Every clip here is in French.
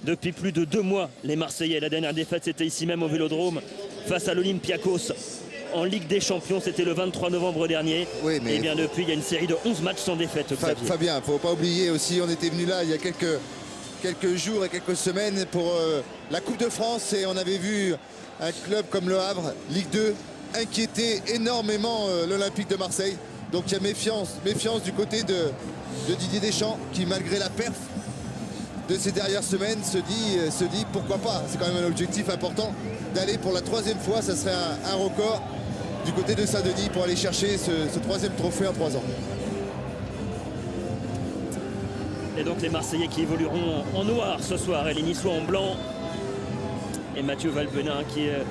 depuis plus de 2 mois, les Marseillais. La dernière défaite, c'était ici même au Vélodrome face à l'Olympiakos en Ligue des Champions. C'était le 23 novembre dernier. Oui, mais... Et bien depuis, il y a une série de 11 matchs sans défaite. Fabien, il ne faut pas oublier aussi, on était venu là il y a quelques jours et quelques semaines pour la Coupe de France. Et on avait vu un club comme Le Havre, Ligue 2, inquiéter énormément l'Olympique de Marseille. Donc il y a méfiance du côté de Didier Deschamps, qui malgré la perf de ces dernières semaines se dit pourquoi pas. C'est quand même un objectif important d'aller pour la 3e fois. Ça serait un record du côté de Saint-Denis pour aller chercher ce 3e trophée en 3 ans. Et donc les Marseillais qui évolueront en noir ce soir et les Niçois en blanc. Et Mathieu Valbuena qui est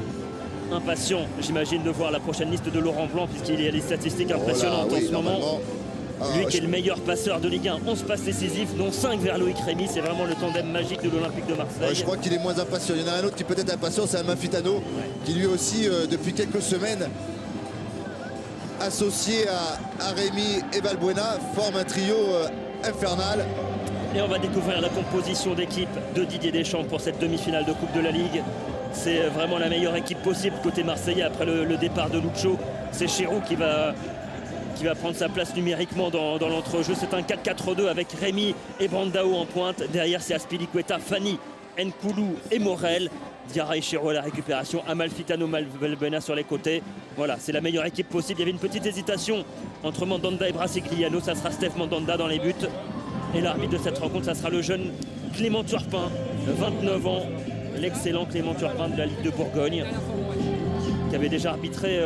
impatient, j'imagine, de voir la prochaine liste de Laurent Blanc, puisqu'il y a des statistiques impressionnantes en ce moment. Lui qui est le meilleur passeur de Ligue 1, 11 passes décisives, dont 5 vers Loïc Rémy. C'est vraiment le tandem magique de l'Olympique de Marseille. Je crois qu'il est moins impatient. Il y en a un autre qui peut être impatient, c'est Amalfitano, qui lui aussi, depuis quelques semaines, associé à Rémy et Valbuena, forme un trio infernal. Et on va découvrir la composition d'équipe de Didier Deschamps pour cette demi-finale de Coupe de la Ligue. C'est vraiment la meilleure équipe possible côté marseillais après le départ de Lucho. C'est Chirou qui va prendre sa place numériquement dans l'entrejeu. C'est un 4-4-2 avec Rémy et Brandao en pointe. Derrière, c'est Azpilicueta, Fanny, Nkoulou et Morel. Diarra et Chirou à la récupération. Amalfitano, Valbuena sur les côtés. Voilà, c'est la meilleure équipe possible. Il y avait une petite hésitation entre Mandanda et Brasiliano. Ça sera Steph Mandanda dans les buts. Et l'arbitre de cette rencontre, ça sera le jeune Clément Turpin, 29 ans. L'excellent Clément Turpin de la Ligue de Bourgogne, qui avait déjà arbitré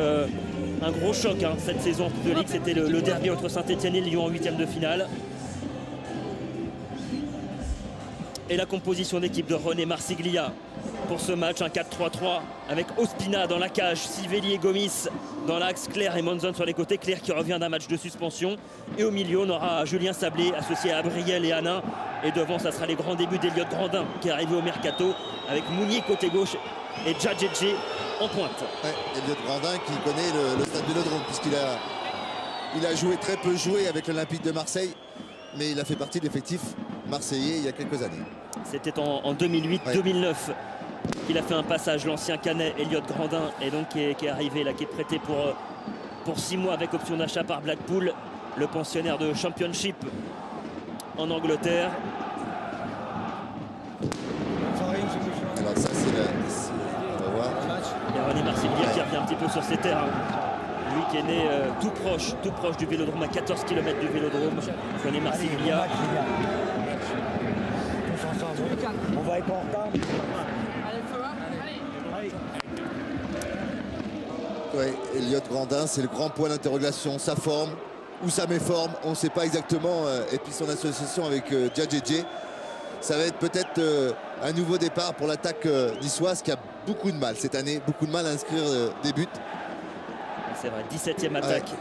un gros choc cette saison en Coupe de Ligue. C'était le derby entre Saint-Etienne et Lyon en 8e de finale. Et la composition d'équipe de René Marsiglia pour ce match, un 4-3-3 avec Ospina dans la cage, Sivelli et Gomis dans l'axe, Claire et Monzon sur les côtés. Claire qui revient d'un match de suspension. Et au milieu, on aura Julien Sablé associé à Briel et Hanin. Et devant, ça sera les grands débuts d'Eliott Grandin qui est arrivé au Mercato avec Mounier côté gauche et Djadjedje en pointe. Ouais, Eliott Grandin qui connaît le stade Vélodrome, puisqu'il a joué très peu avec l'Olympique de Marseille, mais il a fait partie de l'effectif marseillais il y a quelques années. C'était en 2008-2009 qu'il a fait un passage, l'ancien Canet Eliott Grandin, et donc qui est arrivé là, qui est prêté pour 6 mois avec option d'achat par Blackpool, le pensionnaire de Championship en Angleterre. Alors ça c'est on va voir. Il y a René Marsiglia qui revient un petit peu sur ses terres. Lui qui est né tout proche du Vélodrome, à 14 km du Vélodrome. René Marsiglia. On va être en retard. Ouais, Eliott Grandin, c'est le grand point d'interrogation. Sa forme ou sa méforme, on ne sait pas exactement. Et puis son association avec Djadjedje, ça va être peut-être un nouveau départ pour l'attaque niçoise qui a beaucoup de mal cette année, beaucoup de mal à inscrire des buts. C'est vrai, 17e attaque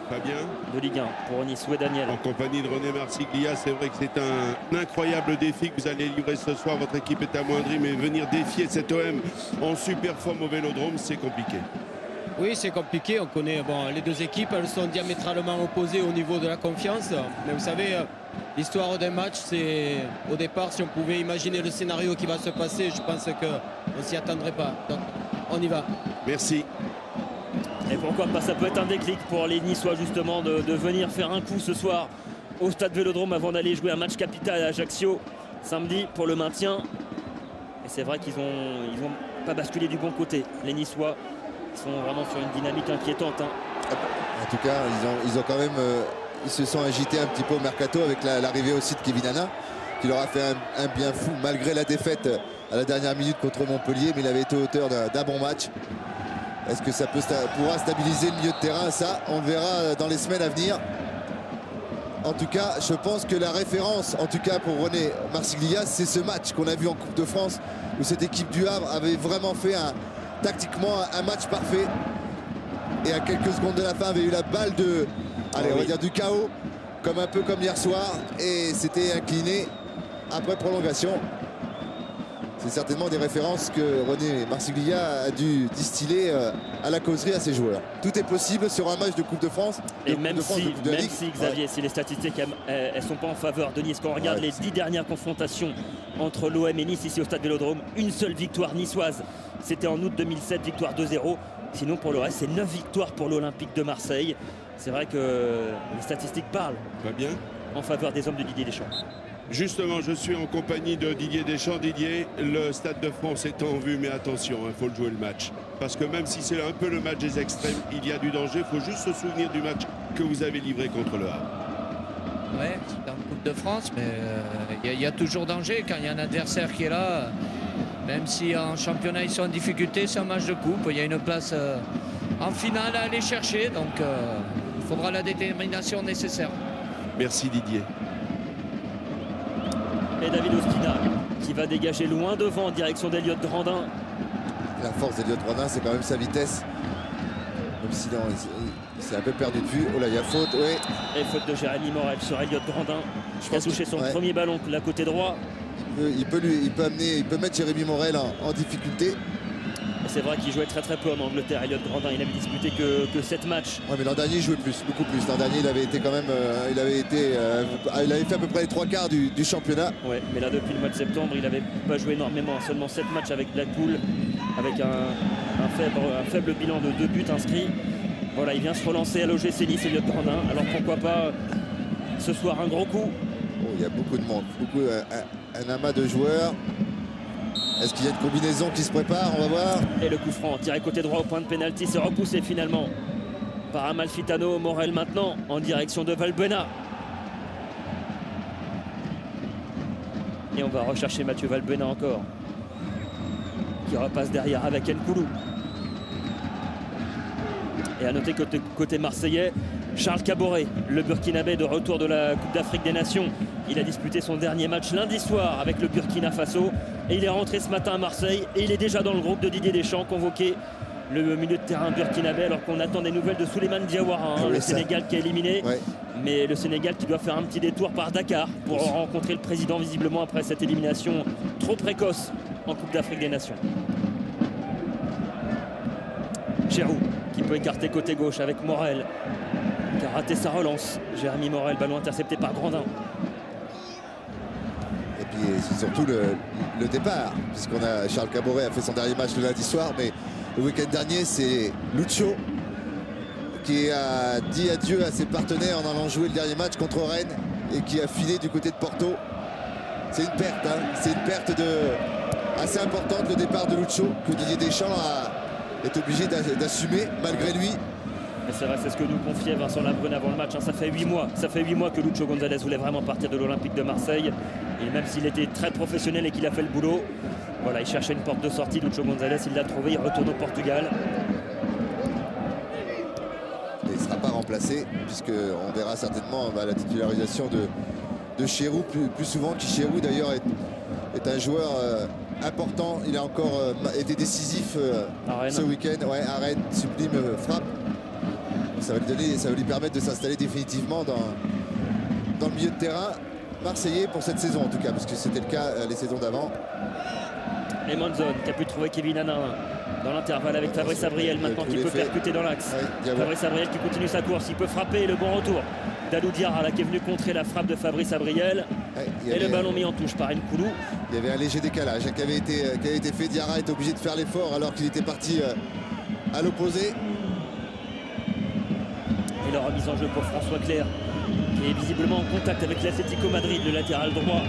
de Ligue 1 pour Niçois Daniel. En compagnie de René Marsiglia, c'est vrai que c'est un incroyable défi que vous allez livrer ce soir. Votre équipe est amoindrie, mais venir défier cet OM en super forme au Vélodrome, c'est compliqué. Oui, c'est compliqué. On connaît les deux équipes, elles sont diamétralement opposées au niveau de la confiance. Mais vous savez, l'histoire d'un match, c'est au départ, si on pouvait imaginer le scénario qui va se passer, je pense qu'on ne s'y attendrait pas. Donc, on y va. Merci. Et pourquoi pas, ça peut être un déclic pour les Niçois justement de venir faire un coup ce soir au stade Vélodrome avant d'aller jouer un match capital à Ajaccio samedi pour le maintien. Et c'est vrai qu'ils ont pas basculé du bon côté, les Niçois. Ils sont vraiment sur une dynamique inquiétante. En tout cas, ils ont quand même, ils se sont agités un petit peu au Mercato avec l'arrivée aussi de Kevin Hanin, qui leur a fait un bien fou malgré la défaite à la dernière minute contre Montpellier, mais il avait été auteur d'un bon match. Est-ce que ça pourra stabiliser le milieu de terrain? Ça, on le verra dans les semaines à venir. En tout cas, je pense que la référence, en tout cas pour René Marsiglia, c'est ce match qu'on a vu en Coupe de France, où cette équipe du Havre avait vraiment fait tactiquement un match parfait. Et à quelques secondes de la fin, avait eu la balle on va dire du chaos, un peu comme hier soir. Et c'était incliné après prolongation. C'est certainement des références que René Marsiglia a dû distiller à la causerie à ses joueurs. Tout est possible sur un match de Coupe de France. Et même si Xavier, si les statistiques elles sont pas en faveur de Nice, quand on regarde les 10 dernières confrontations entre l'OM et Nice ici au stade Vélodrome, une seule victoire niçoise, c'était en août 2007, victoire 2-0. Sinon pour le reste, c'est 9 victoires pour l'Olympique de Marseille. C'est vrai que les statistiques parlent en faveur des hommes de Didier Deschamps. Justement, je suis en compagnie de Didier Deschamps. Didier, le Stade de France est en vue, mais attention, il faut le jouer le match. Parce que même si c'est un peu le match des extrêmes, il y a du danger. Il faut juste se souvenir du match que vous avez livré contre le Havre. Oui, c'est dans la Coupe de France, mais il y a toujours danger quand il y a un adversaire qui est là. Même si en championnat ils sont en difficulté, c'est un match de coupe. Il y a une place en finale à aller chercher, donc il faudra la détermination nécessaire. Merci Didier. Et David Ospina qui va dégager loin devant en direction d'Eliott Grandin. La force d'Eliott Grandin, c'est quand même sa vitesse. Même si il s'est un peu perdu de vue. Oh là, il y a faute, oui. Et faute de Jérémy Morel sur Eliott Grandin. Qui a touché son premier ballon, la côté droit. Il peut mettre Jérémy Morel en difficulté. C'est vrai qu'il jouait très peu en Angleterre, Eliott Grandin. Il avait disputé que 7 matchs. Ouais, mais l'an dernier il jouait beaucoup plus. L'an dernier il avait été quand même, il avait fait à peu près les 3/4 du championnat. Ouais, mais là depuis le mois de septembre, il n'avait pas joué énormément, seulement 7 matchs avec Blackpool, avec un faible bilan de 2 buts inscrits. Voilà, il vient se relancer à l'OGC Nice, Eliott Grandin. Alors pourquoi pas ce soir un gros coup. Oh, il y a beaucoup de monde, un amas de joueurs. Est-ce qu'il y a une combinaison qui se prépare? On va voir. Et le coup franc tiré côté droit au point de pénalty, c'est repoussé finalement par Amalfitano. Morel maintenant en direction de Valbuena. Et on va rechercher Mathieu Valbuena encore, qui repasse derrière avec Nkoulou. Et à noter côté marseillais, Charles Caboret, le Burkinabé de retour de la Coupe d'Afrique des Nations. Il a disputé son dernier match lundi soir avec le Burkina Faso. Et il est rentré ce matin à Marseille. Et il est déjà dans le groupe de Didier Deschamps, convoqué le milieu de terrain burkinabé. Alors qu'on attend des nouvelles de Souleymane Diawara, le Sénégal qui est éliminé. Ouais. Mais le Sénégal qui doit faire un petit détour par Dakar pour rencontrer le président visiblement après cette élimination trop précoce en Coupe d'Afrique des Nations. Giroud qui peut écarter côté gauche avec Morel, qui a raté sa relance. Jérémy Morel, ballon intercepté par Grandin. Et puis c'est surtout le départ, puisqu'on a Charles Caboret a fait son dernier match le lundi soir, mais le week-end dernier c'est Lucho qui a dit adieu à ses partenaires en allant jouer le dernier match contre Rennes et qui a filé du côté de Porto. C'est une perte, hein. C'est une perte assez importante, le départ de Lucho, que Didier Deschamps est obligé d'assumer malgré lui. C'est vrai, c'est ce que nous confiait Vincent Labrune avant le match. Ça fait 8 mois. Ça fait 8 mois que Lucho González voulait vraiment partir de l'Olympique de Marseille. Et même s'il était très professionnel et qu'il a fait le boulot, voilà, il cherchait une porte de sortie. Lucho González, il l'a trouvé. Il retourne au Portugal. Et il ne sera pas remplacé, puisqu'on verra certainement la titularisation de Chérou plus souvent. Chérou d'ailleurs est un joueur important. Il a encore été décisif ce week-end. Ouais, à Rennes, sublime frappe. Ça va lui permettre de s'installer définitivement dans le milieu de terrain marseillais pour cette saison en tout cas, parce que c'était le cas les saisons d'avant. Et Monzon qui a pu trouver Kevin Hanin dans l'intervalle avec Fabrice Abriel maintenant qui peut percuter dans l'axe. Ouais, Fabrice Abriel qui continue sa course, il peut frapper, le bon retour d'Alou Diarra qui est venu contrer la frappe de Fabrice Abriel. Ouais, et le ballon mis en touche par Nkoulou. Il y avait un léger décalage qui avait été fait. Diarra est obligé de faire l'effort alors qu'il était parti à l'opposé. Et la remise en jeu pour François Clerc, qui est visiblement en contact avec l'Atlético Madrid, le latéral droit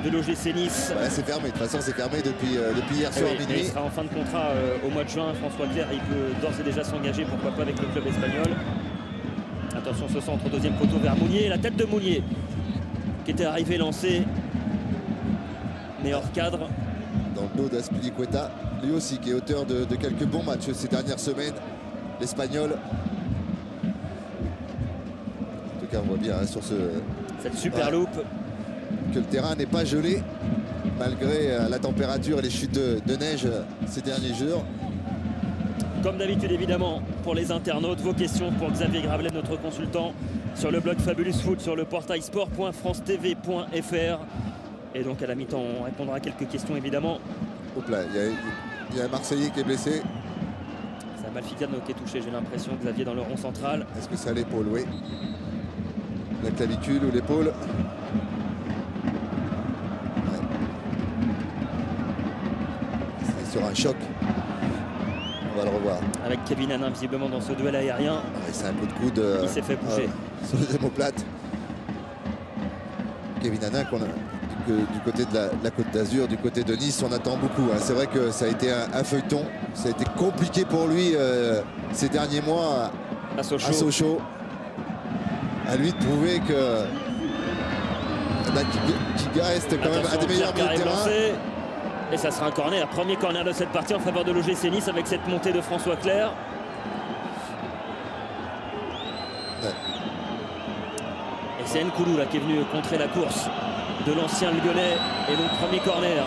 de l'OGC Nice. Ouais, c'est fermé, de toute façon c'est fermé depuis hier soir minuit. Il sera en fin de contrat au mois de juin. François Clerc, il peut d'ores et déjà s'engager, pourquoi pas, avec le club espagnol. Attention, ce centre, deuxième poteau vers Mounier, la tête de Mounier qui était arrivé lancé, mais hors cadre. Dans le dos d'Azpilicueta, lui aussi qui est auteur de quelques bons matchs ces dernières semaines, l'Espagnol. On voit bien sur cette super loupe que le terrain n'est pas gelé malgré la température et les chutes de neige ces derniers jours. Comme d'habitude évidemment pour les internautes, vos questions pour Xavier Gravelet, notre consultant, sur le blog Fabulous Foot, sur le portail sport.francetv.fr. Et donc à la mi-temps on répondra à quelques questions évidemment Hop là, il y a un Marseillais qui est blessé. C'est Amalfitano qui est touché, j'ai l'impression, Xavier, dans le rond central. Est-ce que c'est à l'épaule? Oui. La clavicule ou l'épaule? Ouais. C'est sur un choc. On va le revoir. Avec Kevin Hanin visiblement dans ce duel aérien. Ouais, c'est un coup de coude. Il s'est fait bouger. Sur les omoplates. Kevin Hanin, du côté de la Côte d'Azur, du côté de Nice, on attend beaucoup. Hein. C'est vrai que ça a été un feuilleton. Ça a été compliqué pour lui ces derniers mois à Sochaux. À Sochaux. À lui de prouver que qu'il reste quand même un des meilleurs milieux de terrain. Et ça sera un corner, premier corner de cette partie en faveur de l'OGC Nice avec cette montée de François Clerc. Ouais. Et c'est Nkoulou là qui est venu contrer la course de l'ancien Lyonnais. Et donc premier corner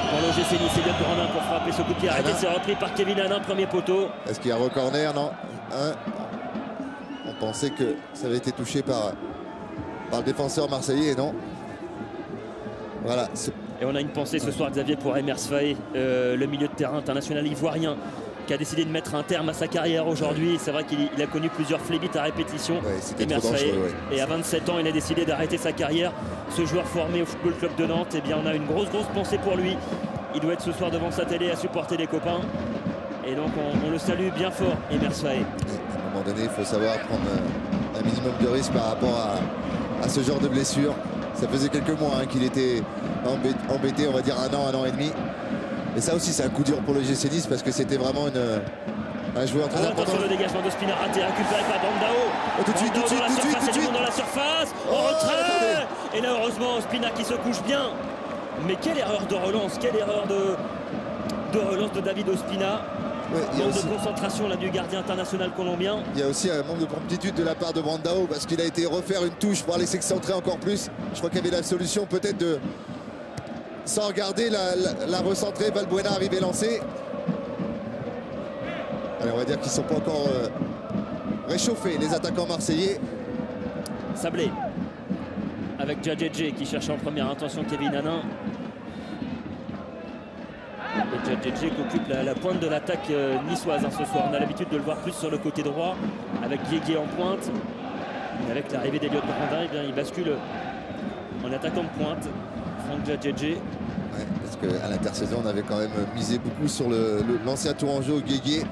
pour l'OGC Nice. C'est bien Grandin pour frapper ce coup de pied arrêté. C'est repris par Kevin Hanin, premier poteau. Est-ce qu'il y a recorner? Non. On pensait que ça avait été touché par le défenseur marseillais, non. Voilà. Et on a une pensée ce soir, Xavier, pour Emers Faé, le milieu de terrain international ivoirien, qui a décidé de mettre un terme à sa carrière aujourd'hui. C'est vrai qu'il a connu plusieurs flébites à répétition. Emers Faé. Et à 27 ans, il a décidé d'arrêter sa carrière. Ce joueur formé au Football Club de Nantes, eh bien, on a une grosse pensée pour lui. Il doit être ce soir devant sa télé à supporter les copains. Et donc, on le salue bien fort, Emers Faé. À un moment donné, il faut savoir prendre un minimum de risque par rapport à ce genre de blessure. Ça faisait quelques mois qu'il était embêté, on va dire un an et demi. Et ça aussi, c'est un coup dur pour le GC Nice parce que c'était vraiment un joueur très important. Attention, le dégagement de Spina raté, récupéré par Brandao. Tout de suite. Dans la surface, au retrait. Et là, heureusement, Spina qui se couche bien. Mais quelle erreur de relance, quelle erreur de relance de David Ospina. Ouais, manque de concentration là du gardien international colombien. Il y a aussi un manque de promptitude de la part de Brandao parce qu'il a été refaire une touche pour aller s'excentrer encore plus. Je crois qu'il y avait la solution peut-être de, sans regarder, la recentrer. Valbuena arrivé lancé. Allez, on va dire qu'ils ne sont pas encore réchauffés, les attaquants marseillais. Sablé avec Djadjedje qui cherche en première intention Kevin Hanin. Et Djadjedje qui occupe la pointe de l'attaque niçoise ce soir. On a l'habitude de le voir plus sur le côté droit avec Guégué en pointe. Et avec l'arrivée d'Eliott Grandin, eh bien, il bascule en attaquant de pointe. Franck Djadjedje. Ouais, parce qu'à l'intersaison, on avait quand même misé beaucoup sur l'ancien tourangeau Guégué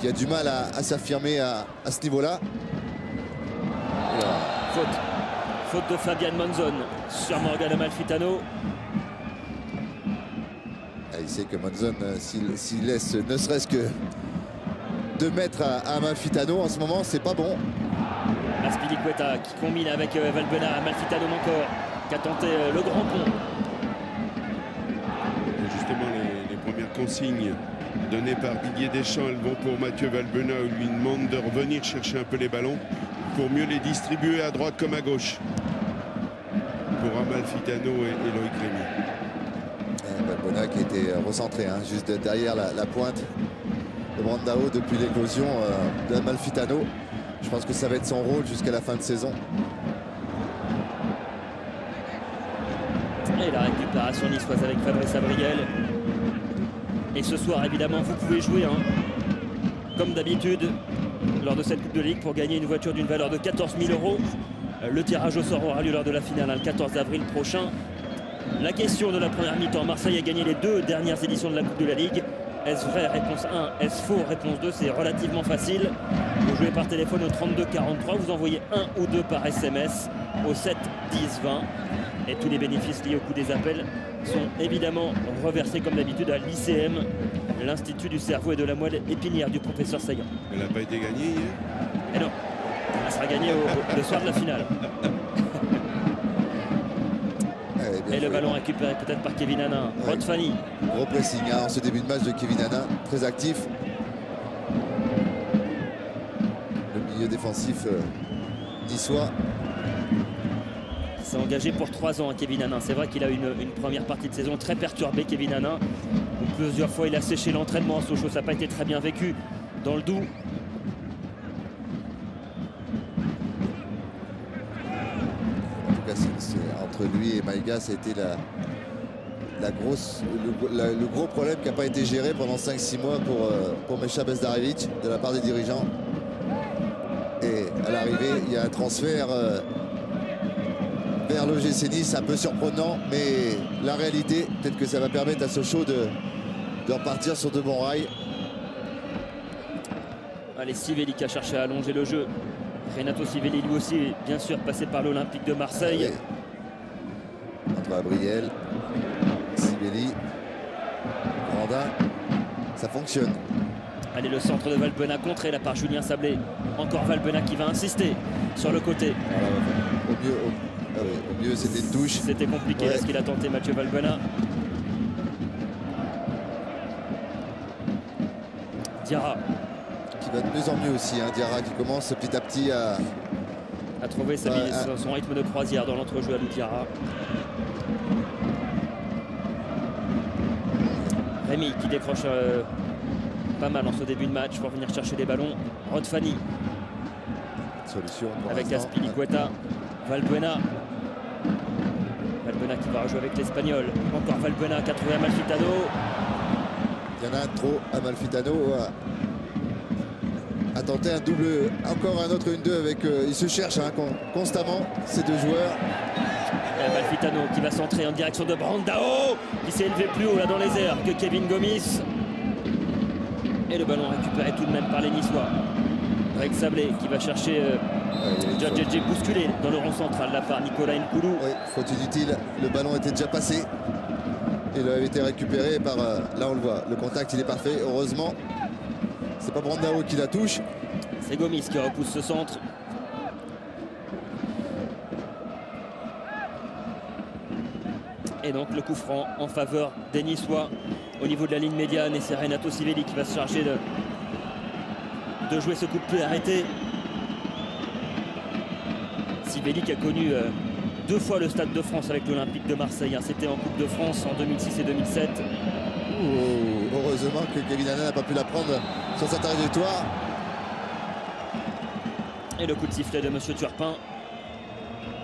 qui a du mal à s'affirmer à ce niveau-là. Faute de Fabian Monzon sur Morgan Amalfitano. Il sait que Monzon, s'il laisse ne serait-ce que 2 mètres à Amalfitano en ce moment, c'est pas bon. Azpilicueta qui combine avec Valbuena. Amalfitano encore qui a tenté le grand pont. Et justement, les premières consignes données par Didier Deschamps, elles vont pour Mathieu Valbuena, où lui demande de revenir chercher un peu les ballons pour mieux les distribuer à droite comme à gauche. Pour Amalfitano et Loïc Rémy. Valbuena qui était recentré, juste derrière la pointe de Brandao depuis l'éclosion d'Amalfitano. Je pense que ça va être son rôle jusqu'à la fin de saison. Et la récupération niçoise avec Fabrice Abriel. Et ce soir, évidemment, vous pouvez jouer, comme d'habitude, lors de cette Coupe de Ligue pour gagner une voiture d'une valeur de 14 000 €. Le tirage au sort aura lieu lors de la finale le 14 avril prochain. La question de la première mi-temps, Marseille a gagné les 2 dernières éditions de la Coupe de la Ligue. Est-ce vrai? Réponse 1. Est-ce faux? Réponse 2. C'est relativement facile. Vous jouez par téléphone au 32 43. Vous envoyez 1 ou 2 par SMS au 7 10 20. Et tous les bénéfices liés au coût des appels sont évidemment reversés comme d'habitude à l'ICM, l'Institut du cerveau et de la moelle épinière du professeur Sagan. Elle n'a pas été gagnée hier? Et non, elle sera gagnée le soir de la finale. Et le ballon récupéré peut-être par Kevin Hanin. Ouais. Rod Fanny. Gros pressing en ce début de match de Kevin Hanin, très actif. Le milieu défensif niçois. S'est engagé pour 3 ans, Kevin Hanin. C'est vrai qu'il a eu une première partie de saison très perturbée, Kevin Hanin. Plusieurs fois, il a séché l'entraînement à Sochaux. Ça n'a pas été très bien vécu dans le Doubs. En tout cas, entre lui et Maïga, c'était le gros problème qui n'a pas été géré pendant 5-6 mois pour Mecha Bezdarevic de la part des dirigeants. Et à l'arrivée, il y a un transfert vers l'OGC Nice, un peu surprenant, mais la réalité, peut-être que ça va permettre à Sochaux de repartir sur de bons rails. Allez, Sivelli qui a cherché à allonger le jeu. Renato Sivelli, lui aussi, bien sûr, passé par l'Olympique de Marseille. Oui. Entre Gabriel, Sivelli, Grandin, ça fonctionne. Allez, le centre de Valbuena contré là par Julien Sablé. Encore Valbuena qui va insister sur le côté. Voilà, au mieux c'était une touche. C'était compliqué là, ce qu'il a tenté Mathieu Valbuena. Diarra. Qui va de mieux en mieux aussi, hein. Diarra qui commence petit à petit à trouver son rythme de croisière dans l'entrejeu à Lou Diarra. Rémi qui décroche pas mal en ce début de match pour venir chercher des ballons. Rod Fanny solution avec Azpilicueta. Valbuena qui va rejouer avec l'Espagnol. Encore Valbuena qui a trouvé Amalfitano. Il y en a trop. Amalfitano a tenté un double, encore un autre 1-2 avec. Ils se cherchent constamment ces deux joueurs. Amalfitano qui va centrer en direction de Brandao qui s'est élevé plus haut là dans les airs que Kevin Gomis. Et le ballon récupéré tout de même par les Niçois. Avec Sablé qui va chercher Djadjedje bousculé dans le rond central là par Nicolas Nkoulou. Oui, faute inutile. Le ballon était déjà passé. Et il avait été récupéré par. Là on le voit. Le contact il est parfait. Heureusement. C'est pas Brandao qui la touche. C'est Gomis qui repousse ce centre. Et donc le coup franc en faveur des Niçois au niveau de la ligne médiane. Et c'est Renato Sivelli qui va se charger de jouer ce coup de pied arrêté. Sivelli qui a connu 2 fois le Stade de France avec l'Olympique de Marseille. C'était en Coupe de France en 2006 et 2007. Heureusement que Kevin Hanna n'a pas pu la prendre sur sa trajectoire. Et le coup de sifflet de Monsieur Turpin.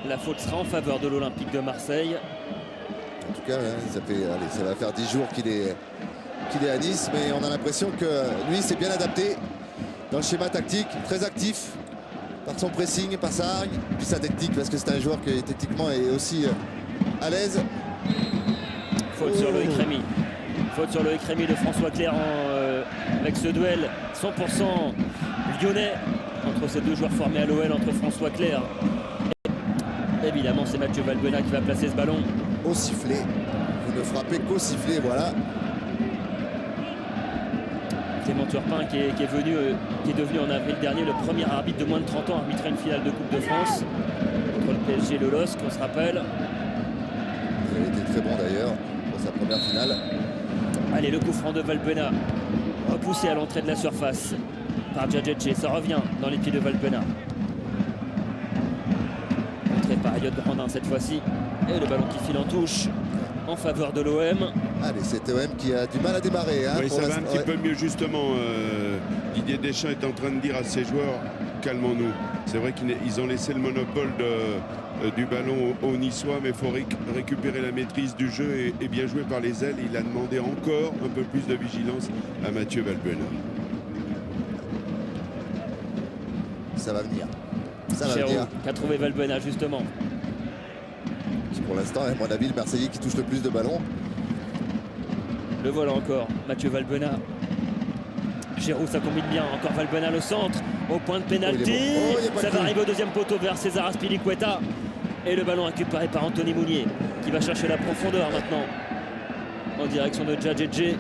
La faute sera en faveur de l'Olympique de Marseille. En tout cas, ça va faire 10 jours qu'il est à Nice, mais on a l'impression que lui s'est bien adapté dans le schéma tactique, très actif par son pressing, par sa hargne, puis sa technique, parce que c'est un joueur qui techniquement est aussi à l'aise. Faute sur Loïc Rémy. Faute sur Loïc Rémy de François Clerc avec ce duel 100% lyonnais entre ces deux joueurs formés à l'OL, entre François Clerc. Et évidemment, c'est Mathieu Valbuena qui va placer ce ballon. Au sifflet. Vous ne frappez qu'au sifflet, voilà. Clément Turpin qui est devenu en avril dernier le premier arbitre de moins de 30 ans à arbitrer une finale de Coupe de France contre le PSG et le LOSC, on se rappelle. Il a été très bon d'ailleurs pour sa première finale. Allez, le coup franc de Valbuena, repoussé à l'entrée de la surface par Djadjedje. Ça revient dans les pieds de Valbuena. Entrée par Elliot Grandin cette fois-ci. Et le ballon qui file en touche en faveur de l'OM. Allez, c'est OM qui a du mal à démarrer. Hein, oui, ça va un petit peu mieux justement. Didier Deschamps est en train de dire à ses joueurs, calmons-nous. C'est vrai qu'ils ont laissé le monopole du ballon aux Niçois, mais il faut récupérer la maîtrise du jeu et bien joué par les ailes. Il a demandé encore un peu plus de vigilance à Mathieu Valbuena. Ça va venir. Chéreau qui a trouvé Valbuena justement. Pour l'instant, à mon avis, le Marseillais qui touche le plus de ballons. Le voilà encore, Mathieu Valbuena. Giroud, ça combine bien. Encore Valbuena, le centre, au point de pénalty. Ça va arriver au deuxième poteau vers César Azpilicueta. Et le ballon récupéré par Anthony Mounier, qui va chercher la profondeur maintenant en direction de Djadjedje.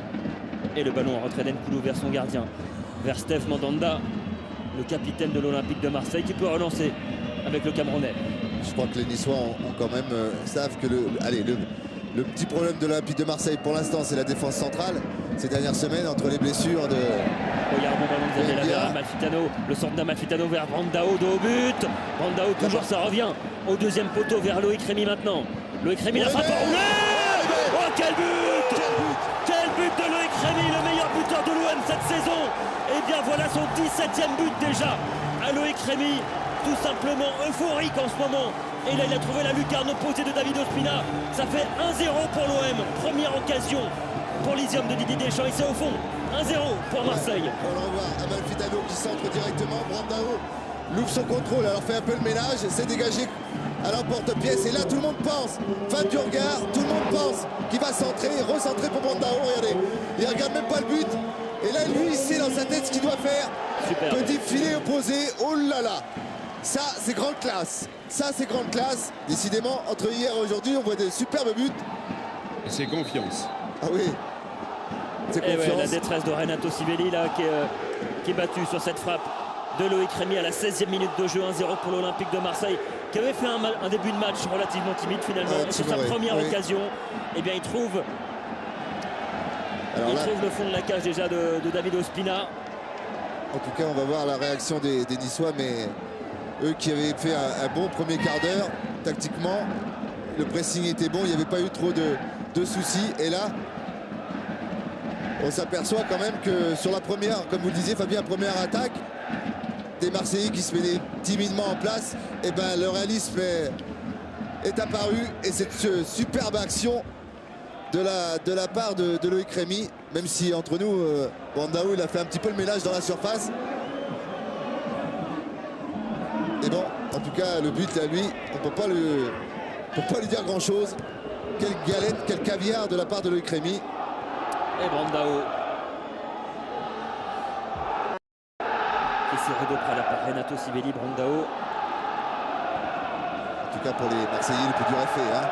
Et le ballon en retrait d'Nkoulou vers son gardien, vers Steve Mandanda, le capitaine de l'Olympique de Marseille, qui peut relancer avec le Camerounais. Je crois que les Niçois ont quand même savent que le petit problème de l'Olympique de Marseille pour l'instant, c'est la défense centrale. Ces dernières semaines, entre les blessures de... Il y a un bon ballon de Zabella vers Amalfitano. Le centre d'Amalfitano vers Brandao de haut but. Brandao toujours, ça revient au deuxième poteau vers Loïc Rémy maintenant. Loïc Rémy, la frappe enroulée. Oh, quel but! Quel but de Loïc Rémy, le meilleur buteur de l'OM cette saison. Et bien voilà son 17e but déjà à Loïc Rémy. Tout simplement euphorique en ce moment. Et là, il a trouvé la lucarne opposée de David Ospina. Ça fait 1-0 pour l'OM. Première occasion pour l'Isium de Didier Deschamps. Et c'est au fond 1-0 pour Marseille. On le revoit, Amalfitano qui centre directement. Brandao l'ouvre son contrôle, alors fait un peu le ménage, c'est dégagé à l'emporte-pièce. Et là, tout le monde pense, fin du regard, tout le monde pense qu'il va centrer, recentrer pour Brandao. Regardez, il regarde même pas le but. Et là, lui, il sait dans sa tête ce qu'il doit faire. Super. Petit filet opposé, oh là là. Ça, c'est grande classe. Ça, c'est grande classe. Décidément, entre hier et aujourd'hui, on voit des superbes buts. Et c'est confiance. Ah oui. C'est Et confiance. ouais, la détresse de Renato Sivelli là, qui est battu sur cette frappe de Loïc Rémy à la 16e minute de jeu. 1-0 pour l'Olympique de Marseille, qui avait fait un début de match relativement timide finalement. Et sur sa première occasion, eh bien, il trouve le fond de la cage déjà de David Ospina. En tout cas, on va voir la réaction des Niçois, mais eux qui avaient fait un bon premier quart d'heure, tactiquement, le pressing était bon, il n'y avait pas eu trop de soucis. Et là, on s'aperçoit quand même que sur la première, comme vous le disiez Fabien, première attaque, des Marseillais qui se mettaient timidement en place, et ben le réalisme est apparu. Et cette superbe action de la part de Loïc Rémy, même si entre nous, Brandao il a fait un petit peu le ménage dans la surface. Et bon, en tout cas, le but à lui, on peut pas lui dire grand chose. Quelle galette, quel caviar de la part de Loïc Rémy. Et Brandao qui s'est redopé là par Renato Sivelli. Brandao. En tout cas pour les Marseillais, le plus dur est fait. Hein.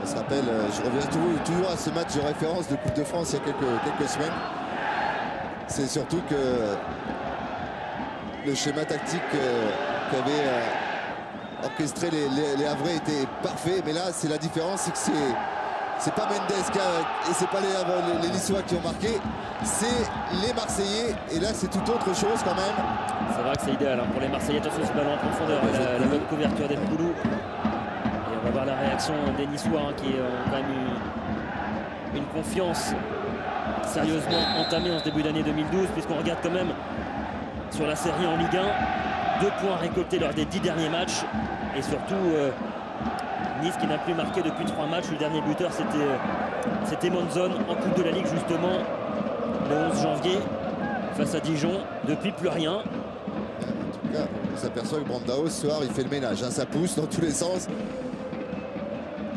On se rappelle, je reviens toujours à ce match de référence de Coupe de France il y a quelques semaines. C'est surtout que le schéma tactique qu'avait orchestré les Havrais était parfait. Mais là, c'est la différence, c'est que c'est pas Mendes et c'est pas les Niçois qui ont marqué, c'est les Marseillais. Et là, c'est tout autre chose quand même. C'est vrai que c'est idéal hein, pour les Marseillais. Attention, ce ballon en profondeur, la bonne couverture des Poulous. Et on va voir la réaction des Niçois hein, qui ont quand même eu une confiance sérieusement entamée en ce début d'année 2012, puisqu'on regarde quand même sur la série en Ligue 1, 2 points récoltés lors des 10 derniers matchs. Et surtout, Nice qui n'a plus marqué depuis 3 matchs. Le dernier buteur, c'était Monzon en Coupe de la Ligue, justement, le 11 janvier, face à Dijon. Depuis, plus rien. En tout cas, on s'aperçoit que Brandao, ce soir, il fait le ménage. Hein, ça pousse dans tous les sens.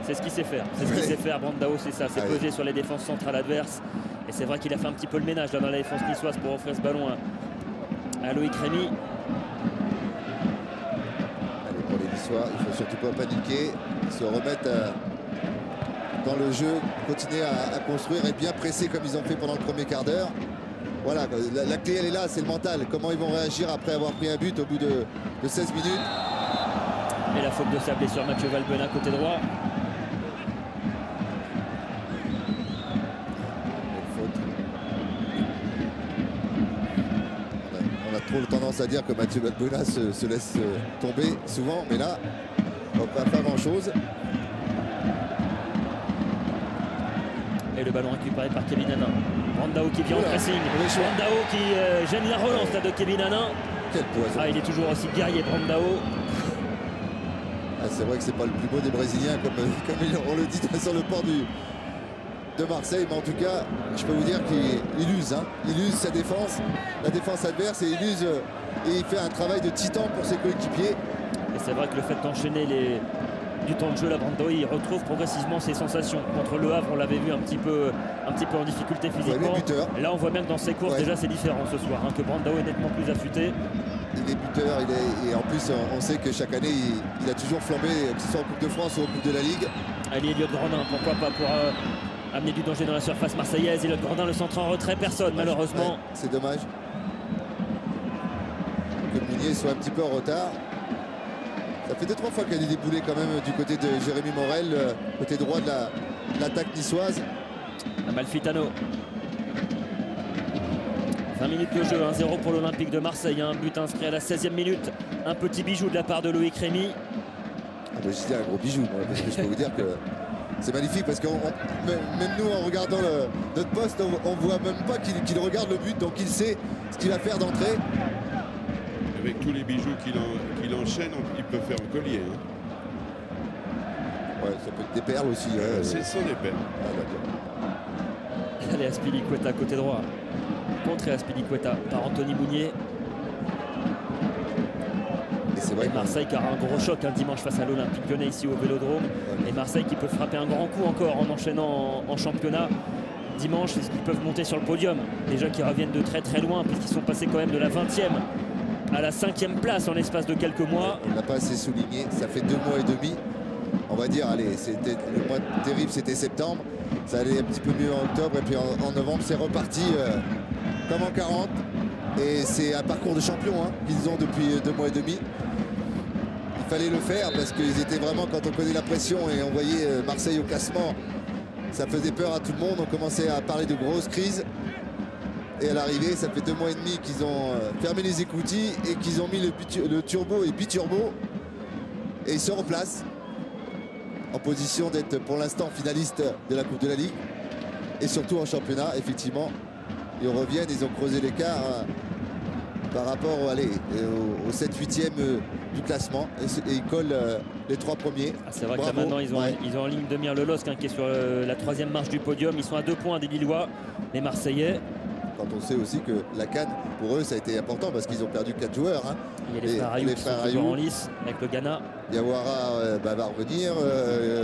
C'est ce qu'il sait faire. C'est ce qu'il sait faire, Brandao, c'est ça. C'est peser sur les défenses centrales adverses. Et c'est vrai qu'il a fait un petit peu le ménage là, dans la défense niçoise pour offrir ce ballon à Loïc Rémy. Allez, pour les Niçois, il ne faut surtout pas paniquer. Se remettre dans le jeu, continuer à construire et bien presser comme ils ont fait pendant le premier quart d'heure. Voilà, la clé elle est là, c'est le mental. Comment ils vont réagir après avoir pris un but au bout de 16 minutes. Et la faute de Sablé sur Mathieu Valbuena côté droit. On a trop tendance à dire que Mathieu Valbuena se laisse tomber souvent, mais là, on ne va pas faire grand chose. Et le ballon récupéré par Kevin Hanin. Brandao qui vient en pressing. Brandao qui gêne la relance là, de Kevin Hanin. Quel poison. Ah, il est toujours aussi guerrier, Brandao. Ah, c'est vrai que c'est pas le plus beau des Brésiliens, comme on le dit sur le port de Marseille. Mais en tout cas, je peux vous dire qu'il use. Hein. Il use sa défense, la défense adverse, et il use et il fait un travail de titan pour ses coéquipiers. Et c'est vrai que le fait d'enchaîner du temps de jeu, là, Brandao, il retrouve progressivement ses sensations. Contre Le Havre, on l'avait vu un petit peu en difficulté physiquement. Là, on voit bien que dans ses courses, déjà, c'est différent ce soir. Hein, que Brandao est nettement plus affûté. Il est buteur, et en plus, on sait que chaque année, il a toujours flambé, que ce soit en Coupe de France ou en Coupe de la Ligue. Allez, Elliot Grandin, pourquoi pas, pour amener du danger dans la surface marseillaise. Elliot Grandin, le centre en retrait, personne, malheureusement. Ouais, c'est dommage que Mounier soit un petit peu en retard. Ça fait 2-3 fois qu'il y a des déboulés quand même du côté de Jérémy Morel, côté droit de l'attaque niçoise. Amalfitano. 20 minutes de jeu, 1-0 pour l'Olympique de Marseille. Un but inscrit à la 16e minute. Un petit bijou de la part de Loïc Rémy. Ah ben, je dis un gros bijou, moi, parce que je peux vous dire que c'est magnifique. Parce que même nous, en regardant notre poste, on ne voit même pas qu'il regarde le but. Donc il sait ce qu'il va faire d'entrée. Avec tous les bijoux qu'il enchaîne, il peut faire un collier. Hein. Ouais, ça peut être des perles aussi. Ce sont des perles. Ah, d'accord. Allez, Azpilicueta côté droit. Contré Azpilicueta par Anthony Mounier. Et c'est vrai Et que Marseille qui aura un gros choc dimanche face à l'Olympique Lyonnais ici au Vélodrome. Et Marseille qui peut frapper un grand coup encore en enchaînant en championnat. Dimanche, est-ce qu'ils peuvent monter sur le podium? Déjà qu'ils reviennent de très très loin puisqu'ils sont passés quand même de la 20e à la 5e place en l'espace de quelques mois. on n'a pas assez souligné. Ça fait 2 mois et demi. On va dire, allez, c'était le mois terrible, c'était septembre. Ça allait un petit peu mieux en octobre. Et puis en novembre, c'est reparti comme en 40. Et c'est un parcours de champion qu'ils ont depuis 2 mois et demi. Il fallait le faire parce qu'ils étaient vraiment, quand on connaît la pression et on voyait Marseille au classement, ça faisait peur à tout le monde. On commençait à parler de grosses crises. Et à l'arrivée, ça fait 2 mois et demi qu'ils ont fermé les écoutilles et qu'ils ont mis le turbo et biturbo. Et ils se replacent en position d'être pour l'instant finaliste de la Coupe de la Ligue. Et surtout en championnat, effectivement. Ils reviennent, ils ont creusé l'écart par rapport au 7-8e du classement. Et ils collent les 3 premiers. C'est vrai que Bravo. là maintenant ils ont en ligne de mire le LOSC qui est sur la 3e marche du podium. Ils sont à 2 points des Lillois, les Marseillais. Quand on sait aussi que la CAN, pour eux, ça a été important parce qu'ils ont perdu 4 joueurs. Il y a les frères Ayoub qui sont toujours en lice avec le Ghana. Diawara va revenir.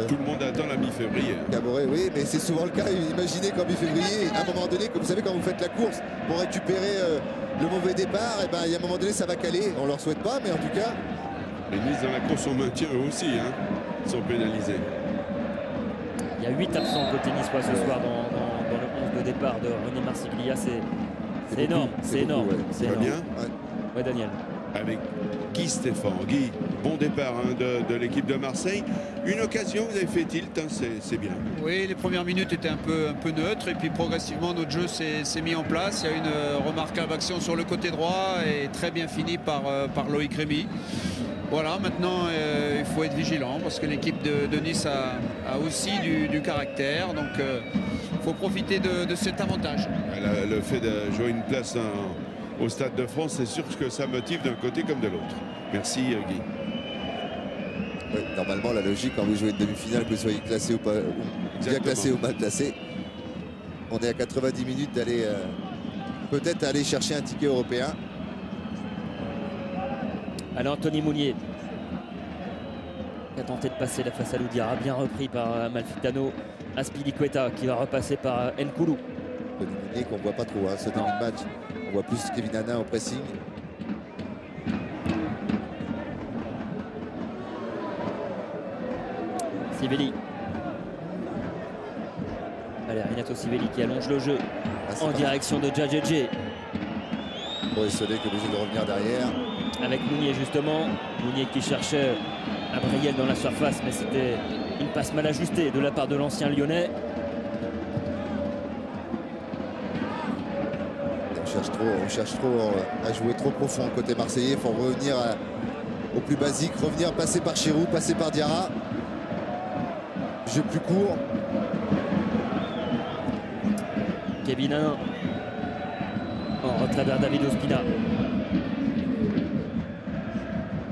Tout le monde attend la mi-février. Caboret, oui, mais c'est souvent le cas. Imaginez qu'en mi-février, à un moment donné, comme vous savez, quand vous faites la course pour récupérer le mauvais départ, et il y a un moment donné, ça va caler. On leur souhaite pas, mais en tout cas. Les mises dans la course au maintien, eux aussi, sont pénalisés. Il y a 8 absents côté niçois ce soir dans le 11 de départ de René Marsiglia. C'est énorme. C'est énorme. Ouais. C'est Va énorme. bien Ouais, Daniel. avec Guy Stéphane. Guy, bon départ de l'équipe de Marseille. Une occasion, vous avez fait tilt, c'est bien. Oui, les premières minutes étaient un peu neutres et puis progressivement notre jeu s'est mis en place. Il y a une remarquable action sur le côté droit et très bien fini par Loïc Rémy. Voilà, maintenant il faut être vigilant parce que l'équipe de Nice a aussi du caractère, donc il faut profiter de cet avantage. Le fait de jouer une place au Stade de France, c'est sûr que ça motive d'un côté comme de l'autre. Merci Guy. Oui, normalement, la logique, quand vous jouez une demi-finale, que vous soyez classé ou pas, ou bien classé ou mal classé, on est à 90 minutes d'aller peut-être aller chercher un ticket européen. Allez, Anthony Mounier qui a tenté de passer la face à Loudiara, bien repris par Amalfitano. Azpilicueta qui va repasser par Nkoulou. Anthony Mounier qu'on ne voit pas trop ce début de match. On voit plus Kevin Hanna au pressing. Sivelli. Allez, Renato Sivelli qui allonge le jeu en direction de Djadjedje. Bon, et Solé qui est obligé de revenir derrière. Avec Mounier justement. Mounier qui cherchait Gabriel dans la surface, mais c'était une passe mal ajustée de la part de l'ancien Lyonnais. On cherche trop à jouer trop profond côté marseillais. Il faut revenir au plus basique, passer par Chirou, passer par Diarra. Jeu plus court. Kevin Hain en retrait vers David Ospina.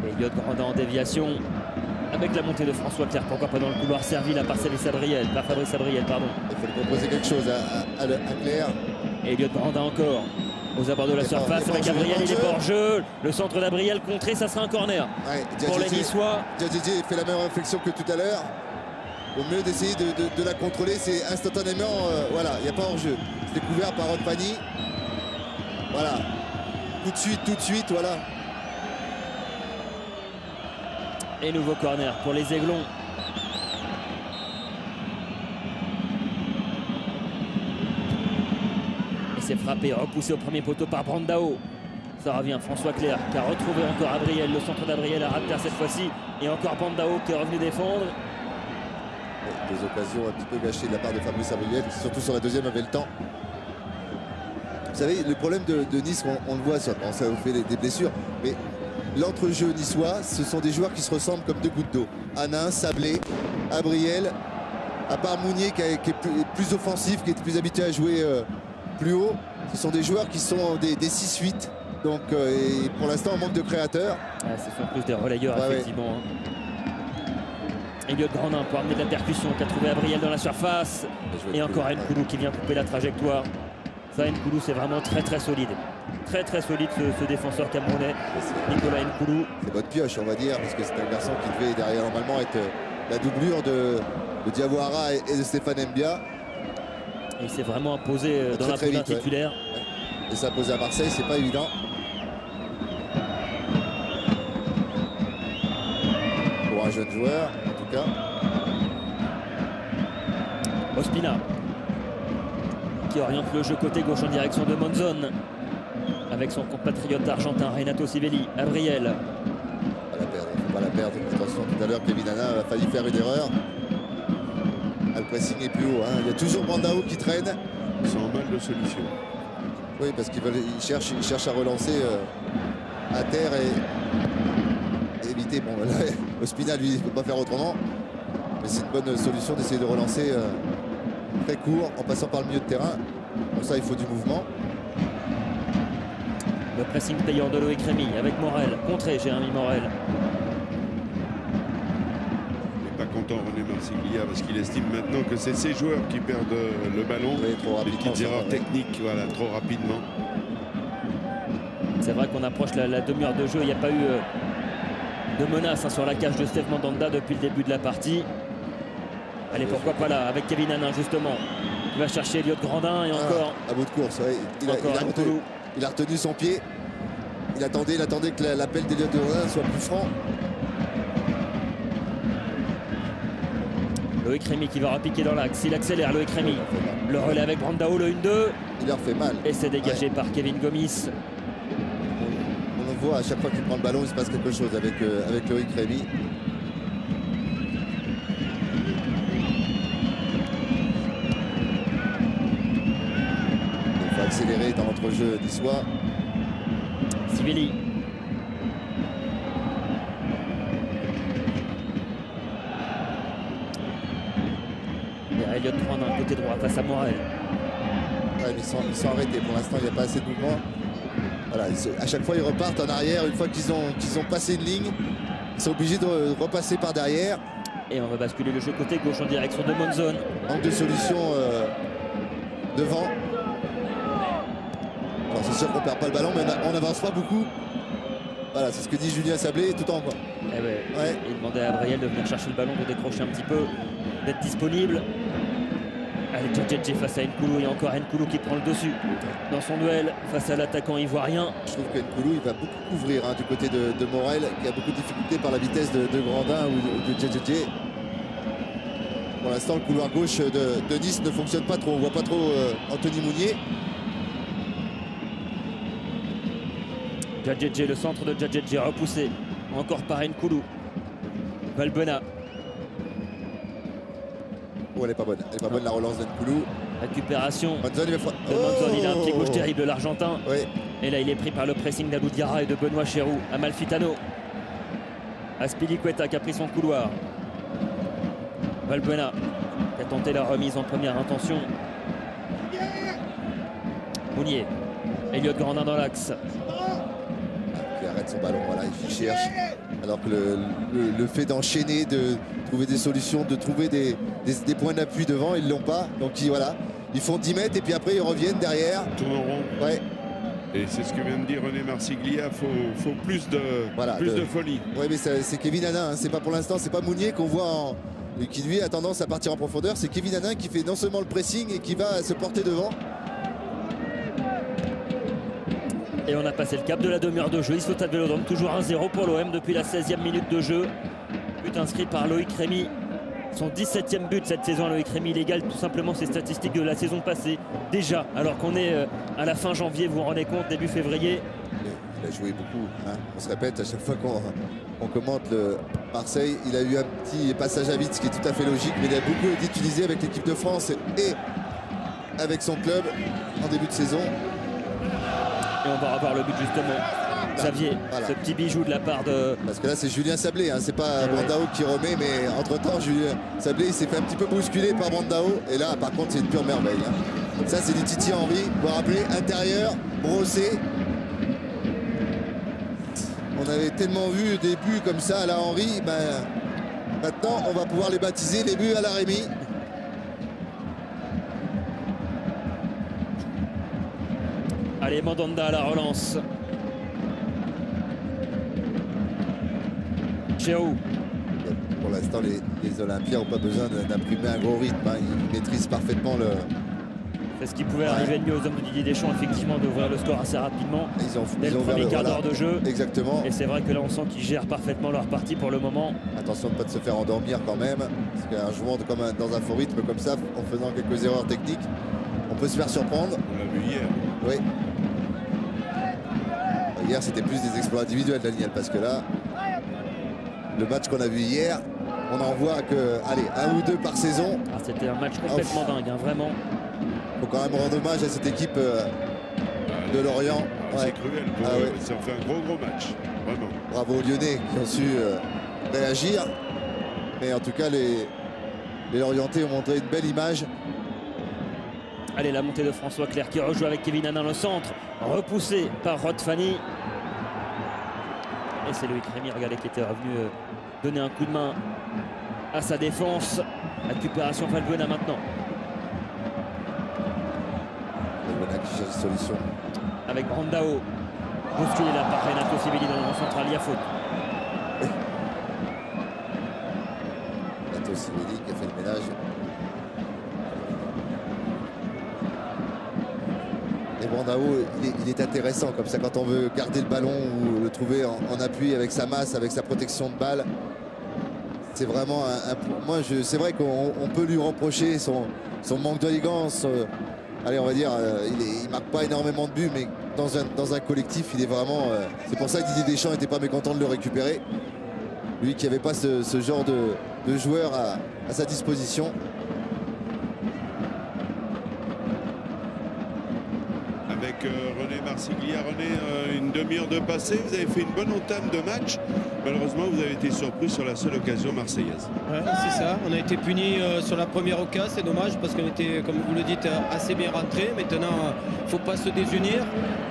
Elliott Grandin en déviation avec la montée de François Clerc, pourquoi pas dans le couloir servi là par Fabrice Abriel, pardon. Il faut lui proposer quelque chose à Clerc. Elliott Grandin encore aux abords de la surface avec Gabriel, il est pas hors jeu. Le centre d'Abriel contré, ça sera un corner pour les Niçois. Djadjedje fait la même réflexion que tout à l'heure. Au mieux d'essayer de la contrôler, c'est instantanément, voilà, il n'y a pas hors jeu. C'est découvert par Rodpani. Voilà, tout de suite, voilà. Et nouveau corner pour les Aiglons. Et c'est frappé, repoussé au premier poteau par Brandao. Ça revient, François Clerc qui a retrouvé encore Abriel, le centre d'Abriel à Rapter cette fois-ci. Et encore Brandao qui est revenu défendre. Des occasions un petit peu gâchées de la part de Fabrice Abriel, surtout sur la deuxième, avait le temps. Vous savez, le problème de Nice, on le voit, ça vous fait des blessures, mais l'entrejeu niçois, ce sont des joueurs qui se ressemblent comme 2 gouttes d'eau. Hanin, Sablé, Abriel, à part Mounier qui est plus offensif, qui est plus habitué à jouer plus haut. Ce sont des joueurs qui sont des 6-8. Donc et pour l'instant on manque de créateurs. Ce sont plus des relayeurs effectivement. Elliott Grandin pour amener de la percussion qui a trouvé Abriel dans la surface. Et encore Nkoulou qui vient couper la trajectoire. Ça, Nkoulou, c'est vraiment très solide. Très solide ce défenseur camerounais, Nicolas Nkoulou. C'est bonne pioche, on va dire, parce que c'est un garçon qui devait derrière normalement être la doublure de Diawara et de Stéphane Mbia. Et il s'est vraiment imposé dans la première titulaire. Et s'imposer à Marseille, c'est pas évident. Pour un jeune joueur, en tout cas. Ospina qui oriente le jeu côté gauche en direction de Monzon avec son compatriote argentin Renato Sivelli. Abriel. Faut pas la perdre. Attention, tout à l'heure, Kevin Hanna a failli faire une erreur. Le pressing est plus haut. Il y a toujours Brandao qui traîne. Ils sont en mal de solution. Oui, parce qu'il cherche à relancer à terre et éviter. Bon, là, Ospina, lui, il ne peut pas faire autrement. Mais c'est une bonne solution d'essayer de relancer très court en passant par le milieu de terrain. Pour ça, il faut du mouvement. Le pressing payant de Loïc Rémy avec Morel. Contré, Jérémy Morel. Pas content René Marsiglia parce qu'il estime maintenant que c'est ses joueurs qui perdent le ballon. Oui, trop des rapidement, petites erreurs techniques, voilà, trop rapidement. C'est vrai qu'on approche la demi-heure de jeu. Il n'y a pas eu de menace sur la cage de Steve Mandanda depuis le début de la partie. Allez, pourquoi pas là, avec Kevin Hanna justement. Il va chercher Elliott Grandin et encore. À bout de course, ouais. Il a retenu son pied. Il attendait que l'appel d'Elliott Grandin soit plus franc. Loïc Rémy qui va repiquer dans l'axe. Il accélère, Loïc Rémy. Le relais avec Brandao, le 1-2. Il leur fait mal. Et c'est dégagé par Kevin Gomis. On le voit à chaque fois qu'il prend le ballon, il se passe quelque chose avec Loïc Rémy. Il faut accélérer dans l'entrejeu niçois. Sivelli. Elliott Grandin côté droit face à Morel. Ouais, mais ils sont arrêtés. Pour l'instant, il n'y a pas assez de mouvement. Voilà, à chaque fois, ils repartent en arrière. Une fois qu'ils ont passé une ligne, ils sont obligés de repasser par derrière. Et on va basculer le jeu côté gauche en direction de Monzon. Manque de solution devant. Alors, c'est sûr qu'on perd pas le ballon, mais on n'avance pas beaucoup. Voilà, c'est ce que dit Julien Sablé tout en quoi. Eh ouais. Il demandait à Abriel de venir chercher le ballon, de décrocher un petit peu, d'être disponible. Allez, Djadjedje face à Nkoulou, et encore Nkoulou qui prend le dessus dans son duel face à l'attaquant ivoirien. Je trouve que Nkoulou, il va beaucoup couvrir du côté de Morel, qui a beaucoup de difficultés par la vitesse de Grandin ou de Djadjedje. Pour l'instant, le couloir gauche de Nice ne fonctionne pas trop. On voit pas trop Anthony Mounier. Djadjedje, le centre de Djadjedje repoussé encore par Nkoulou. Valbuena. Oh, elle est pas bonne. Elle est pas bonne la relance d'Nkoulou. Récupération Monzon, il a un pied gauche terrible, l'Argentin. Oui. Et là, il est pris par le pressing d'Abou Diarra et de Benoît Cherou. Amalfitano. Aspilicueta qui a pris son couloir. Valbuena qui a tenté la remise en première intention. Mounier. Elliott Grandin dans l'axe. Qui arrête son ballon, voilà, il cherche. Alors que le fait d'enchaîner, de trouver des solutions, de trouver des points d'appui devant, ils ne l'ont pas. Donc voilà, ils font 10 mètres et puis après ils reviennent derrière. Tourne en rond. Ouais. Et c'est ce que vient de dire René Marsiglia, faut plus de folie. Oui, mais c'est Kevin Hanna, c'est pas pour l'instant, c'est pas Mounier qu'on voit qui lui a tendance à partir en profondeur. C'est Kevin Hanna qui fait non seulement le pressing et qui va se porter devant. Et on a passé le cap de la demi-heure de jeu. Il saute à Vélodrome, toujours 1-0 pour l'OM depuis la 16e minute de jeu. But inscrit par Loïc Rémy. Son 17e but cette saison, Loïc Rémy. Il égale tout simplement ses statistiques de la saison passée. Déjà, alors qu'on est à la fin janvier, vous vous rendez compte, début février. Il a joué beaucoup. On se répète à chaque fois qu'on commente le Marseille. Il a eu un petit passage à vide, ce qui est tout à fait logique. Mais il a beaucoup été utilisé avec l'équipe de France et avec son club en début de saison. Et on va revoir le but justement. Xavier, voilà. Ce petit bijou de la part de... Parce que là c'est Julien Sablé, c'est pas Brandao qui remet, mais entre-temps Julien Sablé il s'est fait un petit peu bousculer par Brandao. Et là par contre c'est une pure merveille. Ça c'est du Titi Henry, vous vous rappelez, intérieur, brossé. On avait tellement vu des buts comme ça à la Henry, Maintenant, on va pouvoir les baptiser les buts à la Rémi. Allez, Mandanda à la relance. Chérou. Pour l'instant, les Olympiens n'ont pas besoin d'imprimer un gros rythme. Hein. Ils maîtrisent parfaitement le... C'est ce qui pouvait arriver de mieux aux hommes de Didier Deschamps, effectivement, d'ouvrir le score assez rapidement. Dès le premier quart d'heure de jeu. Exactement. Et c'est vrai que là, on sent qu'ils gèrent parfaitement leur partie pour le moment. Attention de ne pas se faire endormir quand même. Parce qu'un joueur dans un faux rythme comme ça, en faisant quelques erreurs techniques, on peut se faire surprendre. On l'a vu hier. Oui. Hier, c'était plus des exploits individuels, Daniel, parce que là, le match qu'on a vu hier, on en voit que, allez, 1 ou 2 par saison. Ah, c'était un match complètement dingue, hein, vraiment. Il faut quand même rendre hommage à cette équipe de Lorient. C'est cruel pour eux. Ça fait un gros match, vraiment. Bravo aux Lyonnais qui ont su réagir. Mais en tout cas, les Lorientais ont montré une belle image. Allez, la montée de François Clerc qui rejoue avec Kevin Hanna dans le centre, repoussé par Rod Fanny. Et c'est Loïc Rémy, regardez, qui était revenu donner un coup de main à sa défense. Récupération Valbuena maintenant. Valbuena qui cherche une solution. Avec Brandao. Bousculé là par Renato Sivelli dans le rond central, il y a faute. Renato Sivelli qui a fait le ménage. Et Brandao, il est intéressant comme ça quand on veut garder le ballon ou le trouver en appui avec sa masse, avec sa protection de balle. C'est vraiment moi, c'est vrai qu'on peut lui reprocher son manque d'élégance. Allez, on va dire, il marque pas énormément de buts, mais dans un collectif, il est vraiment... c'est pour ça que Didier Deschamps n'était pas mécontent de le récupérer. Lui qui n'avait pas ce genre de joueur à sa disposition. Avec René Marsiglia. René, une demi-heure de passé, vous avez fait une bonne entame de match. Malheureusement, vous avez été surpris sur la seule occasion marseillaise. Ouais, c'est ça, on a été punis sur la première occasion, c'est dommage parce qu'on était, comme vous le dites, assez bien rentré. Maintenant, il ne faut pas se désunir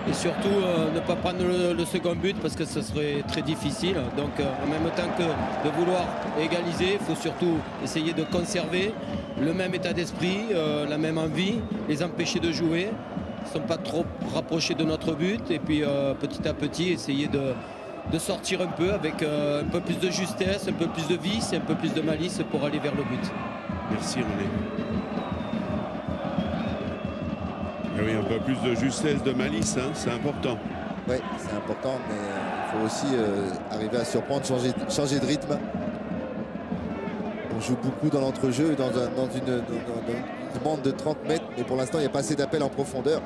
et surtout ne pas prendre le second but parce que ce serait très difficile. Donc en même temps que de vouloir égaliser, il faut surtout essayer de conserver le même état d'esprit, la même envie, les empêcher de jouer. Ils ne sont pas trop rapprochés de notre but et puis petit à petit essayer de sortir un peu avec un peu plus de justesse, un peu plus de vice et un peu plus de malice pour aller vers le but. Merci René. Ah oui, un peu plus de justesse, de malice, hein, c'est important. Oui, c'est important, mais il faut aussi arriver à surprendre, changer de rythme. On joue beaucoup dans l'entrejeu, dans une bande de 30 mètres, mais pour l'instant, il n'y a pas assez d'appel en profondeur.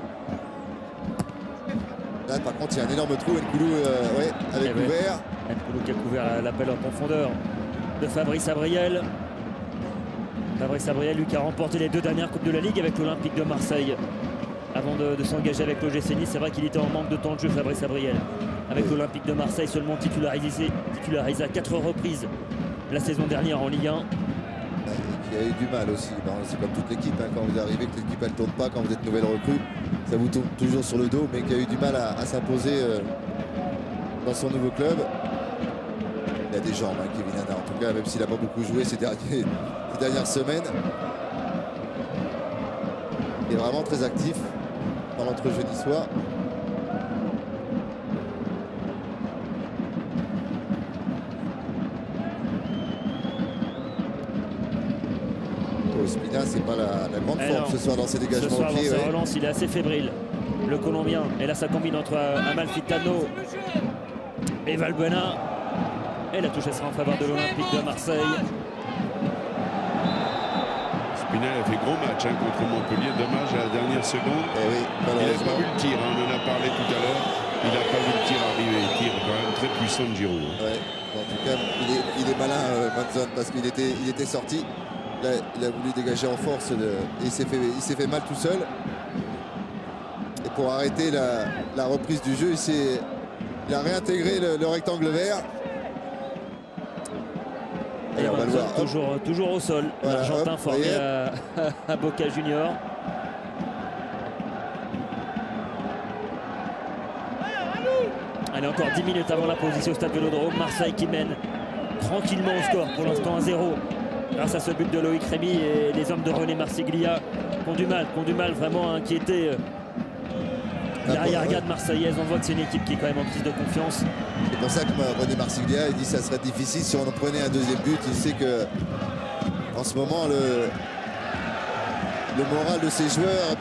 Là, par contre, il y a un énorme trou. Nkoulou avait couvert. Nkoulou qui a couvert l'appel en profondeur de Fabrice Abriel. Fabrice Abriel, lui qui a remporté les 2 dernières Coupes de la Ligue avec l'Olympique de Marseille. Avant de s'engager avec l'OGC Nice, c'est vrai qu'il était en manque de temps de jeu, Fabrice Abriel. Avec l'Olympique de Marseille, seulement titularisé à 4 reprises la saison dernière en Ligue 1. Qui a eu du mal aussi. Bon, c'est comme toute l'équipe, hein, quand vous arrivez, que l'équipe elle tourne pas, quand vous êtes nouvelle recrue, ça vous tourne toujours sur le dos, mais qui a eu du mal à s'imposer dans son nouveau club. Il a des jambes, hein, Kevin Hanna, en tout cas, même s'il n'a pas beaucoup joué ces dernières semaines. Il est vraiment très actif dans l'entrejeu niçois. Ospina, c'est pas la grande forme ce soir dans ses dégagements ce soir, au pied. Dans sa relance, il est assez fébrile, le Colombien. Et là, ça combine entre Amalfitano et Valbuena. Et la touche sera en faveur de l'Olympique de Marseille. Spinel a fait gros match contre Montpellier. Dommage à la dernière seconde. Oui, il n'a pas vu le tir, hein, on en a parlé tout à l'heure. Il n'a pas vu le tir arriver. Il tire quand même très puissant de Giroud. Ouais. En tout cas, il est malin, Manson, parce qu'il était sorti. Là, il a voulu dégager en force et il s'est fait mal tout seul. Et pour arrêter la reprise du jeu, il a réintégré le rectangle vert. Et on va le voir. Toujours au sol. Voilà, l'Argentin formé à Boca Junior. Allez, encore 10 minutes avant la pause ici au stade Vélodrome. Marseille qui mène tranquillement au score. Pour l'instant 1-0 grâce à ce but de Loïc Rémy, et les hommes de René Marsiglia qui ont du mal vraiment à inquiéter l'arrière-garde marseillaise. On voit que c'est une équipe qui est quand même en crise de confiance. C'est pour ça que René Marsiglia il dit que ça serait difficile si on en prenait un deuxième but. Il sait que en ce moment le moral de ces joueurs,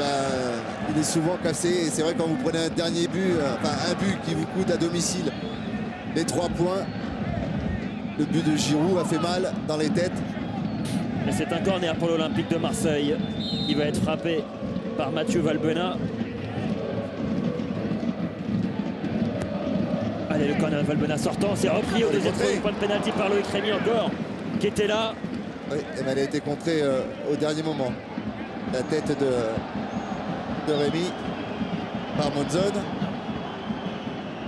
il est souvent cassé. Et c'est vrai quand vous prenez un dernier but, un but qui vous coûte à domicile les 3 points, le but de Giroud a fait mal dans les têtes. Et c'est un corner pour l'Olympique de Marseille qui va être frappé par Mathieu Valbuena. Allez, le corner de Valbuena sortant, c'est repris au deuxième point de pénalty par Loïc Rémy encore, qui était là. Oui, elle a été contrée au dernier moment. La tête de Rémy par Monzon.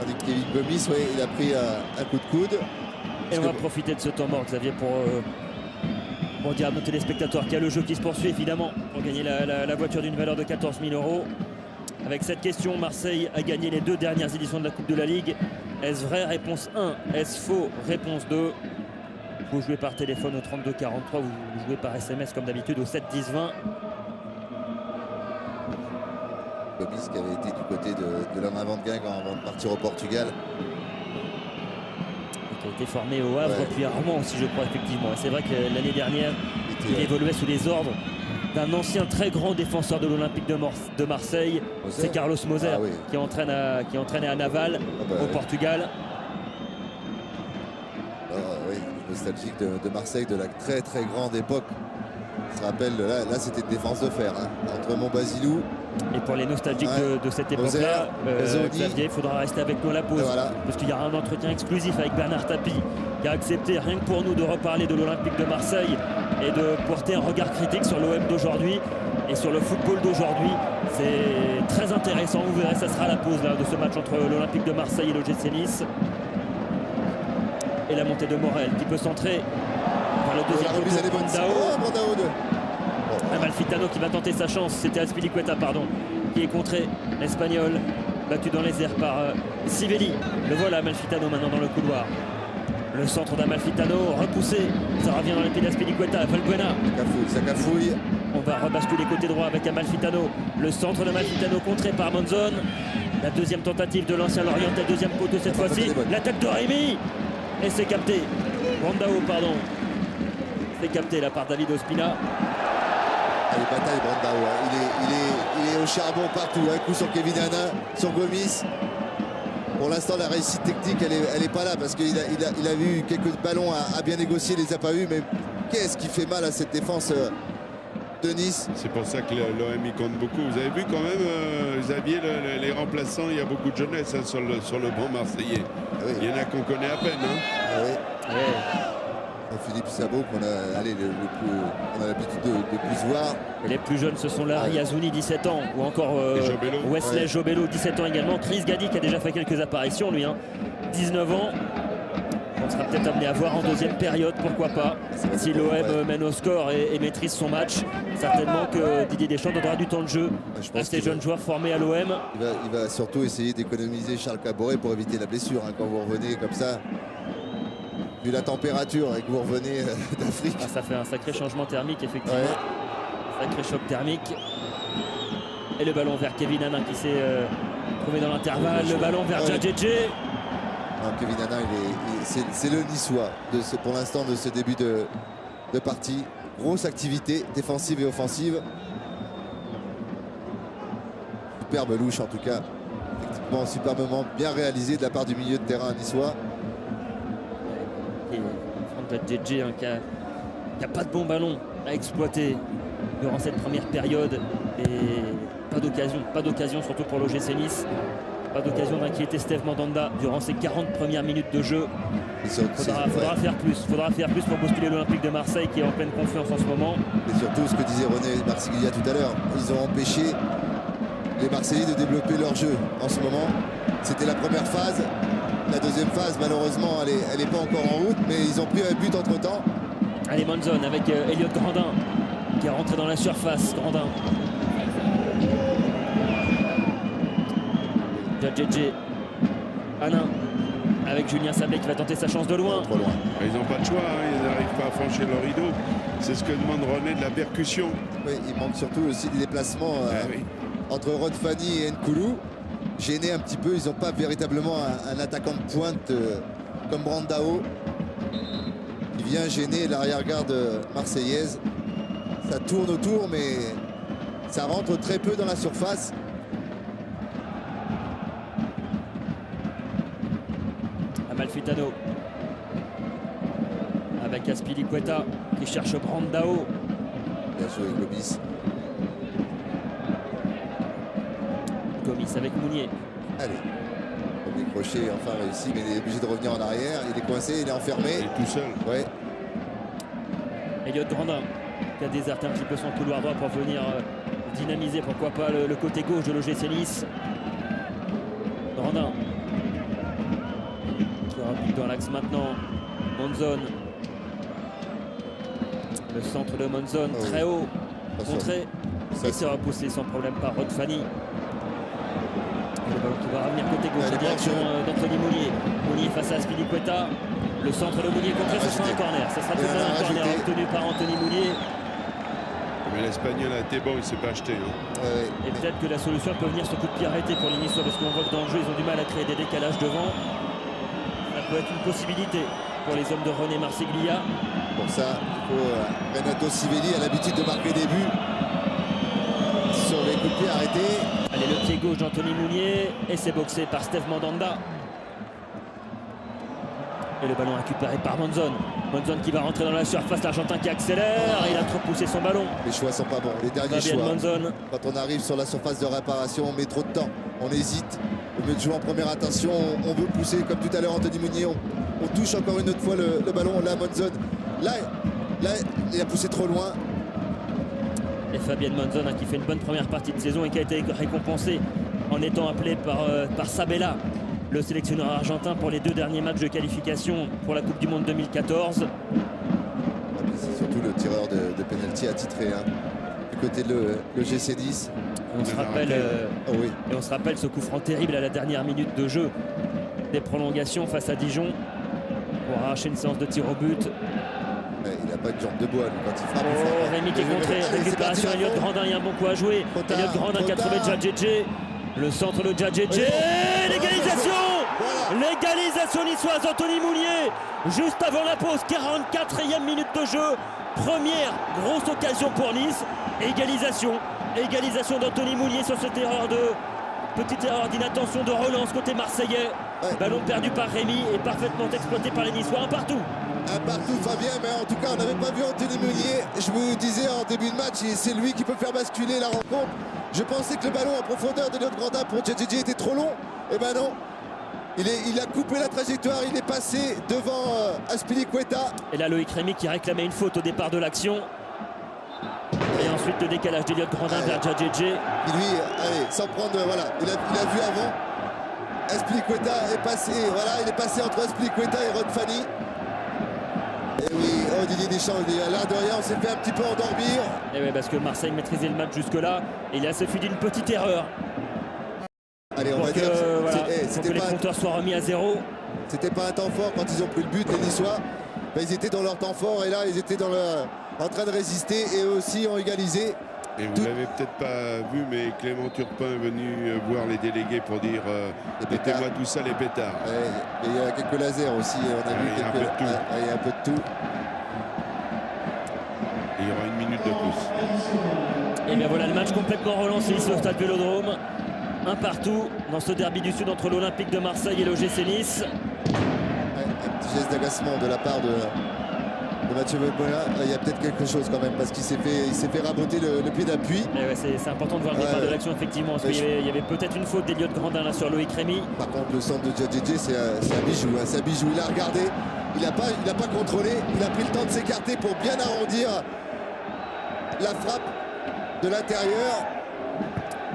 Tandis que Kevin Gomis, il a pris un coup de coude. Et on va profiter de ce temps mort, Xavier, pour dire à nos téléspectateurs qu'il y a le jeu qui se poursuit, évidemment, pour gagner la voiture d'une valeur de 14 000 €. Avec cette question, Marseille a gagné les 2 dernières éditions de la Coupe de la Ligue. Est-ce vrai? Réponse 1. Est-ce faux? Réponse 2. Vous jouez par téléphone au 32 43, vous jouez par SMS comme d'habitude au 7 10 20. Gomis qui avait été du côté de l'homme avant de Guingamp avant de partir au Portugal. Qui a été formé au Havre, puis à Rouen aussi, je crois, effectivement. C'est vrai que l'année dernière, il évoluait sous les ordres d'un ancien très grand défenseur de l'Olympique de Marseille. C'est Carlos Moser, qui entraînait à Naval au Portugal. Oui, nostalgique de Marseille de la très très grande époque. On se rappelle, là c'était une défense de fer entre Montbasilou. Et pour les nostalgiques de cette époque-là, Xavier, il faudra rester avec nous à la pause. Parce qu'il y aura un entretien exclusif avec Bernard Tapie, qui a accepté, rien que pour nous, de reparler de l'Olympique de Marseille et de porter un regard critique sur l'OM d'aujourd'hui et sur le football d'aujourd'hui. C'est très intéressant, vous verrez, ça sera la pause là, de ce match entre l'Olympique de Marseille et l'OGC Nice. Et la montée de Morel qui peut centrer par le deuxième Brandao. Amalfitano qui va tenter sa chance, c'était Azpilicueta qui est contré, l'Espagnol battu dans les airs par Sivelli. Le voilà Amalfitano maintenant dans le couloir. Le centre d'Amalfitano repoussé, ça revient dans les pieds d'Azpilicueta. Valbuena, ça cafouille. On va rebasculer côté droit avec Amalfitano. Le centre d'Amalfitano contré par Monzon. La deuxième tentative de l'ancien Lorientais, deuxième poteau cette fois-ci. L'attaque de Rémy. Et c'est capté. Brandao, pardon. C'est capté là par David Ospina. Allez, bataille Brandao. Il est au charbon partout. Un coup sur Kevin Hanna, sur Gomis. Pour l'instant, la réussite technique, elle est pas là parce qu'il a vu quelques ballons à bien négocier, il les a pas eu. Mais qu'est-ce qui fait mal à cette défense de Nice? C'est pour ça que l'OM y compte beaucoup. Vous avez vu quand même, Xavier, les remplaçants, il y a beaucoup de jeunesse sur le banc marseillais. Ah oui. Il y en a qu'on connaît à peine. Ah oui. Philippe Sabot qu'on a l'habitude de plus voir. Et les plus jeunes, ce sont là Yazouni, 17 ans, ou encore Wesley Jobello, 17 ans également. Chris Gadi qui a déjà fait quelques apparitions, lui, 19 ans. On sera peut-être amené à voir en deuxième période, pourquoi pas. Si l'OM mène au score et maîtrise son match, certainement que Didier Deschamps donnera du temps de jeu à ces jeunes joueurs formés à l'OM. Il va surtout essayer d'économiser Charles Caboret pour éviter la blessure. Quand vous revenez comme ça, vu la température et que vous revenez d'Afrique. Ça fait un sacré changement thermique, effectivement. Sacré choc thermique. Et le ballon vers Kevin Hanna qui s'est trouvé dans l'intervalle. Le ballon vers Djadjedje. Kevin Hanna, c'est le Niçois pour l'instant de ce début de partie. Grosse activité défensive et offensive. Superbe louche en tout cas. Effectivement, superbement bien réalisé de la part du milieu de terrain niçois. Djadjedje qui a pas de bon ballon à exploiter durant cette première période. Et pas d'occasion surtout pour l'OGC Nice. Pas d'occasion d'inquiéter Steve Mandanda durant ces 40 premières minutes de jeu. Faudra faire plus pour bousculer l'Olympique de Marseille qui est en pleine confiance en ce moment. Et surtout ce que disait René Marsiglia tout à l'heure, ils ont empêché les Marseillais de développer leur jeu en ce moment. C'était la première phase. La deuxième phase, malheureusement, elle n'est pas encore en route, mais ils ont pris un but entre temps. Allez, Monzon avec Elliot Grandin qui est rentré dans la surface. Grandin. Djadjedje. Avec Julien Sablé qui va tenter sa chance de loin. Trop loin. Ils n'ont pas de choix, hein, ils n'arrivent pas à franchir le rideau. C'est ce que demande René, de la percussion. Oui, il manque surtout aussi des déplacements Oui. entre Rod Fanny et Nkoulou. Gênés un petit peu, ils n'ont pas véritablement un attaquant de pointe comme Brandao. Il vient gêner l'arrière-garde marseillaise. Ça tourne autour, mais ça rentre très peu dans la surface. Amalfitano avec Azpilicueta qui cherche Brandao. Bien joué, Gomis. Gomis avec Mounier. Allez. Premier crochet, enfin réussi, mais il est obligé de revenir en arrière. Il est coincé, il est Il enfermé. est tout seul. Ouais. Elliot Grandin qui a déserté un petit peu son couloir droit pour venir dynamiser, pourquoi pas, le côté gauche de l'OGC Nice. Grandin qui rapide dans l'axe maintenant. Monzon. Le centre de Monzon, Oh, très haut, attention. contré. Ça, Et c'est repoussé sans problème par Rod Fanny. Le ballon qui va revenir côté gauche, Ouais, la direction d'Anthony Mounier. Mounier face à Azpilicueta. Le centre de Mounier contré, ce sera un corner. Ce sera tout de même un corner obtenu par Anthony Mounier. Mais l'Espagnol a été bon, il ne s'est pas acheté. Hein. Ouais. Et peut-être que la solution peut venir ce coup de pied arrêté pour les Niçois, parce qu'on voit que dans le jeu, ils ont du mal à créer des décalages devant. Ça peut être une possibilité pour les hommes de René Marsiglia. Pour ça, il faut, Renato Sivelli a l'habitude de marquer des buts sur les coups de pied arrêtés. Allez, le pied gauche d'Anthony Mounier, et c'est boxé par Steve Mandanda. Et le ballon récupéré par Monzon. Monzon qui va rentrer dans la surface, l'Argentin qui accélère. Il a trop poussé son ballon. Les choix sont pas bons. Les derniers Fabien choix. Monzon. Quand on arrive sur la surface de réparation, on met trop de temps. On hésite. Au lieu de jouer en première attention, on veut pousser comme tout à l'heure Anthony Mounier. On touche encore une autre fois le ballon. Là, Monzon. Là, il a poussé trop loin. Et Fabien Monzon qui fait une bonne première partie de saison et qui a été récompensé en étant appelé par Sabella, le sélectionneur argentin, pour les 2 derniers matchs de qualification pour la Coupe du Monde 2014. C'est surtout le tireur de pénalty attitré hein, du côté de le GC 10. On se rappelle, Oh oui. et on se rappelle ce coup franc terrible à la dernière minute de jeu des prolongations face à Dijon pour arracher une séance de tir au but. Ouais, il n'a pas de jambe de bois lui, quand il frappe. Oh, Rémi qui est contré, récupération, Elliot Grandin, il y a un bon coup à jouer. Elliot Grandin qui a trouvé Djadjedje. Le centre de Djadjedje. L'égalisation. L'égalisation niçoise d'Anthony Mounier. Juste avant la pause, 44e minute de jeu. Première grosse occasion pour Nice. Égalisation. Égalisation d'Anthony Mounier sur cette petite erreur d'inattention de relance côté marseillais. Ouais. Ballon perdu par Rémi et parfaitement exploité par les Niçois. Un partout. Un partout Fabien, mais en tout cas on n'avait pas vu Anthony Meunier. Je vous disais en début de match, c'est lui qui peut faire basculer la rencontre. Je pensais que le ballon en profondeur de notre Grandin pour Djadjedje était trop long. Et ben non, il a coupé la trajectoire, il est passé devant Azpilicueta. Et là Loïc Rémy qui réclamait une faute au départ de l'action. Et ensuite le décalage d'Elliot Grandin vers Djadjedje. Lui, allez, sans prendre, voilà, il a vu avant. Azpilicueta est passé, voilà, il est passé entre Azpilicueta et Rod Fanny. Et oui, oh Didier Deschamps, là de rien, on s'est fait un petit peu endormir. Et oui, parce que Marseille maîtrisait le match jusque-là. Et il a suffi d'une petite erreur Allez, on pour va que, dire, voilà, pour c'était que les pas, compteurs soient remis à 0. c'était pas un temps fort quand ils ont pris le but, les Niçois. Ben, ils étaient dans leur temps fort et là, ils étaient en train de résister et eux aussi ont égalisé. Et vous l'avez peut-être pas vu, mais Clément Turpin est venu voir les délégués pour dire mettez-moi tout ça les pétards. Ouais, et il y a quelques lasers aussi, on a vu il y a un peu de tout. il y a un peu de tout. Et il y aura 1 minute de plus. Et bien voilà le match complètement relancé ici au stade Vélodrome. Un partout dans ce derby du Sud entre l'Olympique de Marseille et l'OGC Nice. Ouais, un petit geste d'agacement de la part de Mathieu Valbuena. Il y a peut-être quelque chose quand même parce qu'il s'est fait raboter le pied d'appui. Et ouais, c'est important de voir le départ de l'action effectivement, parce qu'il y avait peut-être une faute d'Elliot Grandin là sur Loïc Rémy. Par contre, le centre de Djadjedje, c'est un bijou. Hein, c'est un bijou. Il a regardé, il n'a pas contrôlé. Il a pris le temps de s'écarter pour bien arrondir la frappe de l'intérieur.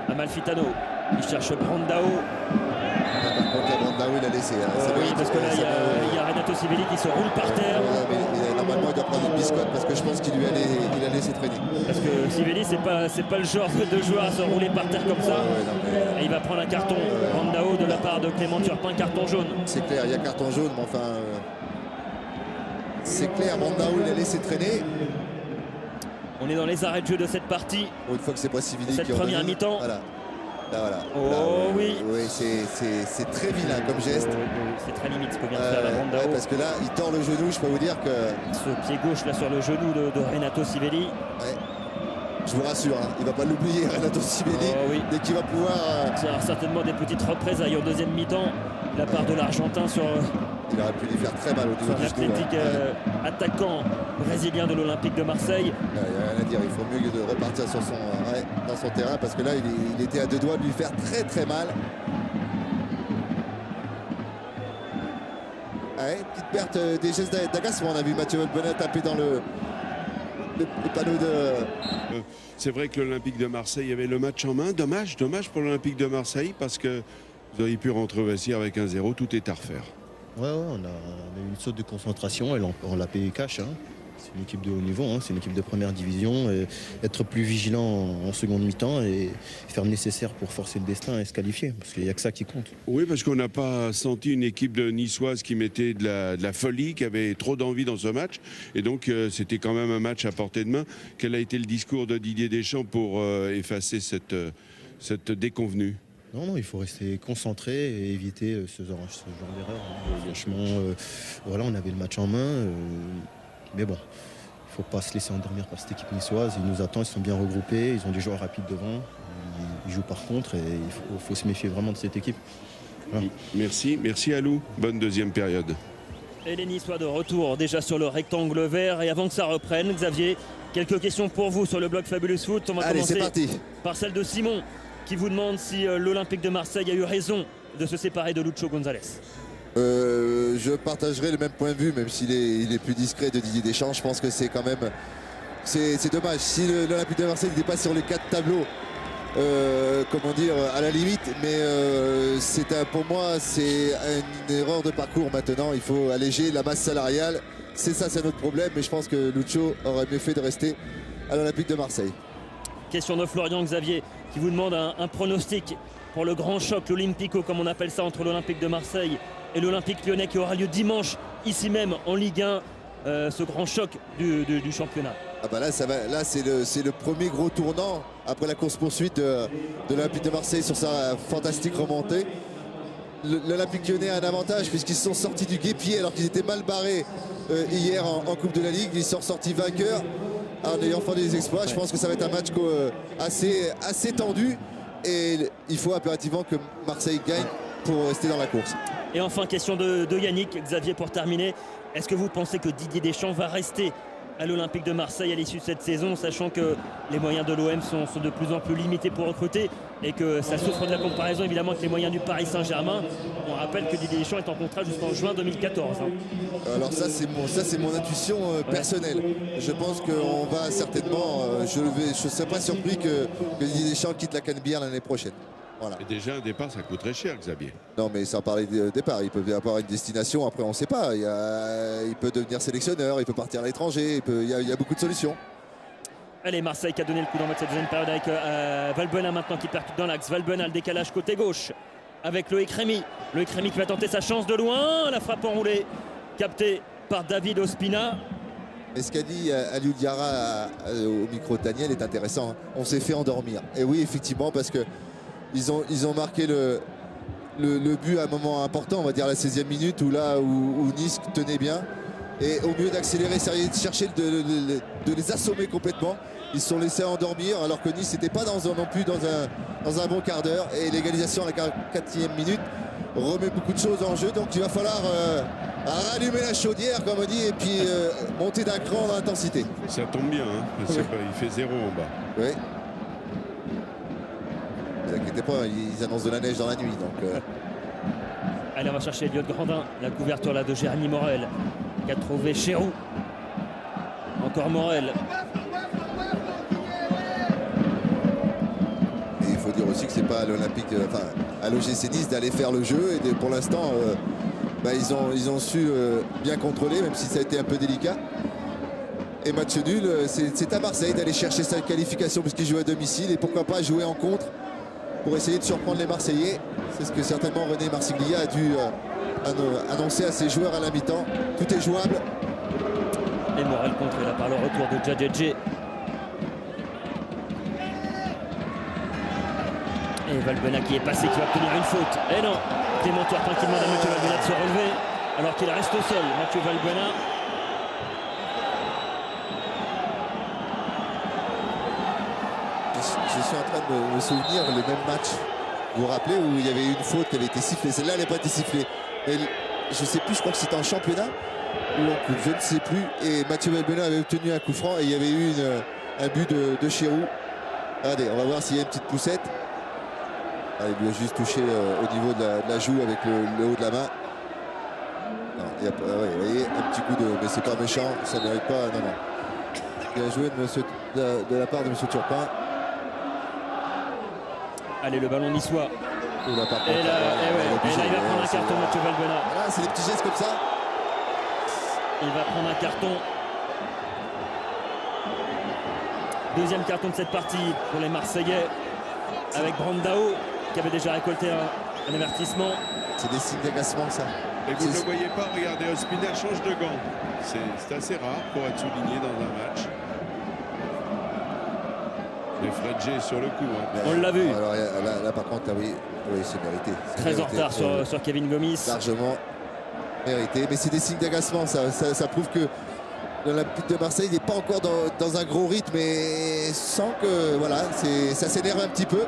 Amalfitano, il cherche Brandao. Par contre, la Brandao, il a laissé. Oui, parce que là, il y a Renato Sivelli qui se roule par terre. Mais normalement, il doit prendre une biscotte parce que je pense qu'il a laissé traîner. Parce que Sivelli, c'est pas le genre de joueur à se rouler par terre comme ça. Et il va prendre un carton. Brandao de la part de Clément Turpin, carton jaune. C'est clair, il y a carton jaune, mais enfin. C'est clair, Brandao, il a laissé traîner. On est dans les arrêts de jeu de cette partie. Une fois que c'est pas Sivelli Cette qui en première donne. mi-temps. Voilà. Là, voilà. Oh Là, oui. Oui, c'est très vilain comme geste. C'est très limite ce que vient de faire la Brandao. Parce que là, il tord le genou, je peux vous dire que. Ce pied gauche là sur le genou de Renato Sivelli. Ouais. Je vous rassure, hein, il ne va pas l'oublier, Renato Sivelli, dès qu'il va pouvoir. Il y aura certainement des petites représailles en deuxième mi-temps de la part de l'Argentin sur. Il aurait pu lui faire très mal au niveau du genou. L'athlétique attaquant brésilien de l'Olympique de Marseille. Il n'y a rien à dire, il faut mieux de repartir sur dans son terrain parce que là, il était à deux doigts de lui faire très très mal. Ouais, petite perte des gestes d'agacement. On a vu Mathieu Valbuena taper dans le panneau de. C'est vrai que l'Olympique de Marseille avait le match en main. Dommage pour l'Olympique de Marseille parce que vous auriez pu rentrer au vestiaire avec 1-0. Tout est à refaire. Ouais, on a eu une saute de concentration et on l'a payé cash. Hein. C'est une équipe de haut niveau, hein. C'est une équipe de première division. Et être plus vigilant en seconde mi-temps et faire le nécessaire pour forcer le destin et se qualifier. Parce qu'il n'y a que ça qui compte. Oui, parce qu'on n'a pas senti une équipe de niçoise qui mettait de la folie, qui avait trop d'envie dans ce match. Et donc, c'était quand même un match à portée de main. Quel a été le discours de Didier Deschamps pour effacer cette déconvenue ? Non, il faut rester concentré et éviter ce genre d'erreur. Franchement, voilà, on avait le match en main. Mais bon, il ne faut pas se laisser endormir par cette équipe niçoise. Ils nous attendent, ils sont bien regroupés, ils ont des joueurs rapides devant. Ils jouent par contre et il faut se méfier vraiment de cette équipe. Voilà. Merci Alou. Bonne deuxième période. Et les Niçois de retour déjà sur le rectangle vert. Et avant que ça reprenne, Xavier, quelques questions pour vous sur le blog Fabulous Foot. On va commencer par celle de Simon, qui vous demande si l'Olympique de Marseille a eu raison de se séparer de Lucho González. Je partagerai le même point de vue, même s'il est plus discret de Didier Deschamps. Je pense que c'est quand même. C'est dommage. Si l'Olympique de Marseille n'était pas sur les 4 tableaux, comment dire, à la limite, mais pour moi, c'est une erreur de parcours maintenant. Il faut alléger la masse salariale. C'est notre problème, mais je pense que Lucho aurait mieux fait de rester à l'Olympique de Marseille. Question de Florian Xavier, qui vous demande un pronostic pour le grand choc, l'Olympico, comme on appelle ça, entre l'Olympique de Marseille et l'Olympique Lyonnais, qui aura lieu dimanche, ici même, en Ligue 1, ce grand choc du championnat. Ah bah là, c'est le premier gros tournant après la course-poursuite de l'Olympique de Marseille sur sa fantastique remontée. L'Olympique Lyonnais a un avantage puisqu'ils sont sortis du guêpier alors qu'ils étaient mal barrés hier en Coupe de la Ligue. Ils sont sortis vainqueurs en ayant fait des exploits. Ouais. Je pense que ça va être un match assez tendu et il faut impérativement que Marseille gagne pour rester dans la course. Et enfin, question de Yannick, Xavier, pour terminer. Est-ce que vous pensez que Didier Deschamps va rester à l'Olympique de Marseille à l'issue de cette saison, sachant que les moyens de l'OM sont de plus en plus limités pour recruter et que ça souffre de la comparaison évidemment avec les moyens du Paris Saint-Germain? On rappelle que Didier Deschamps est en contrat jusqu'en juin 2014. Alors ça c'est mon intuition personnelle. Je pense qu'on va certainement, je ne serais pas surpris que Didier Deschamps quitte la Canebière l'année prochaine. Voilà. Et déjà un départ ça coûterait cher, Xavier. Non mais sans parler de départ, il peut avoir une destination, après on ne sait pas, il peut devenir sélectionneur, il peut partir à l'étranger, il y a beaucoup de solutions. Allez, Marseille qui a donné le coup d'envoi de cette deuxième période avec Valbuena maintenant qui percute dans l'axe. Valbuena, le décalage côté gauche avec Loïc Rémy. Loïc Rémy qui va tenter sa chance de loin, la frappe enroulée captée par David Ospina. Et ce qu'a dit Aliou Diarra au micro de Daniel est intéressant, hein. On s'est fait endormir. Et oui effectivement parce que ils ont marqué le but à un moment important, on va dire à la 16e minute où Nice tenait bien. Et au lieu d'accélérer, de chercher de les assommer complètement, ils se sont laissés endormir alors que Nice n'était pas non plus dans un bon quart d'heure. Et l'égalisation à la 4e minute remet beaucoup de choses en jeu. Donc il va falloir rallumer la chaudière comme on dit et puis monter d'un cran dans l'intensité. Ça tombe bien, hein. Il fait 0 en bas. Oui. Ne vous inquiétez pas, ils annoncent de la neige dans la nuit. Donc, Allez, on va chercher Elliot Grandin. La couverture là de Jérémy Morel qui a trouvé Chérou. Encore Morel. Et il faut dire aussi que c'est pas à l'Olympique, enfin à l'OGC Nice d'aller faire le jeu. Et pour l'instant, ils ont su bien contrôler, même si ça a été un peu délicat. Et match nul, c'est à Marseille d'aller chercher sa qualification puisqu'ils jouent à domicile. Et pourquoi pas jouer en contre pour essayer de surprendre les Marseillais. C'est ce que certainement René Marsiglia a dû annoncer à ses joueurs à la mi-temps. Tout est jouable. Et Morel contré là par le retour de Djadjedje. Et Valbuena qui est passé, qui va obtenir une faute. Et non, Clément Turpin qui demande à Mathieu Valbuena de se relever alors qu'il reste au sol. Mathieu Valbuena. Je suis en train de me souvenir le même match. Vous vous rappelez où il y avait une faute qui avait été sifflée. Celle-là, elle n'a pas été sifflée. Mais je ne sais plus, je crois que c'était en championnat ou en coupe, je ne sais plus. Et Mathieu Valbuena avait obtenu un coup franc et il y avait eu un but de Chirou. Regardez, on va voir s'il y a une petite poussette. Ah, il lui a juste touché au niveau de la joue avec le haut de la main. Non, il y a, ouais, vous voyez, un petit coup de... Mais c'est pas méchant, ça ne mérite pas. Non, non. Bien joué de la part de M. Turpin. Allez, le ballon niçois. Et là, par contre, Et là, il va prendre un carton, Mathieu Valbuena. Voilà, c'est des petits gestes comme ça. Il va prendre un carton. Deuxième carton de cette partie pour les Marseillais. Avec Brandao qui avait déjà récolté un avertissement. C'est des signes d'agacement, ça. Et vous ne le voyez pas, regardez, Ospina change de gant. C'est assez rare pour être souligné dans un match. Les Fredjé sur le coup. Hein. On l'a vu. Alors là, par contre, oui, c'est mérité. Très en retard sur Kevin Gomis. Largement mérité. Mais c'est des signes d'agacement. Ça prouve que l'Olympique de Marseille n'est pas encore dans un gros rythme et sent que voilà, ça s'énerve un petit peu.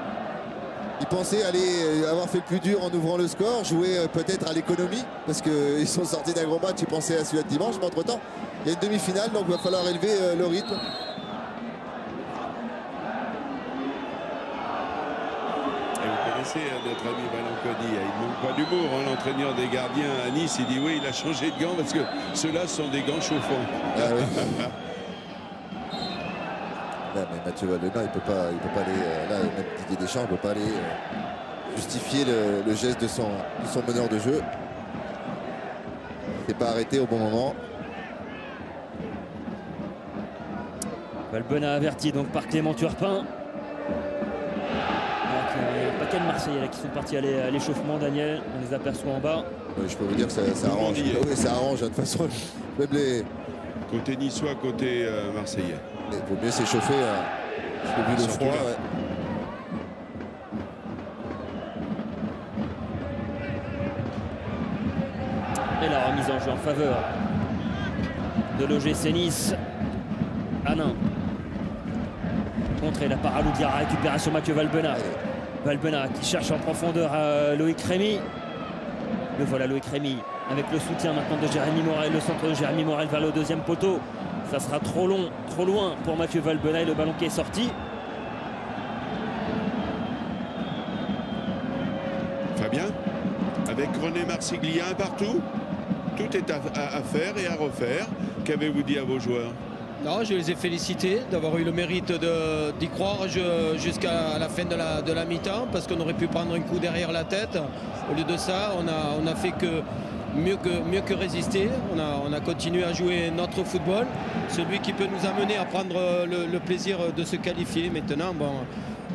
Ils pensaient aller avoir fait le plus dur en ouvrant le score, jouer peut-être à l'économie parce qu'ils sont sortis d'un gros match, ils pensaient à celui de dimanche, mais entre-temps, il y a une demi-finale, donc il va falloir élever le rythme. Vous connaissez notre ami Valanconi, il manque pas d'humour, hein, l'entraîneur des gardiens à Nice, il dit oui, il a changé de gants parce que ceux-là sont des gants chauffants. Ah, oui. Là, mais Mathieu Valbuena, il peut pas aller. Là, même Didier Deschamps ne peut pas aller justifier le geste de son meneur de jeu. Il n'est pas arrêté au bon moment. Valbuena averti donc par Clément Turpin. Il y a un paquet de Marseillais là, qui sont partis à l'échauffement, Daniel. On les aperçoit en bas. Oui, je peux vous dire que ça arrange. Oui, ça arrange. De toute façon, même les... Côté niçois, côté marseillais. Il vaut mieux s'échauffer. Vu le froid. Ouais. Et la remise en jeu en faveur de l'OGC Nice. Hanin. Contré la part à Loudiara, récupération Mathieu Valbuena. Valbuena qui cherche en profondeur à Loïc Rémy. Le voilà Loïc Rémy avec le soutien maintenant de Jérémy Morel. Le centre de Jérémy Morel vers le deuxième poteau. Ça sera trop long, trop loin pour Mathieu Valbuena et le ballon qui est sorti. Fabien, avec René Marsiglia un partout, tout est à faire et à refaire. Qu'avez-vous dit à vos joueurs? Non, je les ai félicités d'avoir eu le mérite d'y croire jusqu'à la fin de la mi-temps, parce qu'on aurait pu prendre un coup derrière la tête. Au lieu de ça, on a fait que mieux que résister. On a continué à jouer notre football, celui qui peut nous amener à prendre le plaisir de se qualifier. Maintenant, bon,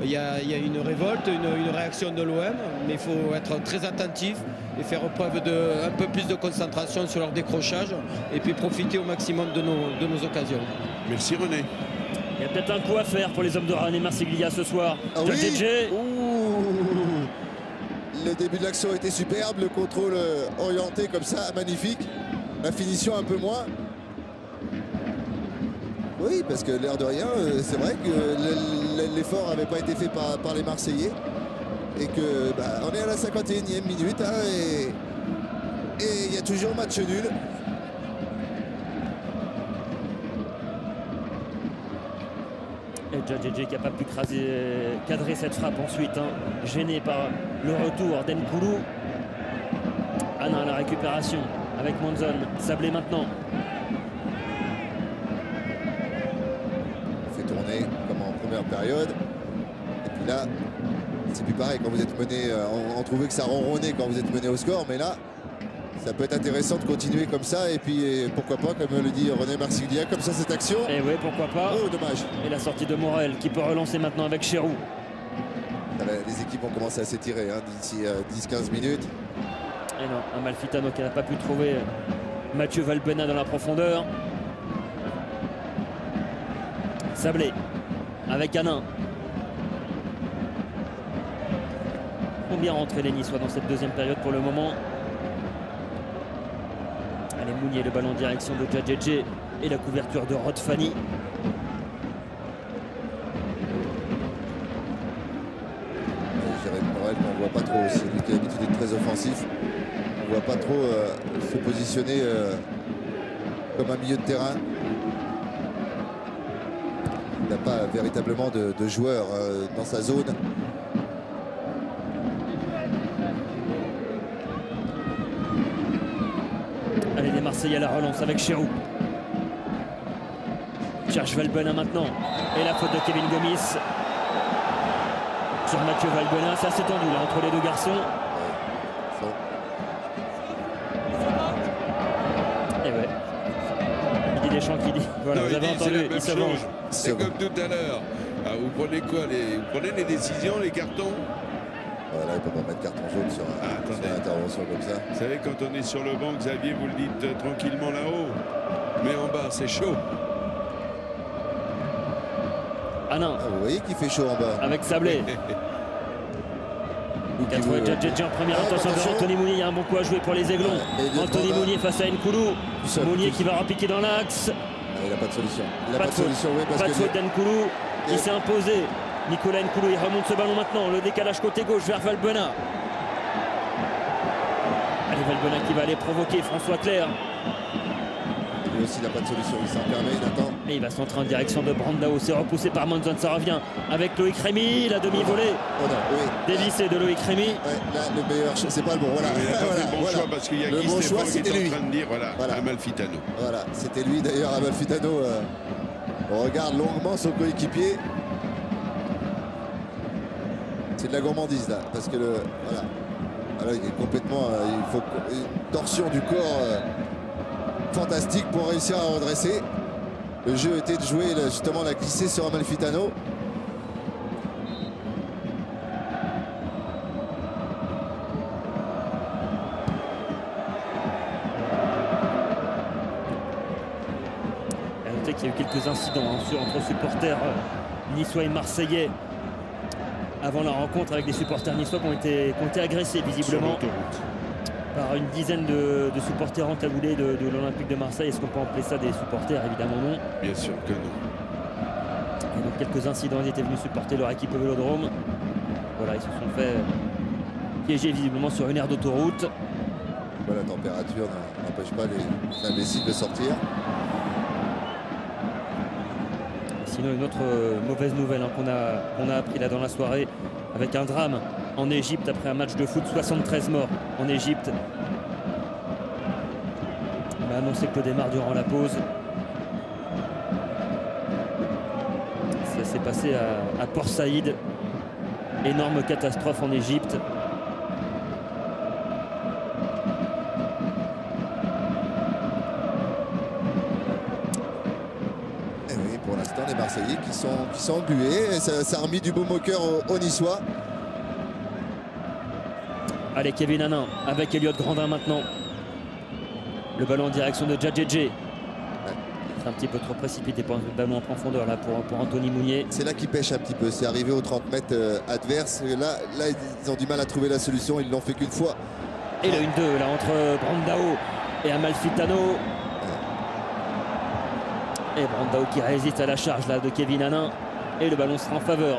il y a une révolte, une réaction de l'OM, mais il faut être très attentif et faire preuve un peu plus de concentration sur leur décrochage et puis profiter au maximum de nos occasions. Merci René. Il y a peut-être un coup à faire pour les hommes de René Marsiglia ce soir. Ah oui. Le début de l'action était superbe, le contrôle orienté comme ça, magnifique. La finition un peu moins. Oui, parce que l'air de rien, c'est vrai que l'effort n'avait pas été fait par les Marseillais. Et que on est à la 51e minute hein, et il y a toujours match nul. Et Djadjedje qui n'a pas pu cadrer cette frappe ensuite, hein, gêné par le retour d'Nkoulou. Hanin, la récupération avec Monzon. Sablé maintenant. On fait tourner comme en première période. Et puis là, c'est plus pareil quand vous êtes mené. On trouvait que ça ronronnait quand vous êtes mené au score, mais là, ça peut être intéressant de continuer comme ça. Et puis, pourquoi pas, comme le dit René Marsiglia, comme ça cette action. Et oui, pourquoi pas. Oh, dommage. Et la sortie de Morel qui peut relancer maintenant avec Chérou. Les équipes vont commencer à s'étirer d'ici 10-15 minutes. Et non, Amalfitano qui n'a pas pu trouver Mathieu Valbuena dans la profondeur. Sablé avec Hanin. Ils vont bien rentrer les Niçois dans cette deuxième période pour le moment. Allez, Mounier, le ballon en direction de Djadjedje et la couverture de Rod Fanny. Jérémy Morel, on ne voit pas trop, c'est lui qui a l'habitude d'être très offensif. On ne voit pas trop se positionner comme un milieu de terrain. Il n'a pas véritablement de joueurs dans sa zone. Allez, les Marseillais à la relance avec Chérou. Cherche Valbuena maintenant. Et la faute de Kevin Gomis sur Mathieu Valbuena. C'est assez tendu là entre les deux garçons. Et ouais. Didier Deschamps qui dit. Voilà, Non, vous avez entendu, il se venge. C'est comme tout à l'heure. Ah, vous prenez quoi Vous prenez les décisions, les cartons? Voilà, il ne peut pas mettre carton jaune sur une intervention comme ça. Vous savez, quand on est sur le banc, Xavier, vous le dites tranquillement là-haut. Mais en bas, c'est chaud. Hanin. Ah, vous voyez qu'il fait chaud en bas. Avec Sablé. Qui a trouvé Djadjedje en première intention vers Anthony Mounier. Il y a un bon coup à jouer pour les Aiglons. Anthony Mounier face à Nkoulou. Mounier qui va repiquer dans l'axe. Il n'a pas de solution. Il n'a Pas pas de solution, oui, parce pas de que faute d'Nkoulou. Il s'est imposé. Nicolas Nkoulou, il remonte ce ballon maintenant. Le décalage côté gauche vers Valbuena. Allez, Valbuena qui va aller provoquer François Clerc. lui aussi, il n'a pas de solution. Il s'en permet, il attend. Et il va centrer en direction de Brandao. C'est repoussé par Monzon. Ça revient avec Loïc Rémy. La demi-volée Oh non, oui. dévissée de Loïc Rémy. Ouais, là, le meilleur, c'est pas le bon. Voilà. Il n'a pas Voilà, fait le bon voilà. choix parce qu'il y a Le Guy bon Stéphane choix, qui c'était est lui. en train de dire voilà. Amalfitano. Voilà, c'était lui d'ailleurs, Amalfitano. On regarde longuement son coéquipier. C'est de la gourmandise là, parce que voilà. Alors, il est complètement. Il faut une torsion du corps fantastique pour réussir à redresser. Le jeu était de jouer là, justement la glisser sur Amalfitano. À noter qu'il y a eu quelques incidents entre supporters niçois et marseillais avant la rencontre, avec des supporters niçois qui ont été agressés visiblement par une dizaine de supporters encagoulés de l'Olympique de Marseille. Est-ce qu'on peut appeler ça des supporters? Évidemment non. Bien sûr que non. Et donc quelques incidents, ils étaient venus supporter leur équipe au Vélodrome. Voilà, ils se sont fait piéger visiblement sur une aire d'autoroute. La température n'empêche pas les imbéciles de sortir. Sinon, une autre mauvaise nouvelle qu'on a appris là dans la soirée, avec un drame en Égypte après un match de foot, 73 morts en Égypte. On a annoncé que le démarre durant la pause. Ça s'est passé à Port Saïd. Énorme catastrophe en Égypte. Et oui, pour l'instant, les Marseillais qui sont englués. Ça a remis du baume au cœur aux Niçois. Allez, Kevin Hanin avec Elliott Grandin maintenant. Le ballon en direction de Djadjedje. C'est un petit peu trop précipité pour un ballon en profondeur là pour Anthony Mounier. C'est là qu'il pêche un petit peu. C'est arrivé aux 30 mètres adverses. Là, ils ont du mal à trouver la solution. Ils l'ont fait qu'une fois. Et le 1-2 là entre Brandao et Amalfitano. Et Brandao qui résiste à la charge là de Kevin Hanin. Et le ballon sera en faveur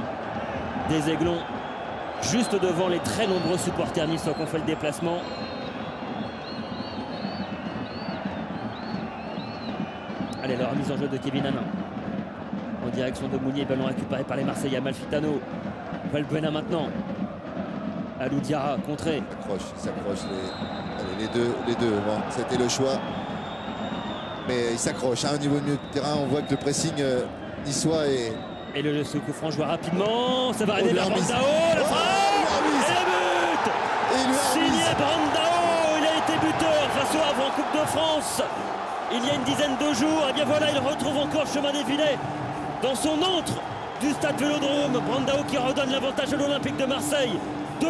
des Aiglons, juste devant les très nombreux supporters niçois qui ont fait le déplacement. Allez, la remise en jeu de Kevin Hanin en direction de Mounier, ballon récupéré par les Marseillais. Amalfitano, Valbuena maintenant. Alou Diarra contré. Il s'accroche les deux. Bon, c'était le choix. Mais il s'accroche au niveau du milieu de terrain. On voit que le pressing niçois est. Et le coup franc joué rapidement. Ça va arriver vers la remise. Brandao. La frappe face au Havre en Coupe de France il y a une dizaine de jours. Et bien voilà, il retrouve encore chemin des filets dans son antre du stade Vélodrome. Brandao qui redonne l'avantage à l'Olympique de Marseille. 2-1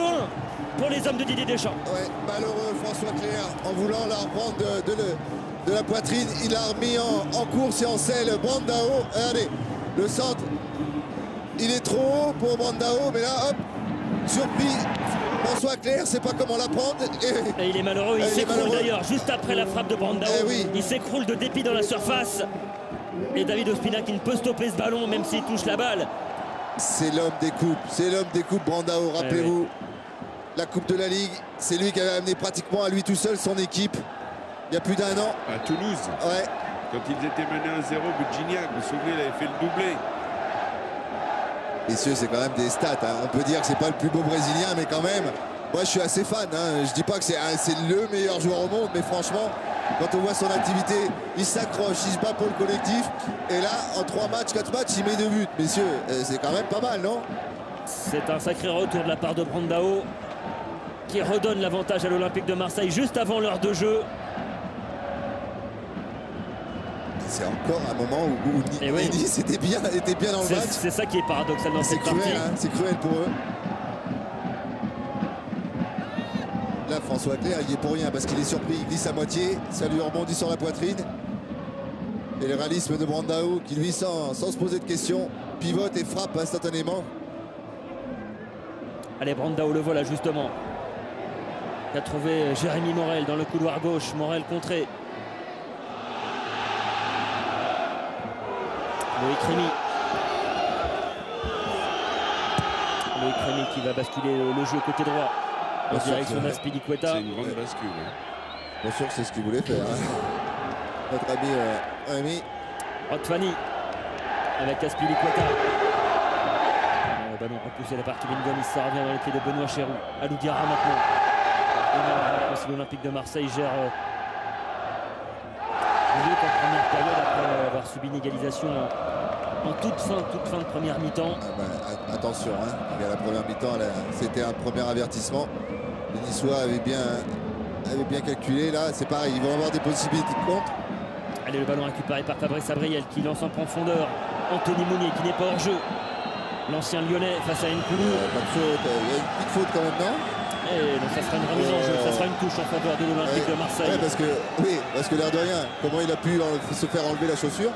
pour les hommes de Didier Deschamps. Ouais, malheureux François Clerc, en voulant la reprendre de la poitrine, il a remis en course et en selle Brandao. Regardez, le centre, il est trop haut pour Brandao, mais là, hop, surpris. François Clerc, sait pas comment la prendre. Et il est malheureux, il s'écroule d'ailleurs juste après la frappe de Brandao. Oui. Il s'écroule de dépit dans la surface. Et David Ospina qui ne peut stopper ce ballon même s'il touche la balle. C'est l'homme des coupes, Brandao, rappelez-vous. La Coupe de la Ligue, c'est lui qui avait amené pratiquement à lui tout seul son équipe il y a plus d'un an. À Toulouse, Ouais. quand ils étaient menés 1-0, but de Gignac, vous vous souvenez, il avait fait le doublé. Messieurs, c'est quand même des stats. Hein. On peut dire que c'est pas le plus beau Brésilien, mais quand même, moi je suis assez fan. Hein. Je dis pas que c'est le meilleur joueur au monde, mais franchement, quand on voit son activité, il s'accroche, il se bat pour le collectif. Et là, en 3 matchs, 4 matchs, il met 2 buts. Messieurs, c'est quand même pas mal, non? C'est un sacré retour de la part de Brandao qui redonne l'avantage à l'Olympique de Marseille juste avant l'heure de jeu. C'est encore un moment où Nice était bien dans le match. C'est ça qui est paradoxal dans cette partie. Hein, c'est cruel pour eux. Là, François Clerc, il y est pour rien parce qu'il est surpris. Il glisse à moitié. Ça lui rebondit sur la poitrine. Et le réalisme de Brandao qui, lui, sans se poser de questions, pivote et frappe instantanément. Allez, Brandao le voilà justement. Il a trouvé Jérémy Morel dans le couloir gauche. Morel contré. Loïc Rémy qui va basculer le jeu côté droit en direction d'Azpilicueta. C'est une grande bascule. Hein. Bien sûr, c'est ce qu'il voulait faire. Hein. Notre ami Rémy. Otfani avec Azpilicueta. Le ballon repoussé de la part Kevin Gomis, ça revient dans les pieds de Benoît Chéroux. Alou Diarra maintenant. Si l'Olympique de Marseille gère mieux qu'en première période après avoir subi une égalisation en toute fin de première mi-temps. Attention, hein. La première mi-temps, c'était un premier avertissement. Les Niçois avaient bien calculé. Là, c'est pareil, ils vont avoir des possibilités de contre. Allez, le ballon récupéré par Fabrice Abriel qui lance en profondeur. Anthony Mounier qui n'est pas hors jeu. L'ancien Lyonnais face à Nkoulou. Pas de faute. Il y a une petite faute quand même, non? Et donc ça sera une remise en jeu, ça sera une touche en faveur de l'Olympique de Marseille. Ouais, parce que l'air de rien, comment il a pu se faire enlever la chaussure?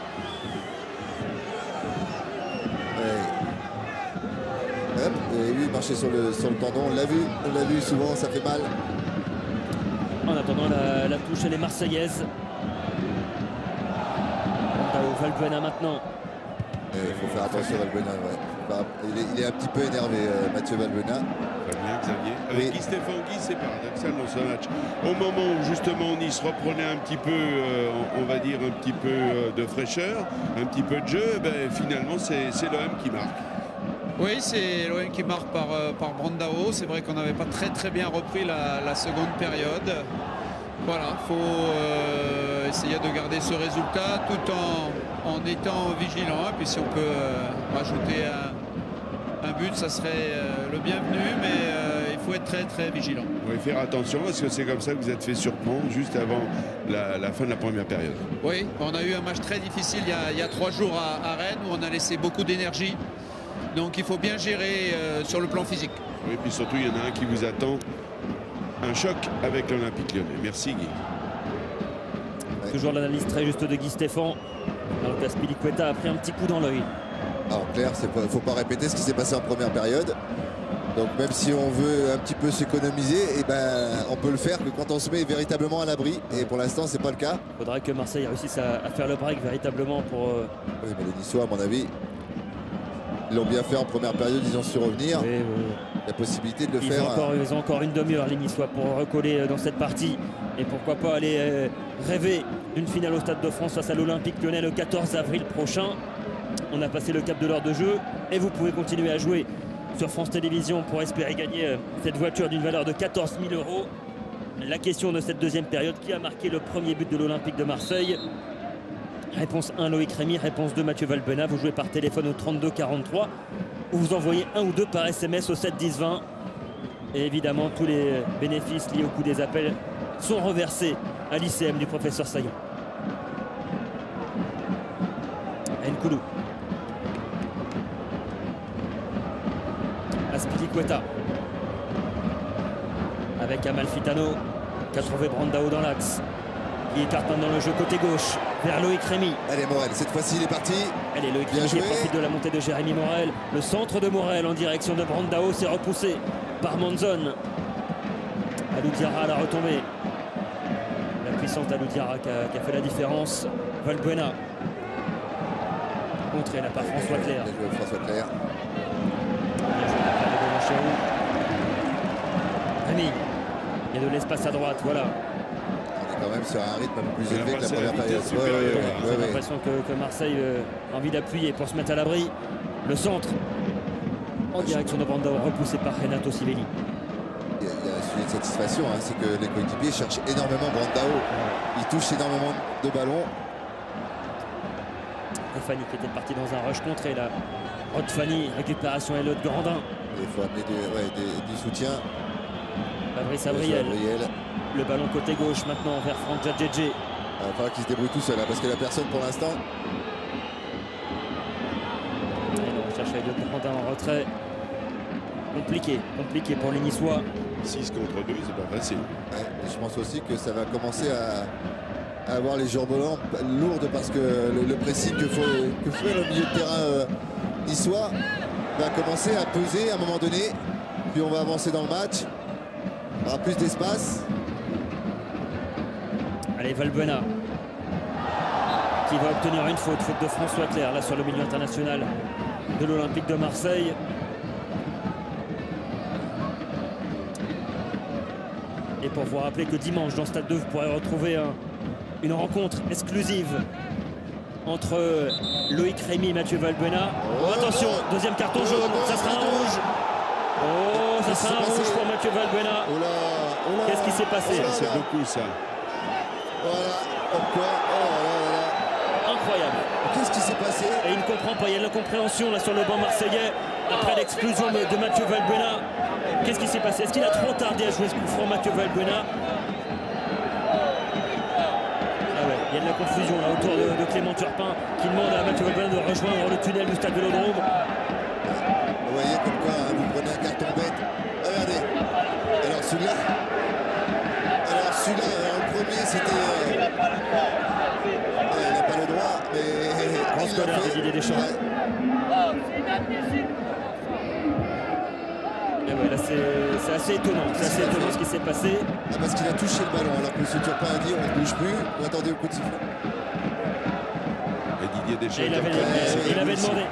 Hop, et lui il marchait sur le tendon, on l'a vu souvent, ça fait mal. En attendant la touche, elle est marseillaise. Valbuena maintenant. Il faut faire attention à Valbuena, ouais. Il est un petit peu énervé, Mathieu Valbuena. Bien, Xavier. Avec Guy Stéphane, c'est paradoxal dans ce match. Au moment où justement Nice reprenait un petit peu, on va dire un petit peu de fraîcheur, un petit peu de jeu, finalement c'est l'OM qui marque. Oui, c'est l'OM qui marque par Brandao. C'est vrai qu'on n'avait pas très bien repris la seconde période. Voilà, il faut essayer de garder ce résultat tout en étant vigilant. Et puis si on peut rajouter un but, ça serait le bienvenu, mais il faut être très vigilant. Oui, faire attention parce que c'est comme ça que vous êtes fait surprendre juste avant la fin de la première période. Oui, on a eu un match très difficile il y a 3 jours à Rennes où on a laissé beaucoup d'énergie. Donc il faut bien gérer sur le plan physique. Oui, et puis surtout il y en a un qui vous attend. Un choc avec l'Olympique Lyonnais. Merci Guy. Ouais. Toujours l'analyse très juste de Guy Stéphane. Alors qu'Azpilicueta a pris un petit coup dans l'œil. En clair, il ne faut pas répéter ce qui s'est passé en première période. Donc même si on veut un petit peu s'économiser, on peut le faire que quand on se met véritablement à l'abri. Et pour l'instant, c'est pas le cas. Il faudrait que Marseille réussisse à faire le break véritablement pour... Oui, mais les Niçois, à mon avis, ils l'ont bien fait en première période, ils ont su revenir. Oui. La possibilité de le faire. Ils ont encore une demi-heure, les Niçois, pour recoller dans cette partie. Et pourquoi pas aller rêver d'une finale au Stade de France face à l'Olympique Lyonnais le 14 avril prochain. On a passé le cap de l'heure de jeu et vous pouvez continuer à jouer sur France Télévisions pour espérer gagner cette voiture d'une valeur de 14 000 €. La question de cette deuxième période, qui a marqué le premier but de l'Olympique de Marseille? Réponse 1, Loïc Rémy. Réponse 2, Mathieu Valbuena. Vous jouez par téléphone au 32 43 ou vous envoyez 1 ou 2 par SMS au 7 10 20. Et évidemment, tous les bénéfices liés au coût des appels sont reversés à l'ICM du professeur Saillant. Nkoulou. Azpilicueta. Avec Amalfitano qui a trouvé Brandao dans l'axe. Qui écarte maintenant le jeu côté gauche vers Loïc Rémy. Allez Morel, cette fois-ci il est parti. Allez, Loïc Bien Rémy qui joué. profite de la montée de Jérémy Morel. Le centre de Morel en direction de Brandao, c'est repoussé par Manzon. Alou Diarra à la retombée. La puissance d'Alou Diarra qui a fait la différence. Valbuena. Contré là par François Clair. Bien joué, François Clair. Bien joué par le ballon Chérou. Rémy. Il y a de l'espace à droite, voilà. On est quand même sur un rythme un peu plus On a élevé que la passé première la période. vitesse supérieure. J'ai l'impression que Marseille a envie d'appuyer pour se mettre à l'abri. Le centre en direction de Brandao, repoussé par Renato Sivelli. Il y a un sujet de satisfaction, hein, c'est que les coéquipiers cherchent énormément Brandao. Il touche énormément de ballons. Fanny qui était parti dans un rush contré là. Rod Fanny, récupération Elliot Grandin. Il faut amener du soutien. Fabrice Bien joué, Abriel. Gabriel. Le ballon côté gauche maintenant vers Franck Djadjedje. Il va falloir qu'il se débrouille tout seul, hein, parce que la personne pour l'instant. On cherche Elliot Grandin en retrait. Compliqué pour les Niçois. 6 contre 2, c'est pas facile. Ouais, et je pense aussi que ça va commencer à avoir les jambes lourdes parce que le pressing que fait le milieu de terrain niçois va commencer à peser à un moment donné. Puis on va avancer dans le match. Il y aura plus d'espace. Allez, Valbuena qui va obtenir une faute de François Clair là sur le milieu international de l'Olympique de Marseille. Et pour vous rappeler que dimanche dans Stade 2 vous pourrez retrouver une rencontre exclusive entre Loïc Rémy et Mathieu Valbuena. Oh, attention, deuxième carton jaune, ça sera un rouge. Oh, ça sera un rouge pour Mathieu Valbuena. Oh là, oh là. Qu'est-ce qui s'est passé? Oh là là. C'est beaucoup ça. Voilà, pourquoi? Oh là là là. Incroyable. Qu'est-ce qui s'est passé? Et il ne comprend pas, il y a de l'incompréhension là sur le banc marseillais après l'explosion de Mathieu Valbuena. Qu'est-ce qui s'est passé? Est-ce qu'il a trop tardé à jouer ce coup franc, Mathieu Valbuena? Ah ouais, il y a de la confusion là autour de Clément Turpin qui demande à Mathieu Valbuena de rejoindre le tunnel du stade Vélodrome. Vous voyez comme quoi hein, vous prenez un carton bête. Regardez. Alors celui-là, le premier c'était. Il n'a pas le droit, mais. Grand scolaire de Didier Deschamps. Et ouais, là c'est assez étonnant. C'est assez étonnant ce qui s'est passé. Ah, parce qu'il a touché le ballon alors que M. Turpin a dit on ne bouge plus, on attendait au coup de sifflet. Et Didier Deschamps. Et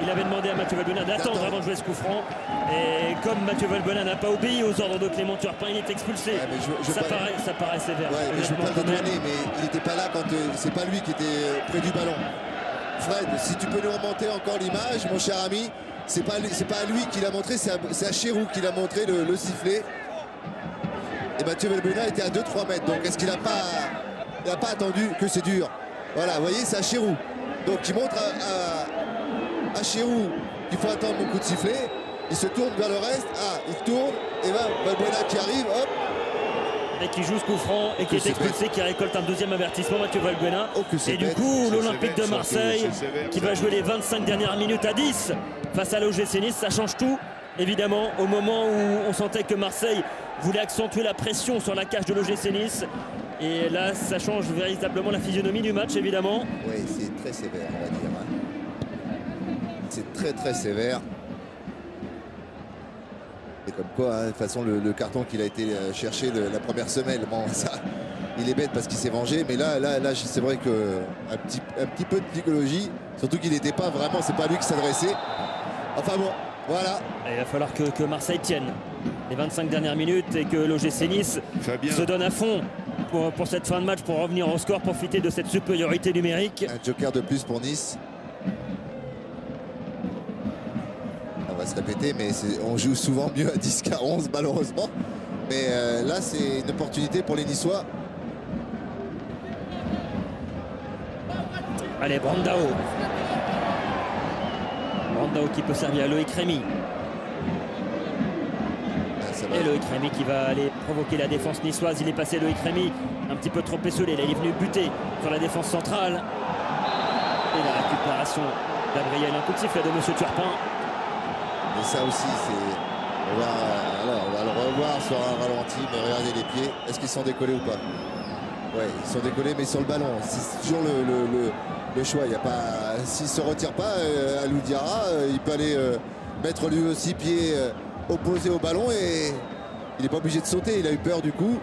il avait demandé à Mathieu Valbuena d'attendre avant de jouer ce coup franc. Et comme Mathieu Valbuena n'a pas obéi aux ordres de Clément Turpin, il est expulsé. Ouais, mais ça paraît sévère. Ouais, mais je ne veux pas honnêtement, le donner, mais il n'était pas là quand c'est pas lui qui était près du ballon. Fred, si tu peux nous remonter encore l'image, mon cher ami, c'est pas à lui qu'il a montré, c'est à Chérou qu'il a montré le sifflet. Et Mathieu Valbuena était à 2-3 mètres. Donc est-ce qu'il n'a pas attendu que c'est dur? Voilà, vous voyez, c'est à Chérou. Donc il montre à Chérou qu'il faut attendre mon coup de sifflet. Il se tourne vers le reste. Ah, il tourne. Et là, Valbuena qui arrive, hop. Et qui joue ce coup franc et qui est expulsé, qui récolte un deuxième avertissement, Mathieu Valbuena. Oh, que c'est et du bête. coup, C'est l'Olympique de sévère, Marseille surtout, c'est sévère, qui ça. va jouer les 25 dernières minutes à 10 face à l'OGC Nice. Ça change tout, évidemment, au moment où on sentait que Marseille voulait accentuer la pression sur la cage de l'OGC Nice. Et là, ça change véritablement la physionomie du match, évidemment. Oui, c'est très sévère, on va dire. Hein. C'est très très sévère. Et comme quoi, hein, de toute façon, le carton qu'il a été cherché la première semaine, bon, ça, il est bête parce qu'il s'est vengé. Mais là c'est vrai qu'un petit peu de psychologie, surtout qu'il n'était pas vraiment, c'est pas lui qui s'adressait. Enfin bon, voilà. Et il va falloir que Marseille tienne les 25 dernières minutes et que l'OGC Nice Fabien. se donne à fond pour cette fin de match, pour revenir au score, profiter de cette supériorité numérique. Un joker de plus pour Nice. On va se répéter, mais on joue souvent mieux à 10 qu'à 11 malheureusement. Mais là, c'est une opportunité pour les Niçois. Allez, Brandao qui peut servir à Loïc Rémy. Ça ça va. Et Loïc Rémy qui va aller provoquer la défense niçoise. Il est passé, Loïc Rémy, un petit peu trop esselé. Là, il est venu buter sur la défense centrale. Et la récupération d'Abriel. Un coup de sifflet de M. Turpin. Et ça aussi, c'est. On va le revoir sur un ralenti, mais regardez les pieds. Est-ce qu'ils sont décollés ou pas? Ouais, ils sont décollés, mais sur le ballon. C'est toujours le choix. Il y a pas. S'il ne se retire pas, Alou Diarra, il peut aller mettre lui aussi pied opposé au ballon et il n'est pas obligé de sauter. Il a eu peur du coup.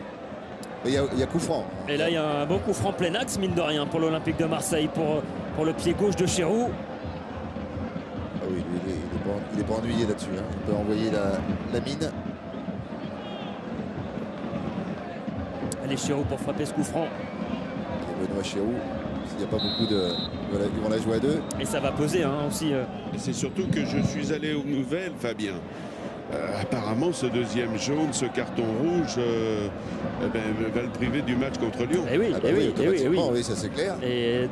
Mais il y a coup franc. Et là, il y a un bon coup franc plein axe, mine de rien, pour l'Olympique de Marseille, pour le pied gauche de Chérou. Ah oui, lui, il n'est pas ennuyé là-dessus. Hein. Il peut envoyer la mine. Allez, Chérou pour frapper ce coup franc. Et Benoît Chérou, s'il n'y a pas beaucoup de. Voilà, ils vont la jouer à deux. Et ça va peser aussi. Et c'est surtout que je suis allé aux nouvelles, Fabien. Apparemment, ce deuxième jaune, ce carton rouge, va le priver du match contre Lyon. Eh oui, Ah bah eh oui, eh oui, eh oui. oui, ça c'est clair. Et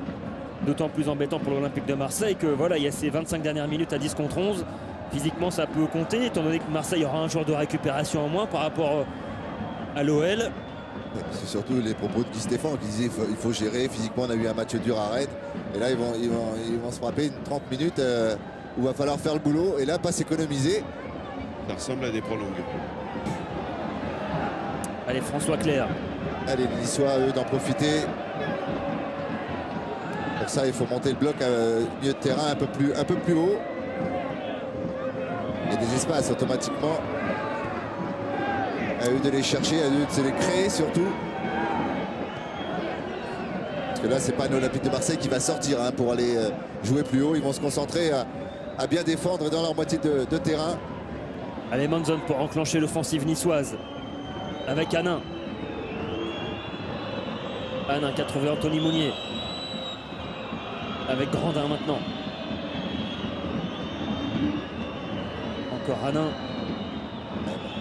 d'autant plus embêtant pour l'Olympique de Marseille que voilà, il y a ces 25 dernières minutes à 10 contre 11. Physiquement, ça peut compter, étant donné que Marseille aura un jour de récupération en moins par rapport à l'OL. C'est surtout les propos de Guy Stéphane qui disait il faut gérer. Physiquement, on a eu un match dur à Rennes. Et là, ils vont se frapper une 30 minutes où il va falloir faire le boulot. Et là, pas s'économiser. Ça ressemble à des prolongues. Allez, François Clerc. Allez, les Niçois, eux, d'en profiter. Pour ça, il faut monter le bloc milieu de terrain un peu plus haut. Il y a des espaces automatiquement. À eux de les chercher, à eux de se les créer surtout. Parce que là, c'est pas l'Olympique de Marseille qui va sortir hein, pour aller jouer plus haut. Ils vont se concentrer à bien défendre dans leur moitié de terrain. Allez, Manzon pour enclencher l'offensive niçoise. Avec Hanin. Hanin qui a trouvé Anthony Mounier. Avec Grandin maintenant. Encore Hanin.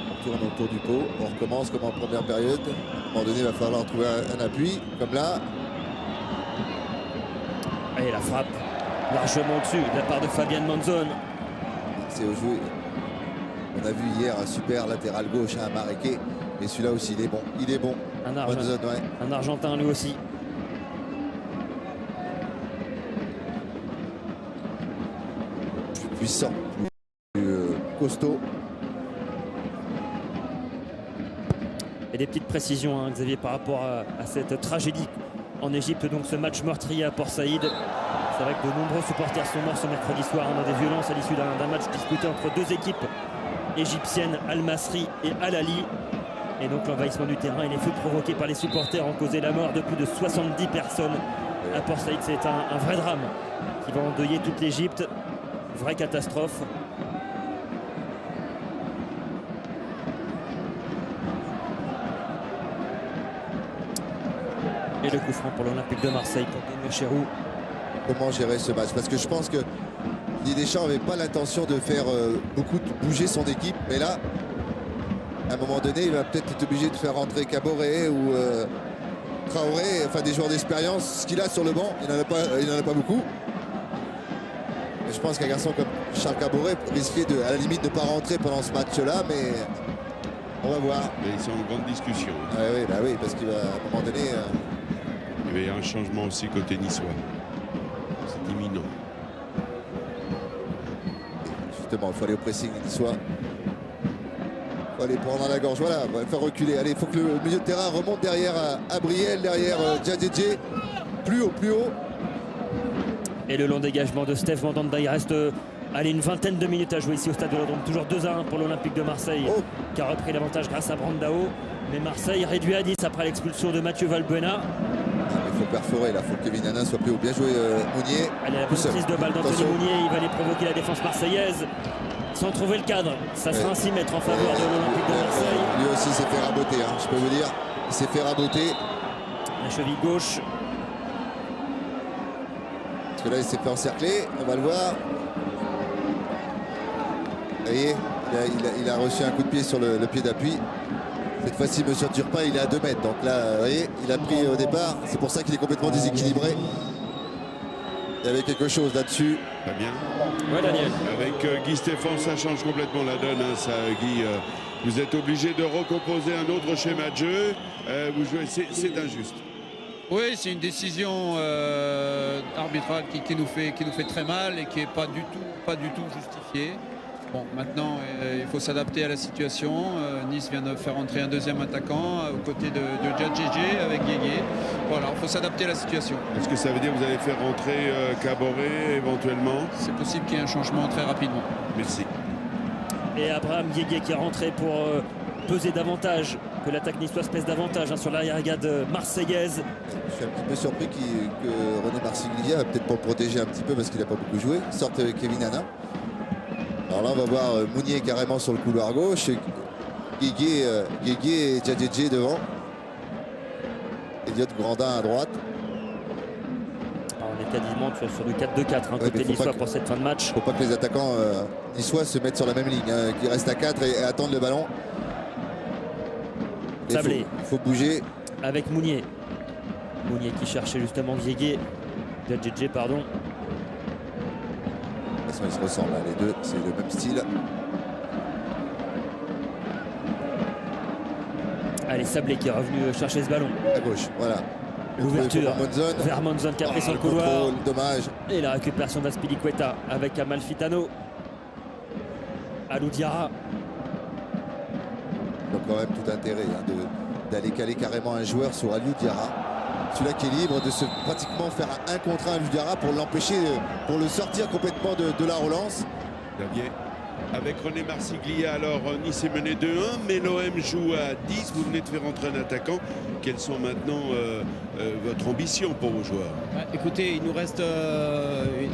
On tourne autour du pot. On recommence comme en première période. À un moment donné, il va falloir trouver un appui. Comme là. Et la frappe largement au-dessus de la part de Fabien Manzon. C'est au jeu. On a vu hier un super latéral gauche à Mareke. Mais celui-là aussi, il est bon. Il est bon. Manzon, ouais. Un Argentin lui aussi. Plus puissant, plus costaud. Et des petites précisions, hein, Xavier, par rapport à cette tragédie en Égypte. Donc ce match meurtrier à Port Saïd. C'est vrai que de nombreux supporters sont morts ce mercredi soir dans des violences à l'issue d'un match disputé entre deux équipes égyptiennes, Al Masry et Al Ahly. Et donc l'envahissement du terrain et les feux provoqués par les supporters ont causé la mort de plus de 70 personnes à Port Saïd. C'est un vrai drame qui va endeuiller toute l'Égypte. Vraie catastrophe. Et le coup franc pour l'Olympique de Marseille pour Benoît Chérou. Comment gérer ce match? Parce que je pense que Didier Deschamps n'avait pas l'intention de faire beaucoup bouger son équipe. Mais là, à un moment donné, il va peut-être être obligé de faire rentrer Caboret ou Traoré, enfin des joueurs d'expérience. Ce qu'il a sur le banc, il n'en a pas beaucoup. Et je pense qu'un garçon comme Charles Caboret risquait à la limite de ne pas rentrer pendant ce match-là. Mais on va voir. Mais ils sont en grande discussion. Ah oui, bah oui, parce qu'il va à un moment donné... Il va y avoir un changement aussi côté niçois. C'est imminent. Justement, il faut aller au pressing niçois. Il faut aller prendre à la gorge. Voilà, on va faire reculer. Allez, il faut que le milieu de terrain remonte derrière Abriel, derrière Djadjedje. Plus haut, plus haut. Et le long dégagement de Steph Mandanda. Il reste une vingtaine de minutes à jouer ici au stade de Vélodrome. Toujours 2-1 pour l'Olympique de Marseille qui a repris l'avantage grâce à Brandao. Mais Marseille réduit à 10 après l'expulsion de Mathieu Valbuena. Il faut perforer là, il faut que Kevin Hanin soit plus haut. Bien joué Mounier. Allez, la bonne prise de balle d'Anthony Mounier, il va aller provoquer la défense marseillaise sans trouver le cadre. Ça sera un 6 mètres en faveur de l'Olympique de Marseille. Lui aussi s'est fait raboter, hein, je peux vous dire. Il s'est fait raboter. La cheville gauche. Parce que là il s'est fait encercler, on va le voir. Vous voyez, il a reçu un coup de pied sur le pied d'appui. Cette fois-ci, M. Turpin, il est à 2 mètres. Donc là, vous voyez, il a pris au départ. C'est pour ça qu'il est complètement déséquilibré. Il y avait quelque chose là-dessus. Pas bien. Ouais, Daniel. Avec Guy Stéphane, ça change complètement la donne. Hein, ça, Guy, Vous êtes obligé de recomposer un autre schéma de jeu. Vous jouez, c'est injuste. Oui, c'est une décision arbitrale qui nous fait très mal et qui n'est pas du tout justifiée. Bon, maintenant, il faut s'adapter à la situation. Nice vient de faire entrer un deuxième attaquant aux côtés de Djadjedje avec Guégué. Voilà, il faut s'adapter à la situation. Est-ce que ça veut dire que vous allez faire rentrer Caboret éventuellement? C'est possible qu'il y ait un changement très rapidement. Merci. Et Abraham Guégué qui est rentré pour peser davantage, que l'attaque niçoise pèse davantage sur l'arrière-garde marseillaise. Je suis un petit peu surpris que René Marciglia, peut-être pour le protéger un petit peu parce qu'il n'a pas beaucoup joué, sorte avec Kevin Hanna. Alors là, on va voir Mounier carrément sur le couloir gauche. Guégué et Djadjedje devant. Elliott Grandin à droite. Alors, on est quasiment sur du 4-2-4 côté niçois pour cette fin de match. Il ne faut pas que les attaquants niçois se mettent sur la même ligne, qu'ils restent à 4 et attendent le ballon. Sablé. Il faut bouger. Avec Mounier. Mounier qui cherchait justement Guégué. Djadjedje, pardon. De toute façon, ils se ressemblent, les deux, c'est le même style. Allez, Sablé qui est revenu chercher ce ballon. À gauche, voilà. L'ouverture vers Monzon qui a pris sur le couloir. Contrôle, dommage. Et la récupération d'Azpilicueta avec Amalfitano. Alou Diarra. Donc quand même tout intérêt d'aller caler carrément un joueur sur Aliou Diarra. Celui-là qui est libre de se pratiquement faire un contre un à Aliou Diarra pour l'empêcher, pour le sortir complètement de la relance. Xavier, avec René Marciglia, alors Nice est mené 2-1, mais l'OM joue à 10. Vous venez de faire entrer un attaquant. Quelles sont maintenant votre ambition pour vos joueurs? Écoutez, il nous reste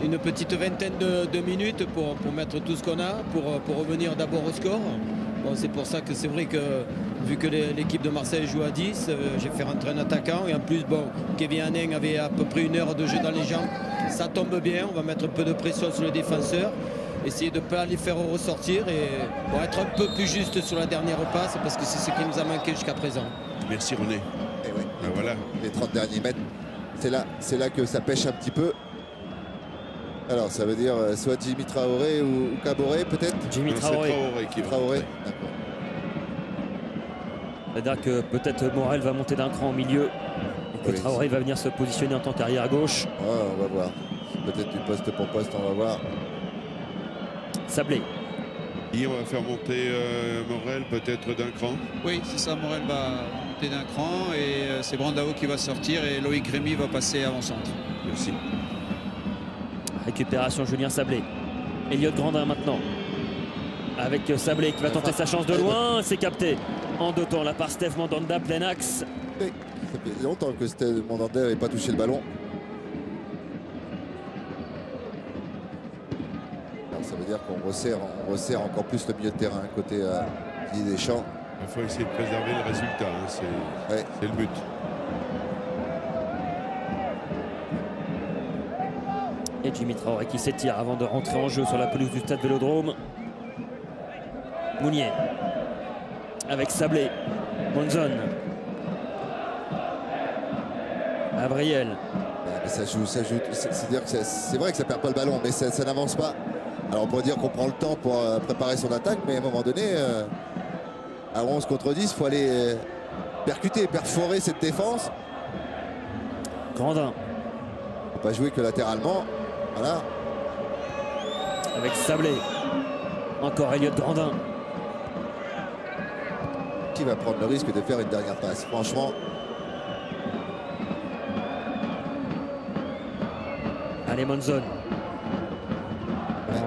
une petite vingtaine de minutes pour mettre tout ce qu'on a, pour revenir d'abord au score. Bon, c'est pour ça que c'est vrai que vu que l'équipe de Marseille joue à 10, j'ai fait rentrer un attaquant et en plus bon, Kevin Hanning avait à peu près 1 heure de jeu dans les jambes. Ça tombe bien, on va mettre un peu de pression sur le défenseur, essayer de ne pas les faire ressortir et bon, être un peu plus juste sur la dernière passe parce que c'est ce qui nous a manqué jusqu'à présent. Merci René. Et oui, voilà. Les 30 derniers mètres, c'est là que ça pêche un petit peu. Alors ça veut dire soit Djimi Traoré ou Caboret peut-être. Djimi Traoré. D'accord. C'est-à-dire que peut-être Morel va monter d'un cran au milieu et que Traoré va venir se positionner en tant qu'arrière gauche. Ouais, on va voir. Peut-être du poste pour poste, on va voir. Sablé. Et on va faire monter Morel peut-être d'un cran. Oui, c'est ça, Morel va monter d'un cran et c'est Brandao qui va sortir et Loïc Rémy va passer avant-centre. Merci. Récupération Julien Sablé. Elliott Grandin maintenant. Avec Sablé qui va tenter sa chance de loin. C'est capté en 2 temps là par Steph Mandanda, plein axe. Ça fait longtemps que Steph Mandanda n'avait pas touché le ballon. Alors, ça veut dire qu'on resserre encore plus le milieu de terrain côté Didier Deschamps. Il faut essayer de préserver le résultat, c'est le but. Et Djimi Traoré qui s'étire avant de rentrer en jeu sur la pelouse du stade Vélodrome. Mounier avec Sablé. Monzon. Gabriel. Ça joue. C'est-à-dire que c'est vrai que ça perd pas le ballon, mais ça n'avance pas. Alors on pourrait dire qu'on prend le temps pour préparer son attaque, mais à un moment donné, à 11 contre 10, il faut aller percuter, perforer cette défense. Grandin. Il ne faut pas jouer que latéralement. Voilà. Avec Sablé. Encore Elliott Grandin. Qui va prendre le risque de faire une dernière passe? Franchement. Allez, Monzon.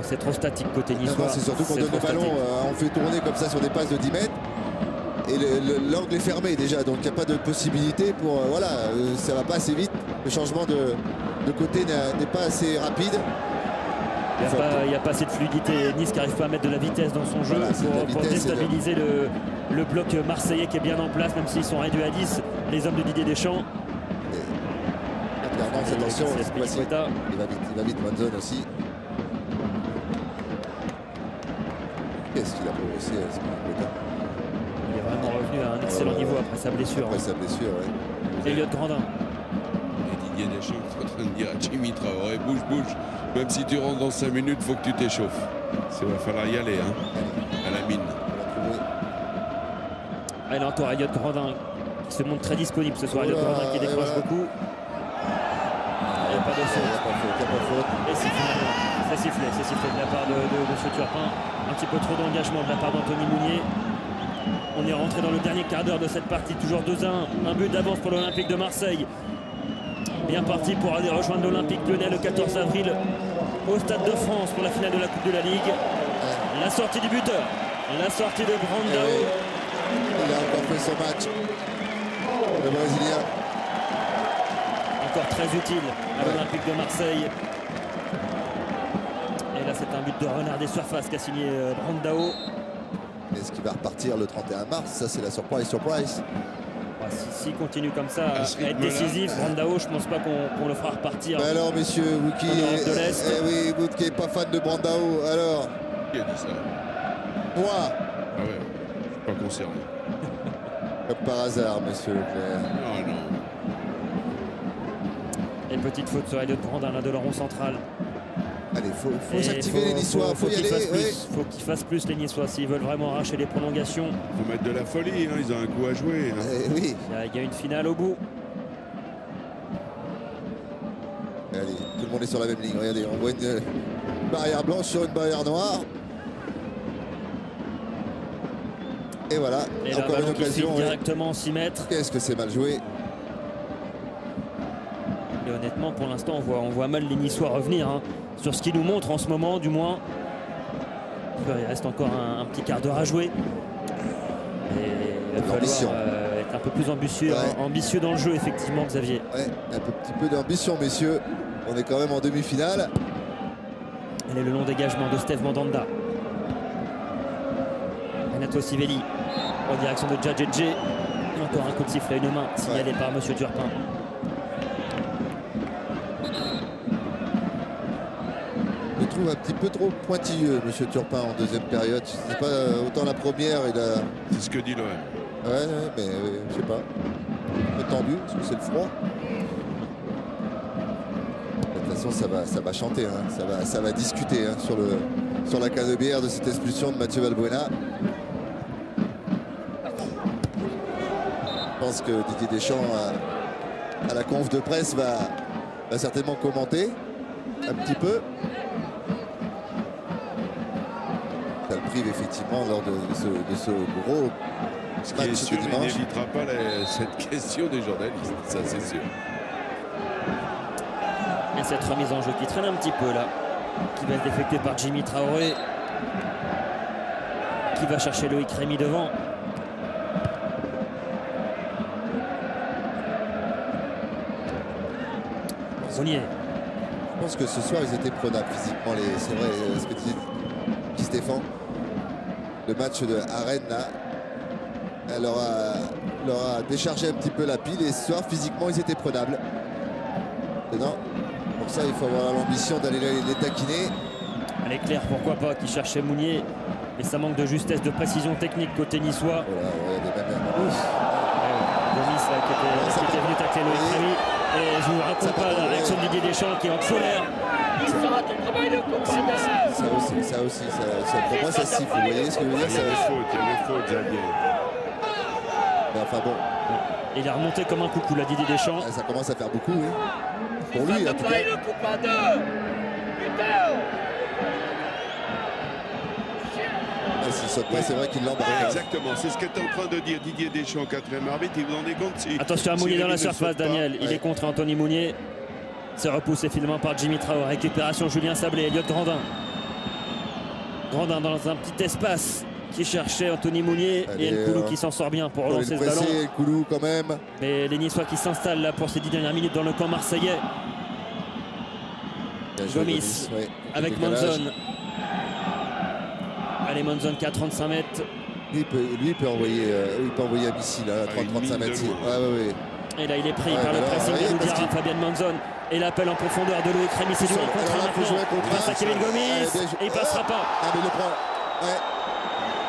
C'est trop statique côté niçois. C'est surtout qu'on donne le ballon, on fait tourner comme ça sur des passes de 10 mètres. Et l'angle est fermé déjà, donc il n'y a pas de possibilité pour... voilà, ça va pas assez vite. Le changement de côté n'est pas assez rapide. Il n'y a pas assez de fluidité. Nice qui n'arrive pas à mettre de la vitesse dans son jeu pour déstabiliser le bloc marseillais qui est bien en place, même s'ils sont réduits à 10, les hommes de Didier Deschamps. Attention, il va vite, Monzon aussi. Qu'est-ce qu'il a progressé à Azpilicueta? Il est vraiment revenu à un excellent niveau après sa blessure. Après sa blessure, ouais. Elliott Grandin. Et Didier Deschamps est en train de dire à Djimi Traoré, bouge. Même si tu rentres dans 5 minutes, il faut que tu t'échauffes. Il va falloir y aller, à la mine. Ah, il a encore Elliott Grandin qui se montre très disponible ce soir. Elliott Grandin qui décroche beaucoup. Il n'y a pas de faute. Et c'est sifflé de la part de M. Turpin. Un petit peu trop d'engagement de la part d'Anthony Mounier. On est rentré dans le dernier quart d'heure de cette partie. Toujours 2-1. Un but d'avance pour l'Olympique de Marseille. Bien parti pour aller rejoindre l'Olympique Lyonnais le 14 avril au Stade de France pour la finale de la Coupe de la Ligue. La sortie du buteur. La sortie de Brandao. Il a encore fait son match. Le Brésilien. Encore très utile à l'Olympique de Marseille. Et là, c'est un but de renard des surfaces qu'a signé Brandao. Est-ce qu'il va repartir le 31 mars? Ça, c'est la surprise. S'il continue comme ça à être décisif, Brandao, je pense pas qu'on le fera repartir. Mais alors, messieurs, vous qui oui, vous qui n'êtes pas fan de Brandao, alors? Qui a dit ça? Moi. Ah ouais, je suis pas concerné. Comme par hasard, monsieur Leclerc. Ah non. Et petite faute sur Elliott Grandin, là de leur rond central. Allez, faut s'activer les Niçois, faut y aller. Faut qu'ils fassent plus les Niçois s'ils veulent vraiment arracher les prolongations. Il faut mettre de la folie, hein, ils ont un coup à jouer. Hein. Oui. Il y a une finale au bout. Allez, tout le monde est sur la même ligne. Regardez, on voit une barrière blanche sur une barrière noire. Et voilà, et encore une occasion. Directement 6 mètres. Qu'est-ce que c'est mal joué. Et honnêtement, pour l'instant, on voit mal les Niçois revenir hein, sur ce qu'ils nous montrent en ce moment, du moins. Il reste encore un petit quart d'heure à jouer. Et il va falloir être un peu plus ambitieux dans le jeu, effectivement, Xavier. Ouais, un petit peu d'ambition, messieurs. On est quand même en demi-finale. Elle est le long dégagement de Steve Mandanda. Renato Sivelli en direction de Djadjedje. Et encore un coup de sifflet à une main signalé par M. Turpin. Je trouve un petit peu trop pointilleux, M. Turpin, en deuxième période. C'est pas autant la première. C'est ce que dit l'OM. Ouais, mais je sais pas. Un peu tendu, parce que c'est le froid. De toute façon, ça va chanter, hein. ça va discuter hein, sur la canebière de cette expulsion de Mathieu Valbuena. Je pense que Didier Deschamps, à la conf de presse, va certainement commenter un petit peu. Ça le prive effectivement lors de ce gros ce qui est sûr, il n'évitera pas cette question des journalistes, ça c'est sûr. Et cette remise en jeu qui traîne un petit peu là, qui va être effectuée par Djimi Traoré, qui va chercher Loïc Rémy devant. Zonier. Je pense que ce soir ils étaient prenables physiquement. C'est vrai ce que disait Stéphane. Le match de Rennes là, elle leur a déchargé un petit peu la pile et ce soir physiquement ils étaient prenables. Non. Pour ça il faut avoir l'ambition d'aller les taquiner. Elle est claire, pourquoi pas, qui cherchait Mounier. Et ça manque de justesse, de précision technique côté niçois. Gomis qui était venu tacler Loïc Rémy. Et je ne vous raconte pas la réaction de Didier Deschamps qui est en colère. Ça aussi, pour moi ça siffle. Vous voyez ce que je veux dire? Il y a des fautes, Xavier. Mais enfin bon. Il a remonté comme un coucou, là, Didier Deschamps. Ça commence à faire beaucoup, oui. Pour lui, en tout cas. S'il saute pas, c'est vrai qu'il l'embarque. Exactement, c'est ce qu'est en train de dire Didier Deschamps, quatrième arbitre. Il vous en est compte si. Attention à Mounier dans la surface, Daniel. Il est contre Anthony Mounier. C'est repoussé finalement par Djimi Traoré. Récupération Julien Sablé, Elliott Grandin. Grandin dans un petit espace qui cherchait Anthony Mounier. Allez, et Nkoulou qui s'en sort bien pour relancer ce ballon. Nkoulou quand même. Mais les Niçois qui s'installent là pour ces 10 dernières minutes dans le camp marseillais. Gomis avec Monzon. Allez, Monzon qui a 35 mètres. Lui, il peut envoyer un missile à 35 mètres. Et là, il est pris par le pressing de Loudiara, Fabien Monzon. Et l'appel en profondeur de Loïc Rémy. C'est du 1 contre 1 maintenant. Face à Kevin Gomis. Et il passera pas. Ah, mais il le prend. Ouais.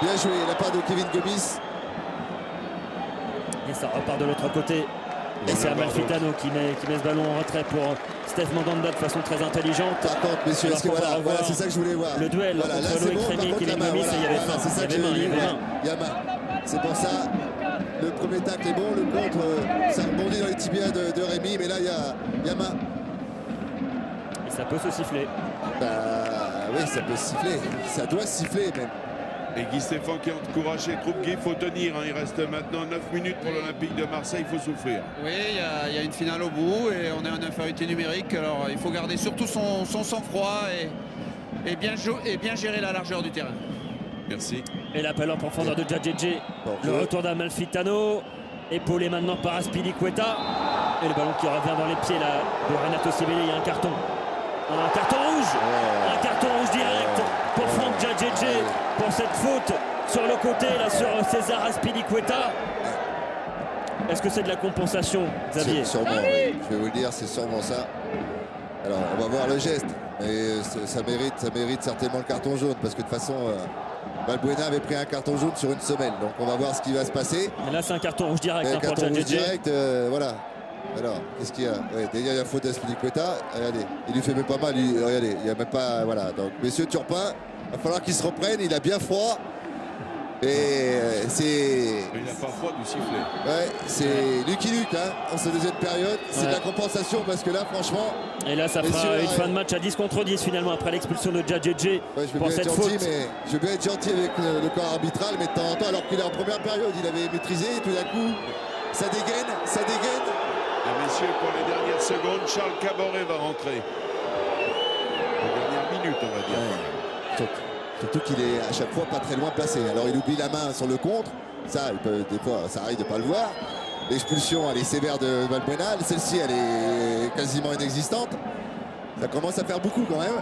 Bien joué, la part de Kevin Gomis. Et ça repart de l'autre côté. Et c'est Amalfitano qui met ce ballon en retrait pour Steve Mandanda de façon très intelligente. Par contre, messieurs, voilà, c'est ça que je voulais voir. Le duel entre Loïc Rémy et Kevin Gomis, il y avait main. C'est ça que il y a main. C'est pour ça. Le premier tacle est bon, le contre, ça rebondit dans les tibias de Rémi, mais là, il y a main. Et ça peut se siffler. Bah oui, ça peut siffler. Ça doit siffler même. Et Guy Stéphane qui encourage les troupes. Guy, il faut tenir. Hein. Il reste maintenant 9 minutes pour l'Olympique de Marseille. Il faut souffrir. Oui, il y a une finale au bout et on est en infériorité numérique. Alors il faut garder surtout son sang-froid et bien gérer la largeur du terrain. Merci. Et l'appel en profondeur de Djadjedje. Le retour d'Amalfitano. Épaulé maintenant par Azpilicueta. Et le ballon qui revient dans les pieds là, de Renato Sibeli. Il y a un carton. Un carton rouge. Un carton rouge direct pour Franck Djadjedje pour cette faute sur le côté là sur César Azpilicueta. Est-ce que c'est de la compensation, Xavier? Sûrement, oui. Je vais vous le dire, c'est sûrement ça. Alors, on va voir le geste. Mais ça mérite certainement le carton jaune. Parce que de toute façon, Valbuena avait pris un carton jaune sur une semaine. Donc, on va voir ce qui va se passer. Et là, c'est un carton rouge direct Un pour carton rouge Djadjedje. direct, voilà. Alors, qu'est-ce qu'il y a? Déjà, il y a faute d'Azpilicueta. Regardez, il lui fait même pas mal. Regardez, il n'y a même pas... Voilà. Donc, messieurs Turpin, il va falloir qu'il se reprenne. Il a bien froid. Et c'est... Mais il n'a pas froid du sifflet. Ouais, c'est Lucky Luke hein, en cette deuxième période. C'est de la compensation parce que là, franchement... Et là, ça fera une fin de match à 10 contre 10 finalement après l'expulsion de Djadjedje pour cette faute. Je veux bien être gentil avec le corps arbitral, mais de temps en temps, alors qu'il est en première période, il avait maîtrisé. Et tout d'un coup, ça dégaine, ça dégaine. Et messieurs, pour les dernières secondes, Charles Caboret va rentrer. Les dernières minutes, on va dire. Ouais. Surtout qu'il est à chaque fois pas très loin placé. Alors il oublie la main sur le contre. Ça, des fois, ça arrive de ne pas le voir. L'expulsion, elle est sévère de Valbuena. Celle-ci, elle est quasiment inexistante. Ça commence à faire beaucoup quand même.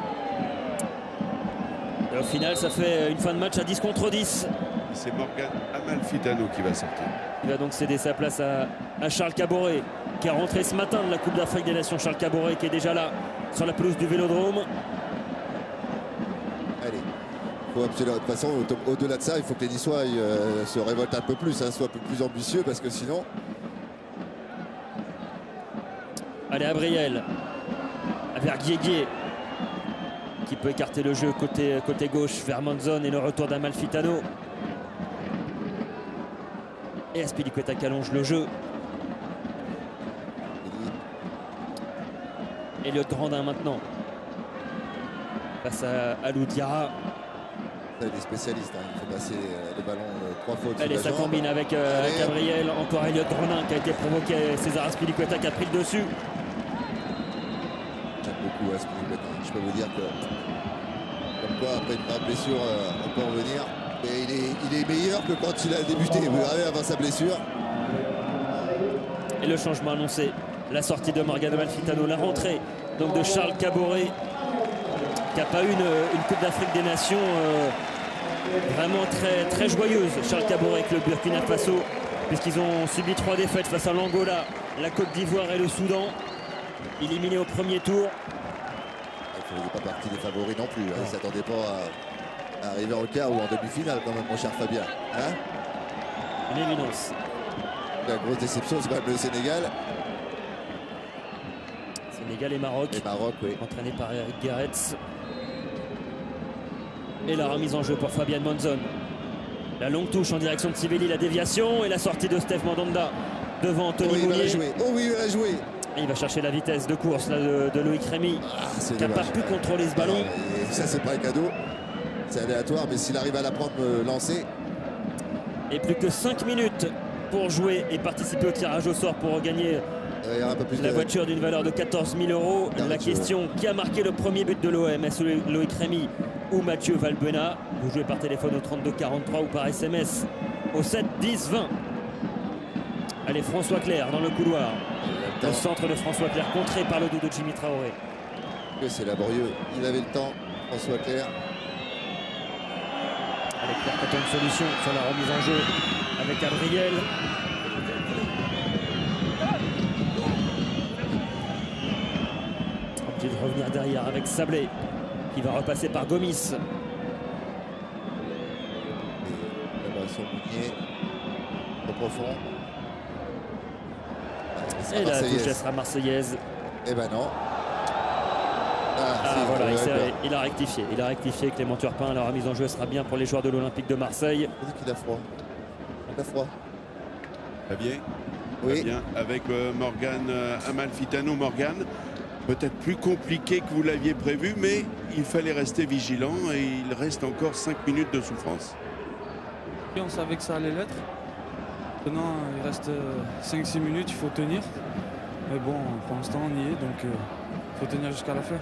Et au final, ça fait une fin de match à 10 contre 10. C'est Morgan Amalfitano qui va sortir. Il va donc céder sa place à Charles Caboret, qui est rentré ce matin de la Coupe d'Afrique des Nations. Charles Caboret qui est déjà là sur la pelouse du Vélodrome. Allez. Faut absolument, de toute façon, au-delà de ça, il faut que les Niçois se révoltent un peu plus, hein, soient un peu plus ambitieux, parce que sinon... Allez, Abriel vers Guégué qui peut écarter le jeu côté gauche vers Monzon et le retour d'Amalfitano. Et Azpilicueta qui allonge le jeu. Elliot Grandin maintenant face à Loudiara. Des spécialistes, hein. Il faut passer le ballon 3 fois au-dessus. Allez, ça combine avec Gabriel. Encore Elliot Grandin qui a été provoqué. César Azpilicueta qui a pris le dessus. J'aime beaucoup Azpilicueta. Je peux vous dire que, comme quoi, après une grave blessure, on peut en revenir. Mais il est meilleur que quand il a débuté. Vous verrez avant sa blessure. Et le changement annoncé. La sortie de Morgan Amalfitano. La rentrée donc de Charles Caboret, qui n'a pas eu une Coupe d'Afrique des Nations vraiment très joyeuse. Charles Caboret avec le Burkina Faso, puisqu'ils ont subi 3 défaites face à l'Angola, la Côte d'Ivoire et le Soudan, éliminés au premier tour. Il ne faisait pas partie des favoris non plus. Hein. Il ne s'attendait pas à arriver en quart ou en demi-finale quand même, mon cher Fabien. Hein, une évidence. La grosse déception, c'est quand même le Sénégal. Sénégal et Maroc. Et Maroc, oui. Entraîné par Eric Guéretz. Et la remise en jeu pour Fabian Monzon. La longue touche en direction de Sibeli, la déviation et la sortie de Steph Mandanda devant Anthony Mounier. Oh oui, il va la jouer. Et il va chercher la vitesse de course là, de Loïc Rémy, qui n'a pas pu contrôler ce ballon. Et ça, c'est pas un cadeau. C'est aléatoire, mais s'il arrive à la prendre, lancer. Et plus que 5 minutes pour jouer et participer au tirage au sort pour gagner la voiture d'une valeur de 14 000 €. La question, qui a marqué le premier but de l'OM? Est-ce Loïc Rémy ou Mathieu Valbuena? Vous jouez par téléphone au 32 43 ou par SMS au 7 10 20. Allez, François Clerc dans le couloir. Au centre de François Clerc, contré par le dos de Jimmy Traoré. C'est laborieux. Il avait le temps, François Clerc. Avec Clerc qui attend une solution sur la remise en jeu avec Gabriel. Obligé de revenir derrière avec Sablé qui va repasser par Gomis. Son Mounier, trop profond. Et la touche sera marseillaise. Eh ben non. Voilà, il a rectifié. Il a rectifié Clément Turpin. La remise en jeu sera bien pour les joueurs de l'Olympique de Marseille. Il dit qu'il a froid. Il a froid. Xavier? Oui. Très bien. Avec Morgan Amalfitano. Morgan, peut-être plus compliqué que vous l'aviez prévu, mais il fallait rester vigilant et il reste encore 5 minutes de souffrance. Et on savait que ça allait l'être. Maintenant, il reste 5-6 minutes, il faut tenir. Mais bon, pour l'instant, on y est, donc il faut tenir jusqu'à la fin.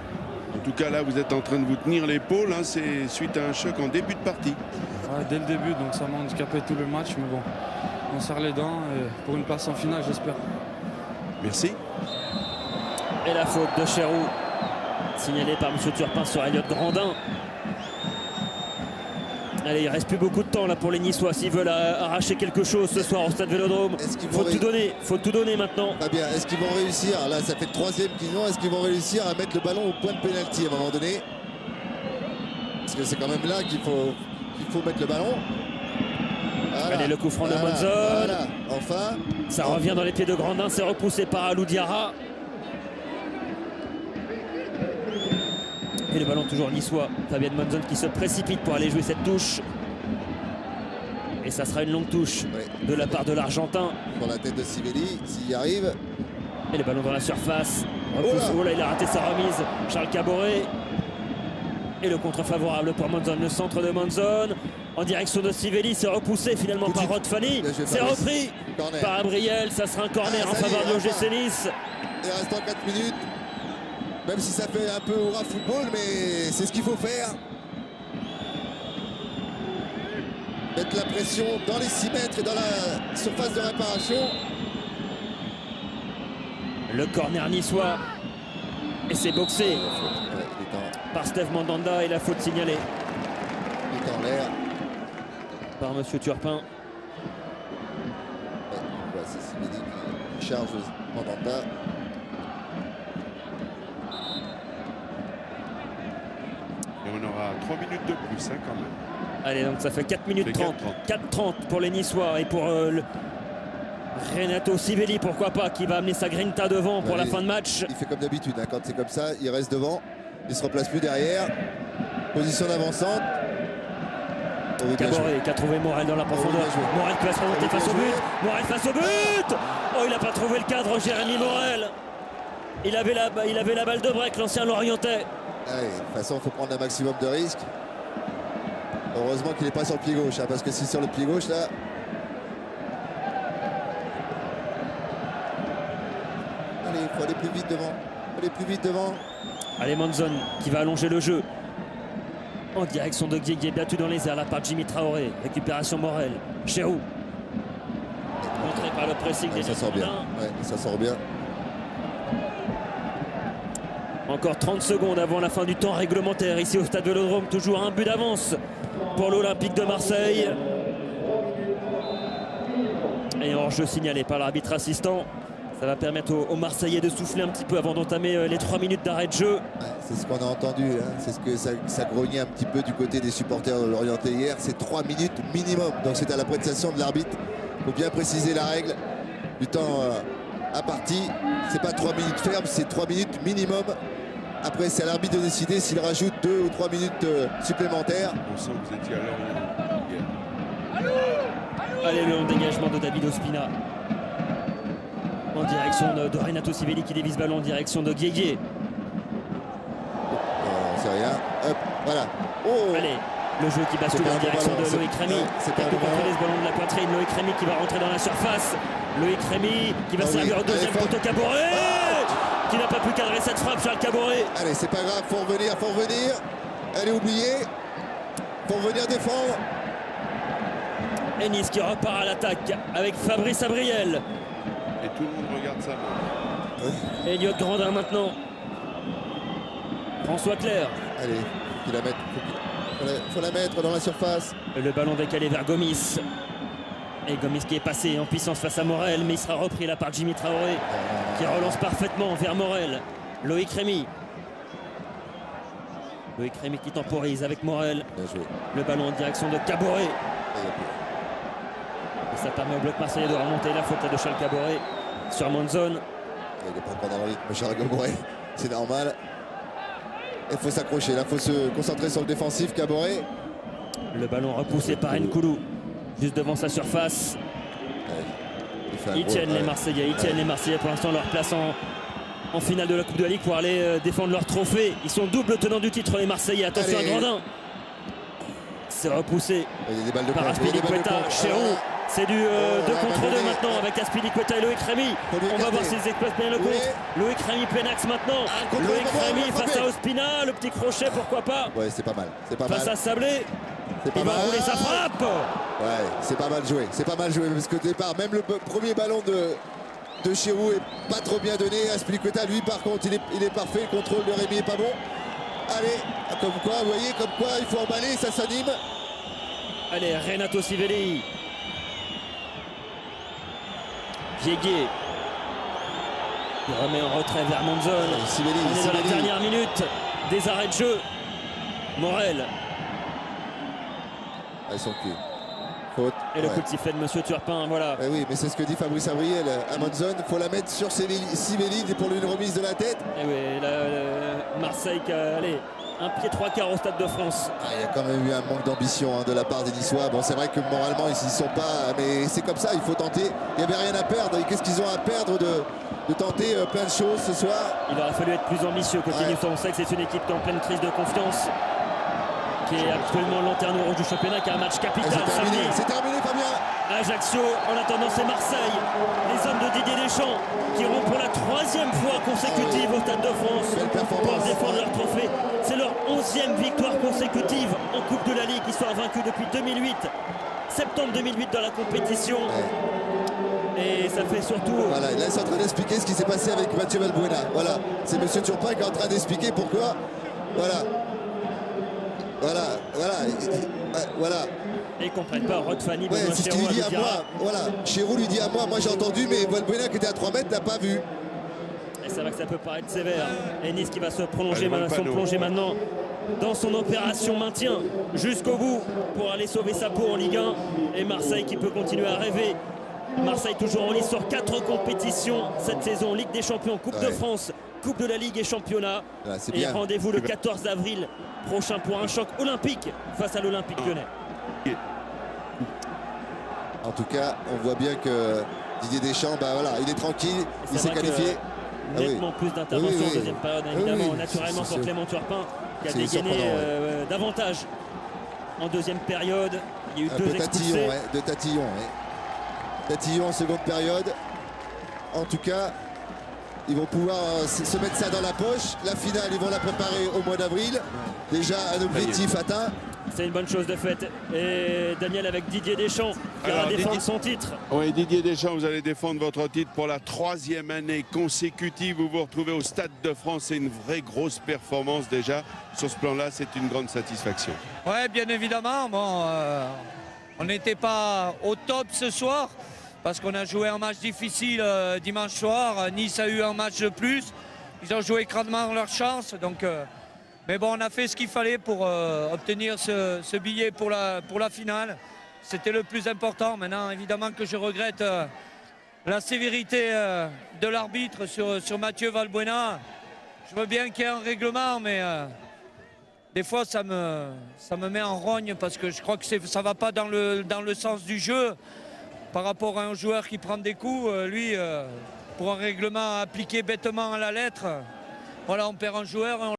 En tout cas, là, vous êtes en train de vous tenir l'épaule. Hein, c'est suite à un choc en début de partie. Ouais, dès le début, donc ça m'a handicapé tout le match, mais bon, on serre les dents et pour une place en finale, j'espère. Merci. Et la faute de Chérou, signalée par M. Turpin sur Elliot Grandin. Allez, il reste plus beaucoup de temps là pour les Niçois s'ils veulent arracher quelque chose ce soir au Stade Vélodrome. Faut tout donner maintenant. Très bien. Est-ce qu'ils vont réussir? Là, ça fait le 3e qu'ils ont. Est-ce qu'ils vont réussir à mettre le ballon au point de pénalty à un moment donné? Parce que c'est quand même là qu'il faut mettre le ballon. Voilà. Allez, le coup franc de Monzon. Voilà. Enfin. Ça revient dans les pieds de Grandin. C'est repoussé par Alou Diarra. Et le ballon toujours niçois. Fabien Monzon qui se précipite pour aller jouer cette touche. Et ça sera une longue touche de la part de l'Argentin. Sur la tête de Sivelli, s'il y arrive. Et le ballon dans la surface. Oh là, il a raté sa remise. Charles Caboret. Et le contre favorable pour Monzon. Le centre de Monzon en direction de Sivelli. C'est repoussé finalement par Rod Fanny. C'est repris par Abriel. Ça sera un corner en faveur de l'OGC Nice. Il reste en 4 minutes. Même si ça fait un peu hurrah football, mais c'est ce qu'il faut faire. Mettre la pression dans les 6 mètres et dans la surface de réparation. Le corner niçois. Et c'est boxé par Steve Mandanda et la faute signalée. Il est en l'air. Par M. Turpin. C'est Sivelli qui charge Mandanda. Et on aura 3 minutes de plus, hein, quand même. Allez, donc ça fait 4 minutes 30. 4-30 pour les Niçois et pour Renato Sivelli, pourquoi pas, qui va amener sa grinta devant pour la fin de match. Il fait comme d'habitude, hein, quand c'est comme ça, il reste devant. Il se replace plus derrière. Position d'avancante. Caboret qui a trouvé Morel dans la profondeur. Morel qui va se remonter face au but. Morel face au but. Oh, il n'a pas trouvé le cadre, Jérémy Morel. Il avait la balle de break, l'ancien Lorientais. Allez, de toute façon, il faut prendre un maximum de risques. Heureusement qu'il n'est pas sur le pied gauche, hein, parce que si sur le pied gauche, là... Allez, il faut aller plus vite devant. Aller plus vite devant. Allez, Monzon qui va allonger le jeu. En direction de Guégué, battu dans les airs, là par Jimmy Traoré. Récupération Morel. Chérou. Montré par le pressing des ça sort bien. Ouais, ça sort bien. Encore 30 secondes avant la fin du temps réglementaire ici au Stade Vélodrome. Toujours un but d'avance pour l'Olympique de Marseille. Et hors-jeu signalé par l'arbitre assistant. Ça va permettre aux Marseillais de souffler un petit peu avant d'entamer les 3 minutes d'arrêt de jeu. Ouais, c'est ce qu'on a entendu. Hein. C'est ce que ça grognait un petit peu du côté des supporters de l'Orienté hier. C'est 3 minutes minimum. Donc c'est à l'appréciation de l'arbitre. Il faut bien préciser la règle du temps à partie. C'est pas 3 minutes fermes, c'est 3 minutes minimum. Après, c'est à l'arbitre de décider s'il rajoute 2 ou 3 minutes supplémentaires. On sent que vous étiez à Lorient. Allez, le dégagement de David Ospina. En direction de Renato Sivelli qui dévise ballon en direction de Guégué. C'est rien. Hop, voilà. Oh. Allez, le jeu qui bascule en direction de Loïc Rémy. Il peut contrôler ce ballon de la poitrine. Loïc Rémy qui va rentrer dans la surface. Loïc Rémy qui va servir au deuxième poteau. Caboret qui n'a pas pu cadrer cette frappe, Charles Caboret. Allez, c'est pas grave, faut revenir, faut revenir. Elle est oubliée. Faut revenir défendre. Et Nice qui repart à l'attaque avec Fabrice Abriel. Et tout le monde regarde ça. Elliot Grandin maintenant. François Clair. Allez, faut la mettre dans la surface. Le ballon décalé vers Gomis. Et Gomis qui est passé en puissance face à Morel, mais il sera repris là par Jimmy Traoré qui relance parfaitement vers Morel. Loïc Rémy. Loïc Rémy qui temporise avec Morel. Le ballon en direction de Caboret. Et ça permet au bloc marseillais de remonter. La faute de Charles Caboret sur Monzon. Il n'est pas encore dans le rythme, Charles Caboret. C'est normal. Il faut s'accrocher. Là, il faut se concentrer sur le défensif. Caboret. Le ballon repoussé par Nkoulou. Juste devant sa surface. fait un Ils gros- tiennent les ouais. Marseillais, ils tiennent les Marseillais pour l'instant leur place en finale de la Coupe de la Ligue pour aller défendre leur trophée. Ils sont double tenants du titre les Marseillais. Attention Allez. à Grandin. C'est repoussé Il y a des balles de par contre, il y a des balles de Aspilicueta. contre. Chérou. C'est du 2 contre 2 maintenant avec Aspilicueta et Loïc Rémy. Faut lui On va écarter. voir s'ils exploitent bien le Oui. contre. Loïc Rémy plein axe maintenant. contre Loïc le moment, Rémy il va face frapper. à Ospina. Le petit crochet, pourquoi pas. Ouais, c'est pas mal. C'est pas Face mal. à Sablé. C'est pas Il va mal. rouler sa frappe. Ouais, c'est pas mal joué. C'est pas mal joué parce qu'au départ, même le premier ballon de Chérou est pas trop bien donné. Aspilicueta, lui, par contre, il est parfait. Le contrôle de Rémy est pas bon. Allez, comme quoi, vous voyez, comme quoi, il faut emballer, ça s'anime. Allez, Renato Sivelli. Viéguier. Il remet en retrait vers Monzon. Sivelli, On est dans la Sivelli. dernière minute des arrêts de jeu. Morel. Ils sont cuits. Faute. Et le Ouais. coup de sifflet de Monsieur Turpin, voilà. Eh oui, mais c'est ce que dit Fabrice Abriel à Monzon. Il faut la mettre sur Sivelli pour une remise de la tête. Et oui, là, Marseille qui a allez, un pied 3/4 au Stade de France. Ah, il y a quand même eu un manque d'ambition de la part des Niçois. Bon, c'est vrai que moralement, ils ne sont pas. Mais c'est comme ça, il faut tenter. Il n'y avait rien à perdre. Et qu'est-ce qu'ils ont à perdre de tenter plein de choses ce soir? Il aurait fallu être plus ambitieux côté Ouais. Niçois. On sait que c'est une équipe qui est en pleine crise de confiance, qui est actuellement lanterne rouge du championnat, qui a un match Et capital c'est terminé, samedi. c'est terminé, Fabien. Ajaccio, en attendant, c'est Marseille. Les hommes de Didier Deschamps qui iront pour la 3e fois consécutive au Stade de France Belle performance. pour défendre leur trophée. C'est leur 11e victoire consécutive en Coupe de la Ligue. Ils sont invaincus depuis 2008, septembre 2008 dans la compétition. Et ça fait surtout... Voilà, là, ils sont en train d'expliquer ce qui s'est passé avec Mathieu Valbuena. Voilà, c'est Monsieur Turpin qui est en train d'expliquer pourquoi. Voilà. Voilà, voilà, voilà. Et ils ne comprennent pas. Rod Fanny, Ouais, Benoît c'est ce Chéreau qu'il lui dit le à dira. moi. Voilà, Chérou lui dit à moi j'ai entendu, mais Valbuena qui était à 3 mètres n'a pas vu. Et c'est vrai que ça peut paraître sévère. Et Nice qui va se prolonger, Elle vole pas, non. plonger maintenant dans son opération maintien jusqu'au bout pour aller sauver sa peau en Ligue 1. Et Marseille qui peut continuer à rêver. Marseille toujours en lice sur 4 compétitions cette saison. Ligue des Champions, Coupe de Ouais. France, Coupe de la Ligue et Championnat. Voilà, c'est Et bien. rendez-vous le 14 avril prochain pour un choc olympique face à l'Olympique Lyonnais. En tout cas, on voit bien que Didier Deschamps, bah voilà, il est tranquille, il s'est vrai que qualifié. Ah oui. Nettement plus d'interventions Oui, oui, en oui. deuxième période, Oui, évidemment, oui, naturellement c'est- pour Clément Turpin qui a c'est dégainé surprenant, ouais. davantage en deuxième période. Il y a eu Un 2 peu tatillon, expulsés. ouais, de tatillon. Ouais. Tatillon en seconde période. En tout cas, ils vont pouvoir se mettre ça dans la poche. La finale, ils vont la préparer au mois d'avril. Déjà un objectif atteint. C'est une bonne chose de fait. Et Daniel avec Didier Deschamps qui va Alors, défendre Didier- son titre. Oui, Didier Deschamps, vous allez défendre votre titre pour la 3e année consécutive. Vous vous retrouvez au Stade de France. C'est une vraie grosse performance déjà. Sur ce plan-là, c'est une grande satisfaction. Ouais, bien évidemment. Bon, on n'était pas au top ce soir parce qu'on a joué un match difficile dimanche soir. Nice a eu un match de plus. Ils ont joué crânement leur chance. Donc, mais bon, on a fait ce qu'il fallait pour obtenir ce billet pour la finale. C'était le plus important. Maintenant, évidemment que je regrette la sévérité de l'arbitre sur Mathieu Valbuena. Je veux bien qu'il y ait un règlement, mais... des fois, ça me met en rogne parce que je crois que ça ne va pas dans le sens du jeu. Par rapport à un joueur qui prend des coups, lui, pour un règlement appliqué bêtement à la lettre, voilà, on perd un joueur et on